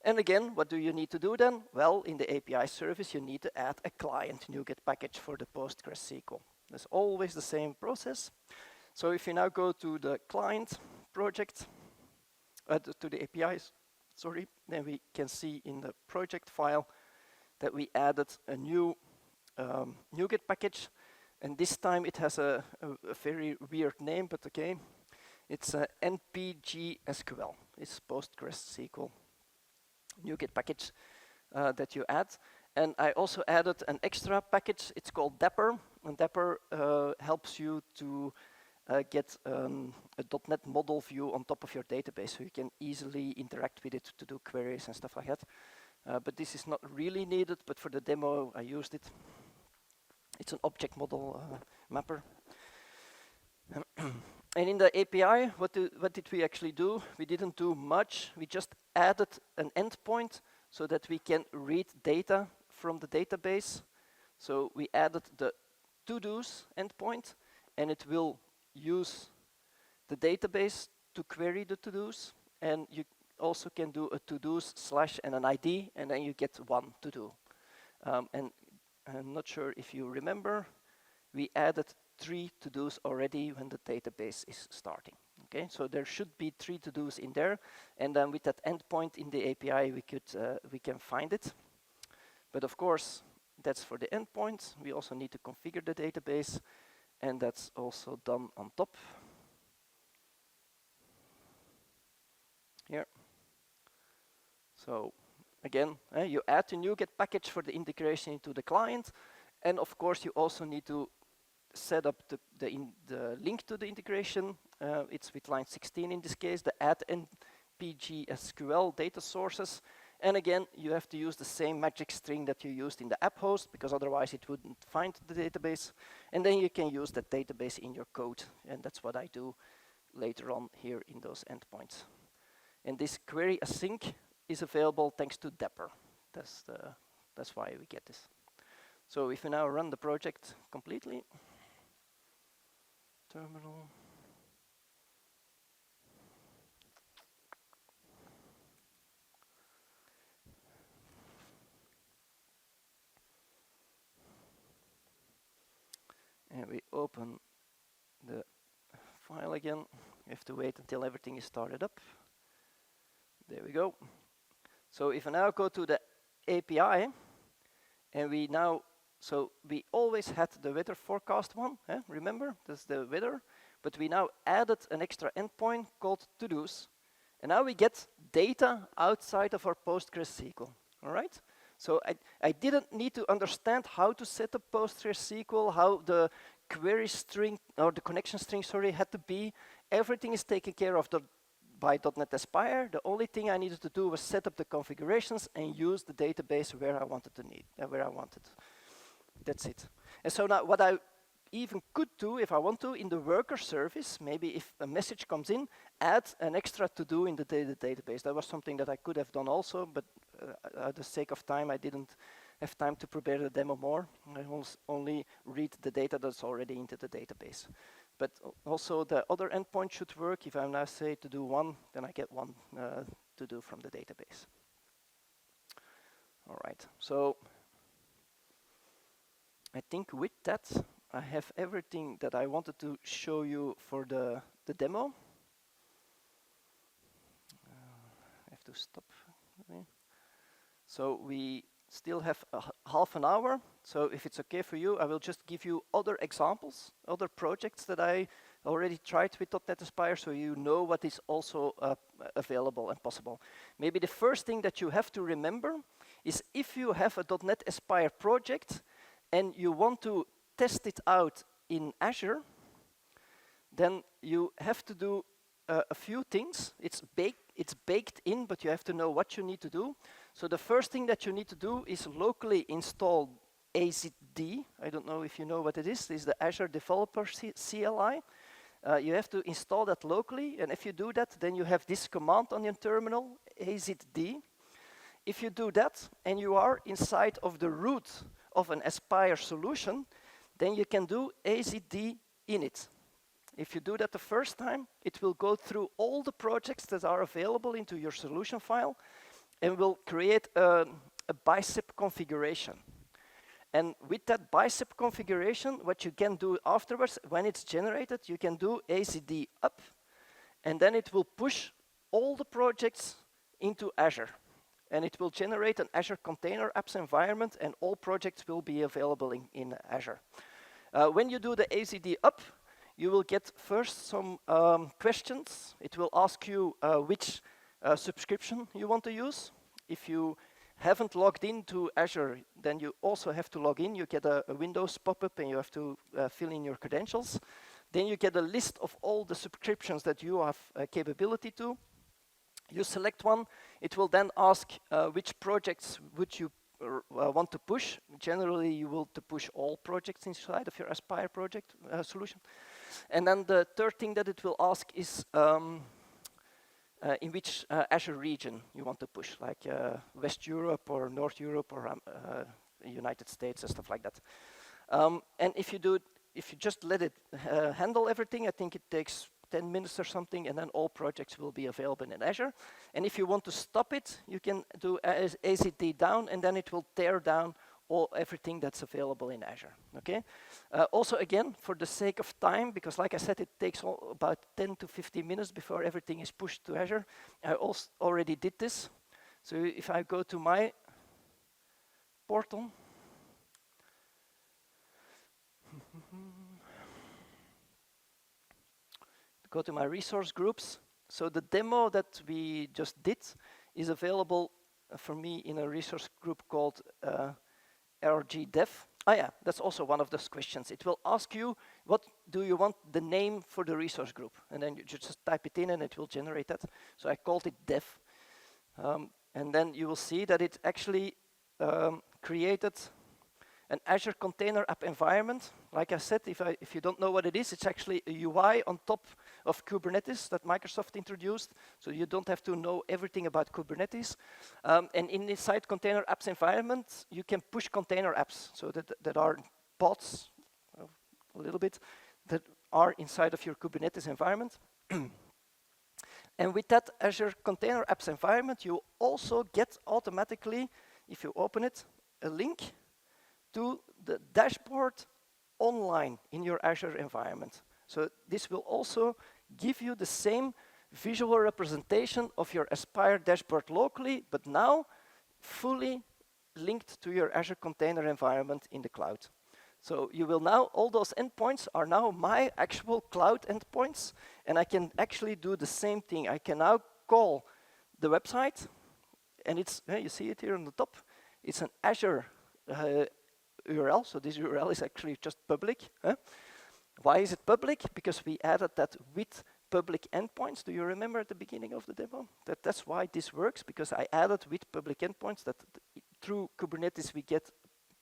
S1: And again, what do you need to do then? Well, in the API service, you need to add a client NuGet package for the PostgreSQL. That's always the same process. So if you now go to the client project, to the APIs, sorry, then we can see in the project file that we added a new NuGet package. And this time it has a very weird name, but okay. It's NPG-SQL. It's PostgreSQL NuGet package that you add. And I also added an extra package. It's called Dapper. And Dapper helps you to get a .NET model view on top of your database, so you can easily interact with it to do queries and stuff like that. But this is not really needed, but for the demo I used it. It's an object model mapper. And in the API, what did we actually do? We didn't do much. We just added an endpoint so that we can read data from the database. So we added the to-dos endpoint, and it will use the database to query the to-dos. And you also can do a to-dos slash and an ID, and then you get one to-do. And I'm not sure if you remember, we added 3 to-dos already when the database is starting. Okay, so there should be 3 to-dos in there, and then with that endpoint in the API, we can find it. But of course, That's for the endpoint. We also need to configure the database, and that's also done on top. Here. So again, you add a NuGet package for the integration into the client, and of course you also need to set up the link to the integration. It's with line 16 in this case, the add NPG SQL data sources. And again, you have to use the same magic string that you used in the app host, because otherwise it wouldn't find the database. And then you can use that database in your code. And that's what I do later on here in those endpoints. And this query async is available thanks to Dapper. That's why we get this. So if we now run the project completely, terminal. And we open the file again. We have to wait until everything is started up. There we go. So if I now go to the API, and we now, so we always had the weather forecast one, remember? That's the weather. But we now added an extra endpoint called to-dos. And now we get data outside of our PostgreSQL, all right? So I didn't need to understand how to set up PostgreSQL, how the query string, or the connection string, sorry, had to be. Everything is taken care of by .NET Aspire. The only thing I needed to do was set up the configurations and use the database where I wanted to where I wanted. That's it. And so now what I even could do, if I want to, in the worker service, maybe if a message comes in, add an extra to-do in the database. That was something that I could have done also, but at the sake of time, I didn't have time to prepare the demo more. I only read the data that's already into the database. But also the other endpoint should work. If I now say to do one, then I get one to do from the database. All right, so I think with that, I have everything that I wanted to show you for the demo. I have to stop. Okay. So we still have half an hour. So if it's okay for you, I will just give you other examples, other projects that I already tried with .NET Aspire, so you know what is also available and possible. Maybe the first thing that you have to remember is if you have a .NET Aspire project and you want to test it out in Azure, then you have to do a few things. It's baked in, but you have to know what you need to do. So the first thing that you need to do is locally install AZD. I don't know if you know what it is. It's the Azure Developer CLI. You have to install that locally, and if you do that, then you have this command on your terminal, AZD. If you do that, and you are inside of the root of an Aspire solution, then you can do AZD init. If you do that the first time, it will go through all the projects that are available into your solution file and will create a bicep configuration. And with that bicep configuration, what you can do afterwards, when it's generated, you can do AZD up, and then it will push all the projects into Azure. And it will generate an Azure Container Apps environment, and all projects will be available in Azure. When you do the AZD up, you will get first some questions. It will ask you which subscription you want to use. If you haven't logged into Azure, then you also have to log in. You get a Windows pop-up and you have to fill in your credentials. Then you get a list of all the subscriptions that you have capability to. You select one. It will then ask which projects would you want to push. Generally, you will to push all projects inside of your Aspire project solution. And then the third thing that it will ask is in which Azure region you want to push, like West Europe or North Europe or United States and stuff like that. And if you just let it handle everything, I think it takes 10 minutes or something, and then all projects will be available in Azure. And if you want to stop it, you can do AZD down, and then it will tear down everything that's available in Azure. Okay. Also, again, for the sake of time, because like I said, it takes about 10 to 15 minutes before everything is pushed to Azure. I also already did this. So if I go to my portal, Go to my resource groups. So the demo that we just did is available for me in a resource group called RGDev. Ah yeah, that's also one of those questions. It will ask you, what do you want the name for the resource group? And then you just type it in and it will generate that. So I called it dev. And then you will see that it actually created an Azure Container App environment. Like I said, if you don't know what it is, it's actually a UI on top of Kubernetes that Microsoft introduced. So you don't have to know everything about Kubernetes. And inside Container Apps environment, you can push container apps. So that are pods, a little bit, that are inside of your Kubernetes environment. And with that Azure Container Apps environment, you also get automatically, if you open it, a link to the dashboard online in your Azure environment. So this will also give you the same visual representation of your Aspire dashboard locally, but now fully linked to your Azure Container environment in the cloud. So you will now, all those endpoints are now my actual cloud endpoints, and I can actually do the same thing. I can now call the website, and it's, you see it here on the top, it's an Azure URL, so this URL is actually just public. Why is it public? Because we added that with public endpoints. Do you remember at the beginning of the demo? That's why this works, because I added with public endpoints that through Kubernetes we get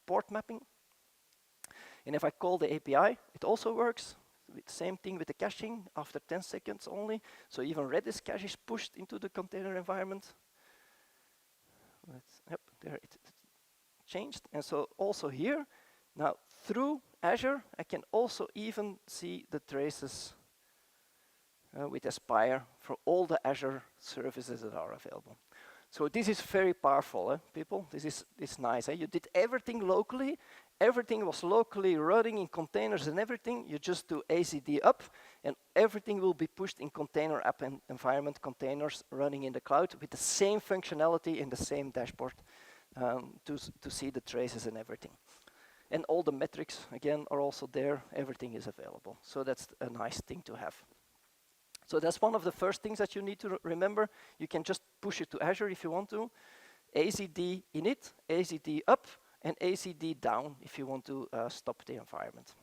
S1: port mapping. And if I call the API, it also works. Same thing with the caching after 10 seconds only. So even Redis cache is pushed into the container environment. Yep, there it changed. And so also here, now through Azure, I can also even see the traces with Aspire for all the Azure services that are available. So this is very powerful, people. This is nice. You did everything locally. Everything was locally running in containers and everything. You just do AZD up, and everything will be pushed in container app and environment containers running in the cloud with the same functionality in the same dashboard to see the traces and everything. And all the metrics, again, are also there. Everything is available. So that's a nice thing to have. So that's one of the first things that you need to remember. You can just push it to Azure if you want to. AZD init, AZD up, and AZD down if you want to stop the environment.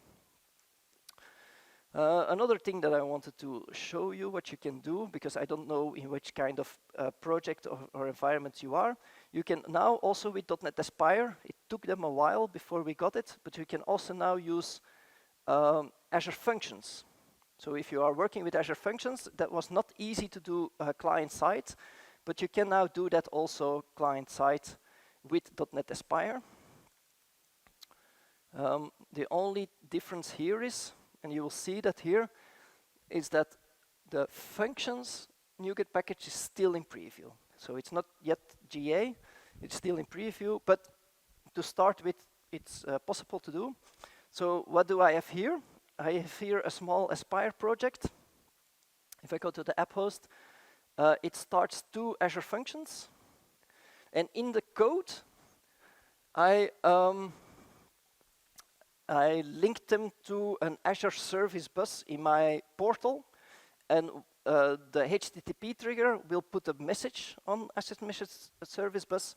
S1: Another thing that I wanted to show you what you can do, because I don't know in which kind of project or environment you are. You can now also with .NET Aspire, it took them a while before we got it, but you can also now use Azure Functions. So if you are working with Azure Functions, that was not easy to do client-side, but you can now do that also client-side with .NET Aspire. The only difference here is, and you will see that here, is that the functions NuGet package is still in preview. So it's not yet GA, it's still in preview, but to start with, it's possible to do. So what do I have here? I have here a small Aspire project. If I go to the app host, it starts 2 Azure functions. And in the code, I linked them to an Azure service bus in my portal. And the HTTP trigger will put a message on Azure message service bus.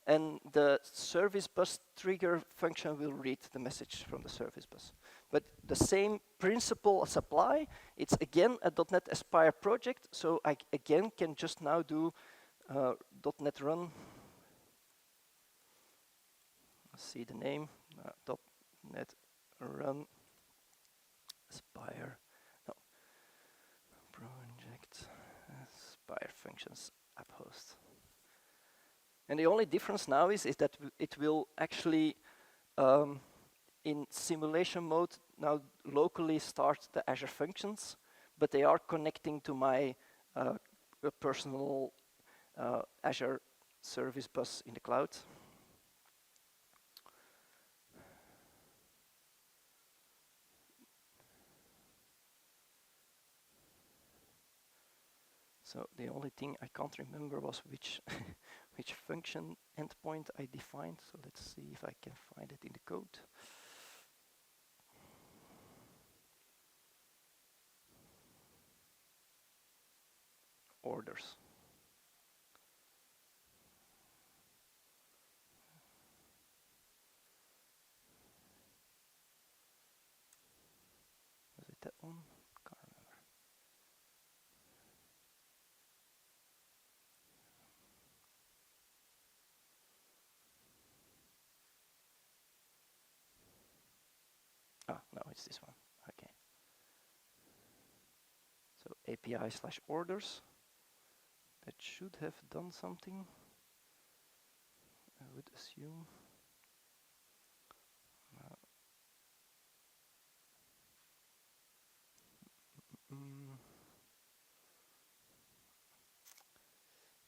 S1: And the service bus trigger function will read the message from the service bus. But the same principle apply. It's again a .NET Aspire project, so I again can just now do .NET Run. See the name, .NET Run Aspire. No, project Aspire functions app host. And the only difference now is that it will actually, in simulation mode, now locally start the Azure functions, but they are connecting to my personal Azure service bus in the cloud. So the only thing I can't remember was which which function endpoint I defined. So let's see if I can find it in the code. orders. Was it that one? Can't remember. Ah, no, it's this one. Okay. So API/orders. That should have done something, I would assume.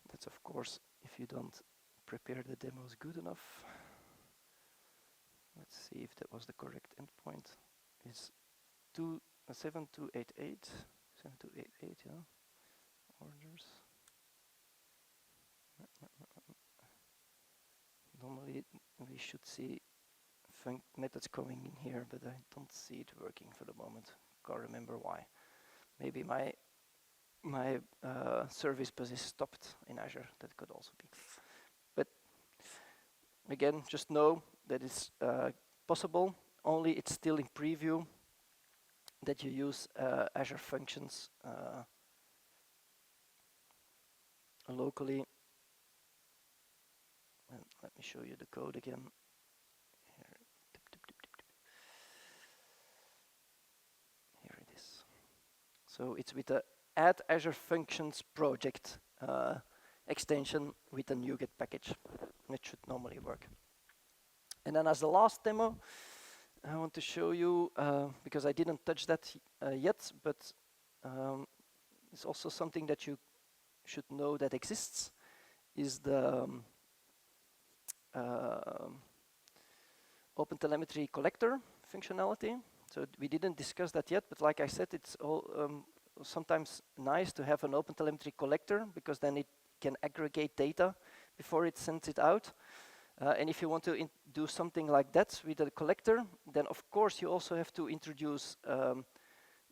S1: That's of course if you don't prepare the demos good enough. Let's see if that was the correct endpoint. It's 7288. 7288, yeah. Orders. Normally we should see methods coming in here, but I don't see it working for the moment. Can't remember why. Maybe my service bus is stopped in Azure. That could also be. But again, just know that it's possible. Only it's still in preview that you use Azure functions locally. And let me show you the code again. Here, here it is. So it's with the Add Azure Functions project extension with a NuGet package. It should normally work. And then as the last demo, I want to show you, because I didn't touch that yet, but it's also something that you should know that exists, is the OpenTelemetry collector functionality. So we didn't discuss that yet, but like I said, it's all sometimes nice to have an OpenTelemetry collector, because then it can aggregate data before it sends it out. And if you want to do something like that with a collector, then of course you also have to introduce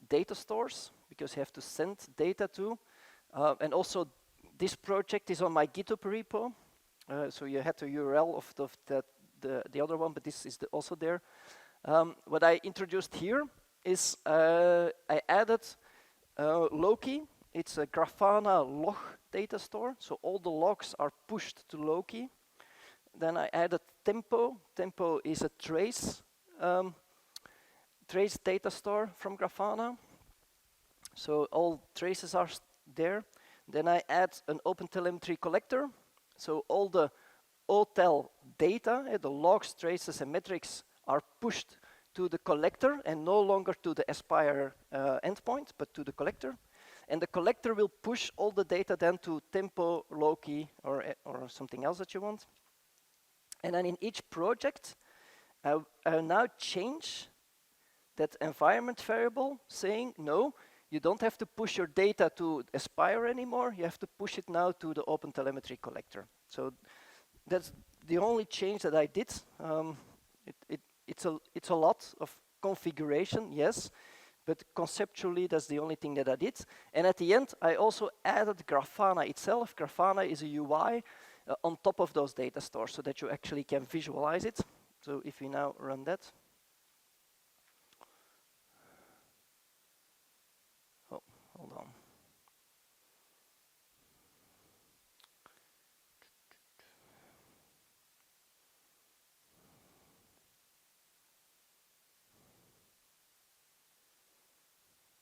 S1: data stores, because you have to send data to. And also this project is on my GitHub repo. So you had the URL of the other one, but this is also there. What I introduced here is I added Loki. It's a Grafana log data store, so all the logs are pushed to Loki. Then I added Tempo. Tempo is a trace data store from Grafana. So all traces are there. Then I add an OpenTelemetry collector. So all the OTel data, the logs, traces, and metrics are pushed to the collector and no longer to the Aspire endpoint, but to the collector. And the collector will push all the data then to Tempo, Loki, or something else that you want. And then in each project, I now change that environment variable, saying, no, you don't have to push your data to Aspire anymore. You have to push it now to the OpenTelemetry collector. So that's the only change that I did. It's a lot of configuration, yes, but conceptually that's the only thing that I did. And at the end, I also added Grafana itself. Grafana is a UI on top of those data stores, so that you actually can visualize it. So if we now run that. Oh, hold on.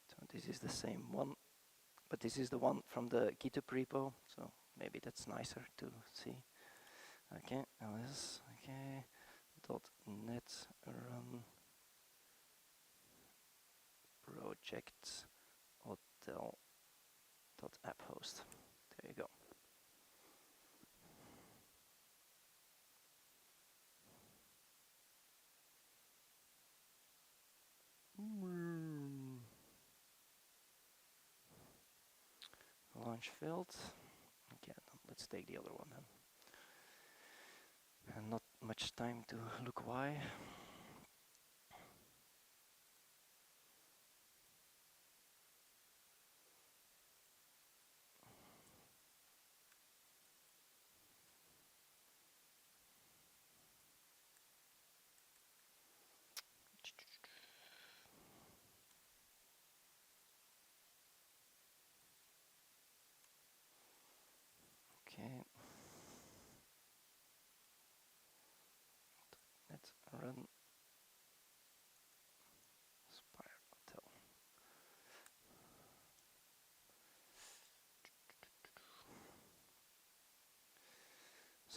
S1: So this is the same one, but this is the one from the GitHub repo, so maybe that's nicer to see. Okay, ls, okay, .net run project hotel.app host. There you go. Launch failed. Okay, let's take the other one then. And not much time to look why.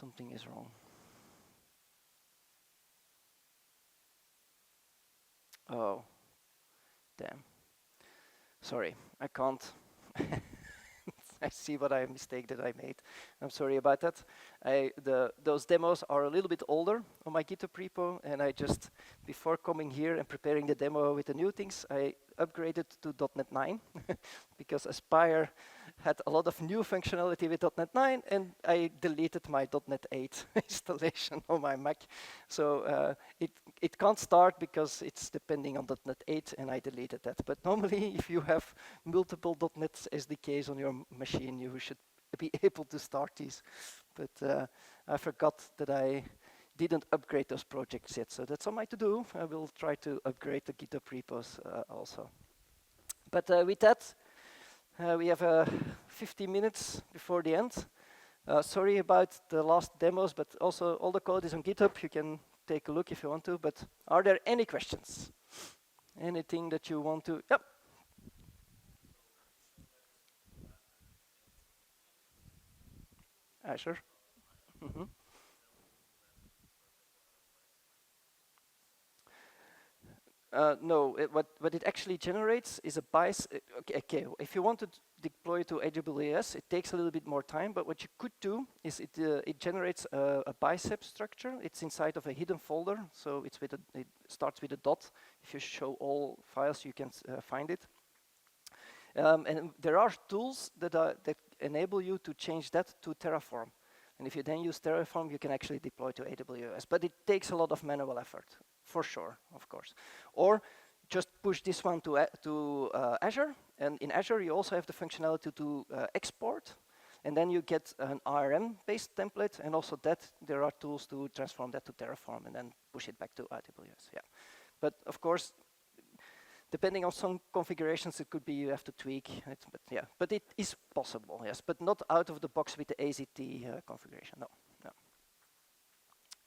S1: Something is wrong. Oh, damn. Sorry, I can't. I see what mistake that I made. I'm sorry about that. Those demos are a little bit older on my GitHub repo, and I just, before coming here and preparing the demo with the new things, I upgraded to .NET 9 because Aspire had a lot of new functionality with .NET 9, and I deleted my .NET 8 installation on my Mac. So it can't start because it's depending on .NET 8, and I deleted that. But normally, if you have multiple .NET SDKs on your machine, you should be able to start these. But I forgot that I didn't upgrade those projects yet, so that's on my to-do. I will try to upgrade the GitHub repos also. But with that, we have 50 minutes before the end. Sorry about the last demos, but also all the code is on GitHub. You can take a look if you want to, but are there any questions? Anything that you want to? Yep. Azure. Mm-hmm. No, what it actually generates is a okay, if you want to deploy to AWS, it takes a little bit more time, but what you could do is it generates a bicep structure. It's inside of a hidden folder, so it starts with a dot. If you show all files, you can find it. And there are tools that enable you to change that to Terraform. And if you then use Terraform, you can actually deploy to AWS. But it takes a lot of manual effort, for sure, of course. Or just push this one to Azure. And in Azure, you also have the functionality to export. And then you get an ARM-based template. And also that, there are tools to transform that to Terraform and then push it back to AWS. Yeah. But of course, depending on some configurations, it could be you have to tweak it, but yeah. But it is possible, yes. But not out of the box with the AZT configuration, no.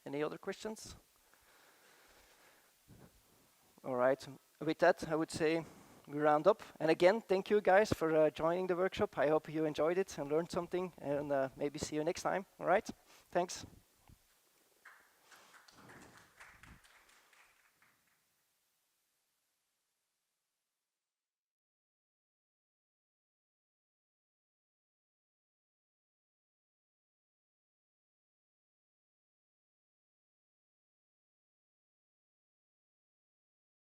S1: Any other questions? All right. With that, I would say we round up. And again, thank you guys for joining the workshop. I hope you enjoyed it and learned something. And maybe see you next time. All right. Thanks.